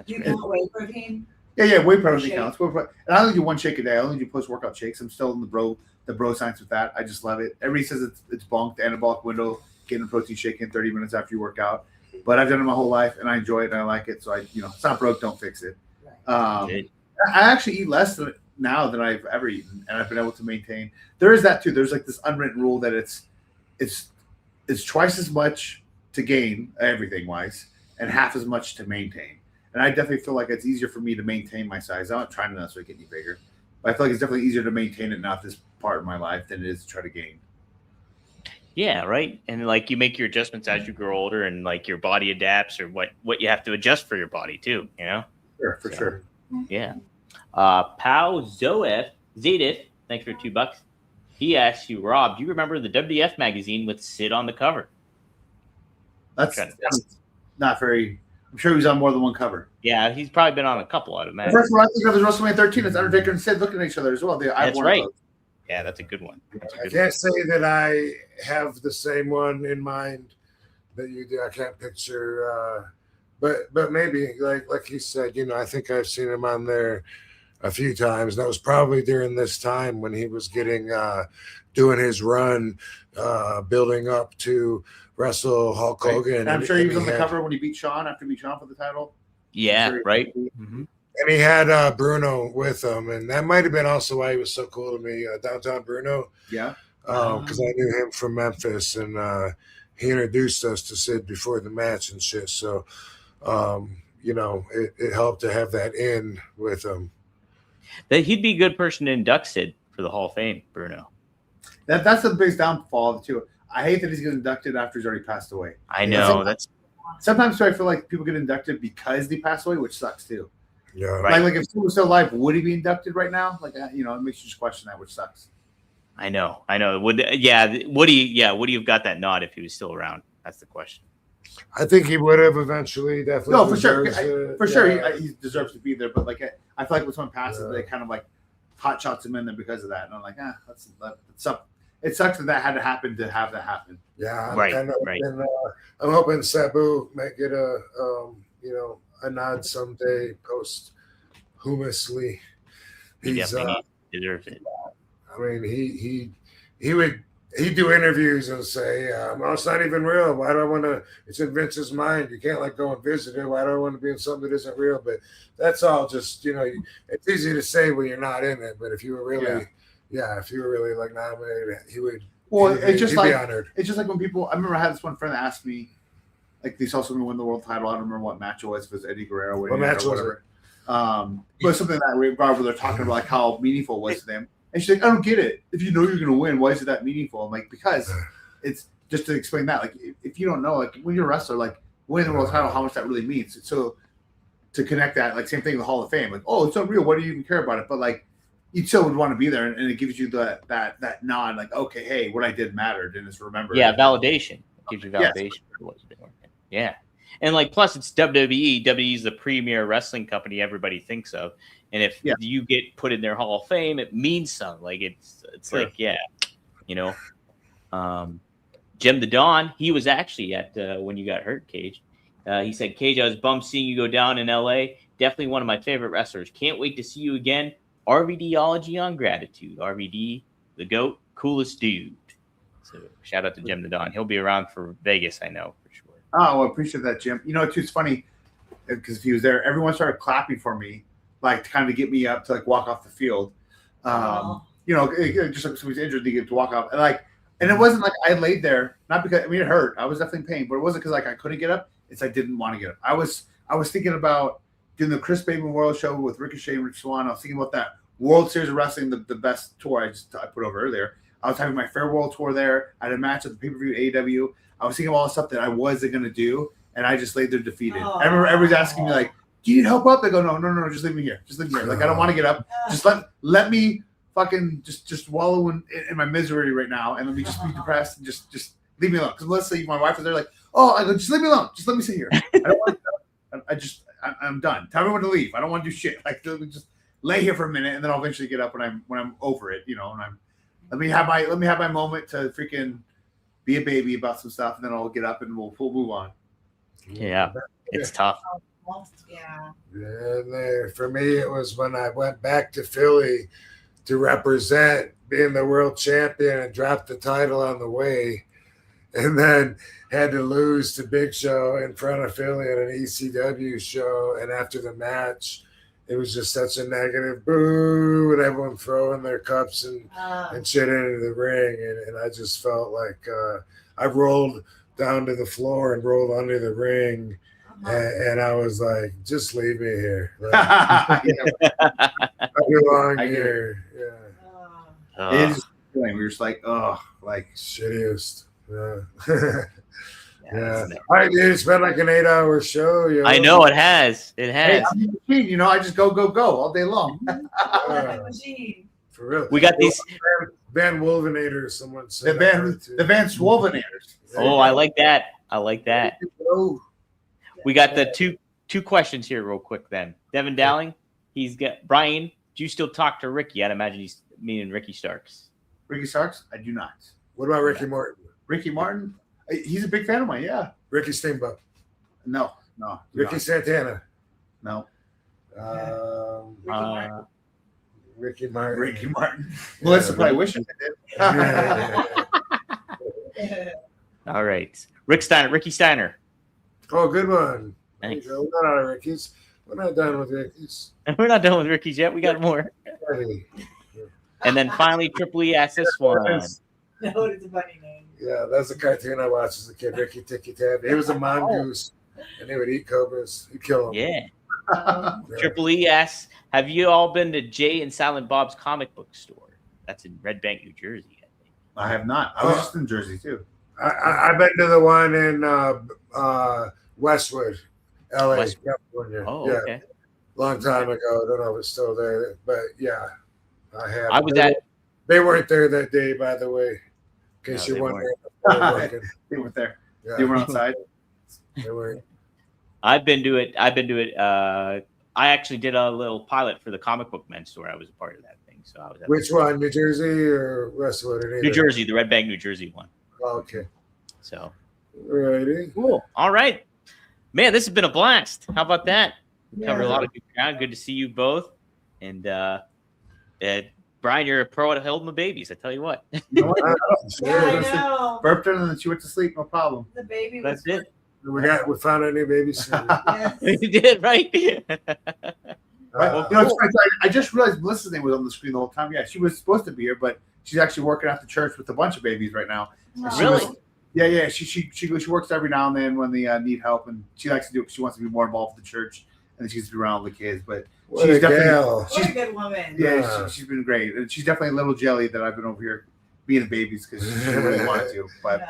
Do you count whey protein? Yeah, whey protein counts. And I only do one shake a day. I only do post-workout shakes. I'm still in the bro science with that. I just love it. Everybody says it's bonked, the anabolic window, getting a protein shake in 30 minutes after you work out. But I've done it my whole life, and I enjoy it, and I like it. So it's not broke, don't fix it. I actually eat less now than I've ever eaten, and I've been able to maintain. There is that too. There's like this unwritten rule that it's twice as much to gain everything wise, and half as much to maintain. And I definitely feel like it's easier for me to maintain my size. I'm not trying to necessarily get any bigger, but I feel like it's definitely easier to maintain it now at this part of my life than it is to try to gain. Yeah, right. And like you make your adjustments as you grow older, and like your body adapts, or what you have to adjust for your body too. Sure, for sure. Yeah. Pau Zadif, thanks for $2. He asked you, Rob, do you remember the WWF magazine with Sid on the cover? That's not very. I'm sure he was on more than one cover. Yeah, he's probably been on a couple, I'd The imagine. first one I think of is WrestleMania 13. It's Undertaker and Sid looking at each other as well. That's right. Yeah, that's a good one. I can't say that I have the same one in mind that you do. I can't picture, but maybe like you said, I think I've seen him on there a few times. That was probably during this time when he was getting doing his run, building up to wrestle Hulk Hogan. And I'm sure he was on the cover when he beat Shawn after beat Shawn for the title. Yeah, right. Mm-hmm. And he had Bruno with him, and that might have been also why he was so cool to me, Downtown Bruno. Yeah. Because I knew him from Memphis, and he introduced us to Sid before the match and shit. So, it helped to have that in with him. That he'd be a good person to induct Sid for the Hall of Fame, Bruno. That's the biggest downfall too. I hate that he's getting inducted after he's already passed away. I know Sometimes I feel like people get inducted because they pass away, which sucks too. Yeah. Right. Like if someone was still alive, would he be inducted right now? Like it makes you just question that, which sucks. I know. Would he have got that nod if he was still around? That's the question. I think he would have eventually, definitely. No, for sure. Yeah. He deserves to be there. But like, I feel like when someone passes, they kind of like hot shots him in there because of that. And I'm like, it sucks that had to happen to have that happen. Yeah, right. And I'm hoping Sabu might get a nod someday posthumously. He definitely deserves it. I mean, he'd do interviews and say, well, it's not even real. Why do I want to? It's in Vince's mind. You can't go and visit it. Why do I want to be in something that isn't real? But that's all just, it's easy to say when you're not in it. But if you were really, if you were really nominated, he would. Well, he'd be honored. It's just like when people. I remember I had this one friend that asked me, like, he's also going to win the world title. I don't remember what match it was. If it was Eddie Guerrero, what match was it? But something that we brought where they're talking about like how meaningful it was to them. And she's like, I don't get it. If you know you're going to win, why is it that meaningful? I'm like, because it's just to explain that. Like, if you don't know, like, when you're a wrestler, like, winning the world title, how much that really means. So to connect that, like, same thing with the Hall of Fame. Like, oh, it's unreal. Why do you even care about it? But, like, you still would want to be there. And it gives you that nod, like, okay, hey, what I did mattered. And it's remembered. Yeah, validation. It gives you validation for what you're doing. Yeah. And, like, plus it's WWE. WWE is the premier wrestling company everybody thinks of. And if you get put in their Hall of Fame, it means something. Like it's sure. Like, Jim the Don, he was actually at when you got hurt, Cage. He said, Cage, I was bummed seeing you go down in LA. Definitely one of my favorite wrestlers. Can't wait to see you again. RVDology on gratitude. RVD, the GOAT, coolest dude. So shout out to Jim the Don. He'll be around for Vegas, I know for sure. Oh, I appreciate that, Jim. Too, it's funny because if he was there, everyone started clapping for me. Like to kind of get me up to walk off the field, just like somebody's injured, they get to walk off, and it wasn't like I laid there, not because it hurt. I was definitely in pain, but it wasn't because I couldn't get up. It's I didn't want to get up. I was thinking about doing the Chris Bay Memorial show with Ricochet and Rich Swann. I was thinking about that World Series of Wrestling, the best tour I put over earlier. I was having my farewell tour there. I had a match at the pay-per-view AEW. I was thinking of all the stuff that I wasn't going to do, and I just laid there defeated. I remember everybody's asking me do you need help up? I go, no, just leave me here. Just leave me here. Like, I don't want to get up. Just let me fucking just wallow in my misery right now, and let me just be depressed and just leave me alone. Because let's say my wife was there, like, I go, just leave me alone. Just let me sit here. I don't want to. I'm done. Tell me when to leave. I don't want to do shit. Like, just lay here for a minute, and then I'll eventually get up when I'm over it. And let me have my moment to freaking be a baby about some stuff, and then I'll get up and we'll move on. Yeah, it's tough. Yeah. And for me, it was when I went back to Philly to represent being the world champion and dropped the title on the way, and then had to lose to Big Show in front of Philly at an ECW show. And after the match, it was just such a negative boo, and everyone throwing their cups and shit into the ring. And I just felt like I rolled down to the floor and rolled under the ring. And I was like, just leave me here. I belong here. Yeah. It is we were just like, shittiest. Yeah. Yeah. All right, dude, it's been like an 8-hour show. I know it has. It has. Hey, I'm a machine, I just go all day long. For real. We got these. Van Wolvenator, someone said. The Van Swolvenators. Oh, I like that. I like that. Oh, We got the two questions here real quick then. Devin Dowling, he's got Brian. Do you still talk to Ricky? I'd imagine he's meaning Ricky Starks. Ricky Starks? I do not. What about Ricky Martin? Ricky Martin? He's a big fan of mine, yeah. Ricky Steamboat. No. Ricky Santana. No. Ricky Martin. Ricky Martin. Melissa probably wishes I did. All right. Ricky Steiner. Oh, good one. Thanks. We're not out of Ricky's. We're not done with Ricky's. We're not done with Ricky's yet. We got more. And then finally, Triple E asked this one. No, it's a funny name. Yeah, that's a cartoon I watched as a kid, Ricky Tikki Tab. He was a mongoose, and he would eat cobras. He'd kill them. Yeah. Triple E asks, have you all been to Jay and Silent Bob's comic book store? That's in Red Bank, New Jersey, I think. I have not. I was just in Jersey, too. I've been to the one in Westwood, LA, California. Oh, yeah. okay. Long time ago. I don't know if it's still there, but yeah, I have. I was at. They weren't there that day, by the way. In case No, you they wonder. They weren't there. Yeah, They were outside. they weren't. I've been to it. I actually did a little pilot for the comic book men's store. I was a part of that thing. So I was at Which one, New Jersey or Westwood? Or New Jersey, the Red Bank, New Jersey one. Oh, okay. So Righty. cool. All right, man. This has been a blast. How about that? Yeah. Covered a lot of good ground. Good to see you both. And Brian, you're a pro at holding the babies. I tell you what. You know what? Yeah, I know. Burped her and then she went to sleep. No problem. The baby was. That's it. We found a new babysitter. Yes. You did right. Right. You know, it's funny, I just realized Melissa's name was on the screen the whole time. Yeah, she was supposed to be here, but she's actually working at the church with a bunch of babies right now. She Really? Yeah. She works every now and then when they need help, and she likes to do it because she wants to be more involved with the church, and she gets to be around all the kids. But What she's a definitely gal. What a good woman. Yeah. she's been great, and she's definitely a little jelly that I've been over here being the babies because she didn't really wanted to. But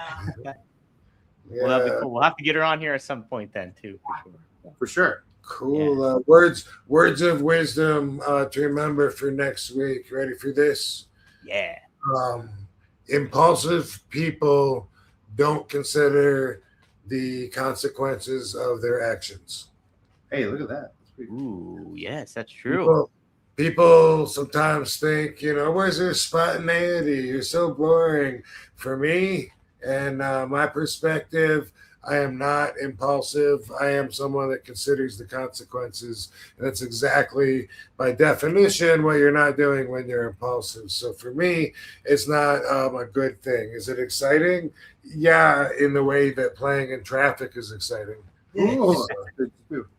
Yeah. Well, that'd be cool. We'll have to get her on here at some point then too. for sure. Cool. Words of wisdom to remember for next week. Ready for this? Yeah. Impulsive people don't consider the consequences of their actions. Hey, look at that. That's pretty Ooh, yes, that's true. People sometimes think, where's your spontaneity? You're so boring. For me and my perspective, I am not impulsive. I am someone that considers the consequences. And that's exactly, by definition, what you're not doing when you're impulsive. So for me, it's not a good thing. Is it exciting? Yeah, in the way that playing in traffic is exciting. Ooh,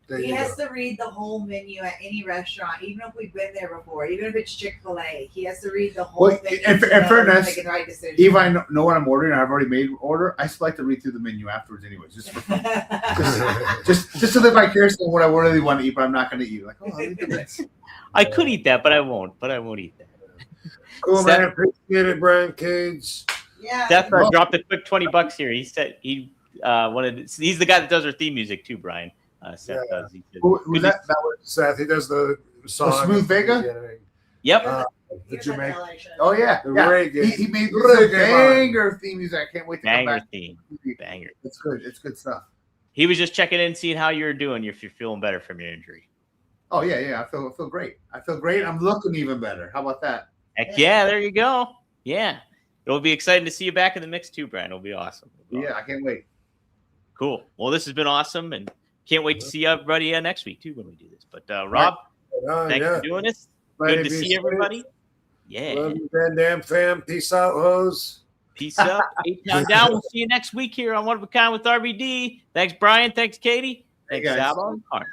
There He you has go. to read the whole menu at any restaurant, even if we've been there before, even if it's Chick-fil-A. He has to read the whole Well, thing. in to know fairness, make the right decision. If I know what I'm ordering, I've already made an order. I still like to read through the menu afterwards, anyways, just so that I care what I really want to eat, but I'm not going to eat. Like, oh, let me do this. I could eat that, but I won't. Eat that. Cool, Steph- man. Appreciate it, Brian Cage. Yeah. Seth dropped a quick $20 here. He said he wanted. He's the guy that does our theme music too, Brian. Seth Yeah. does. He said, Who's that? That was Seth, he does the song. Smooth Vega? at the beginning. Yep. The Here's Jamaican. that LA show. Oh yeah, The yeah. reggae. He made this Reggae banger theme music. I can't wait to come Banger back. theme. Banger. It's good. It's good stuff. He was just checking in, seeing how you're doing. If you're feeling better from your injury. Oh yeah. I feel great. I feel great. I'm looking even better. How about that? Heck yeah, there you go. Yeah. It'll be exciting to see you back in the mix too, Brian. It'll be awesome. Yeah, I can't wait. Cool. Well, this has been awesome, and can't wait to see everybody next week too when we do this. But Rob, thanks for doing this. Glad Good to be see safe. everybody. Yeah. Love you, Van Dam fam. Peace out, hoes. Peace up. 8 Town Down. We'll see you next week here on One of a Kind with RVD. Thanks, Brian. Thanks, Katie. Thanks, guys. Sabo. All right.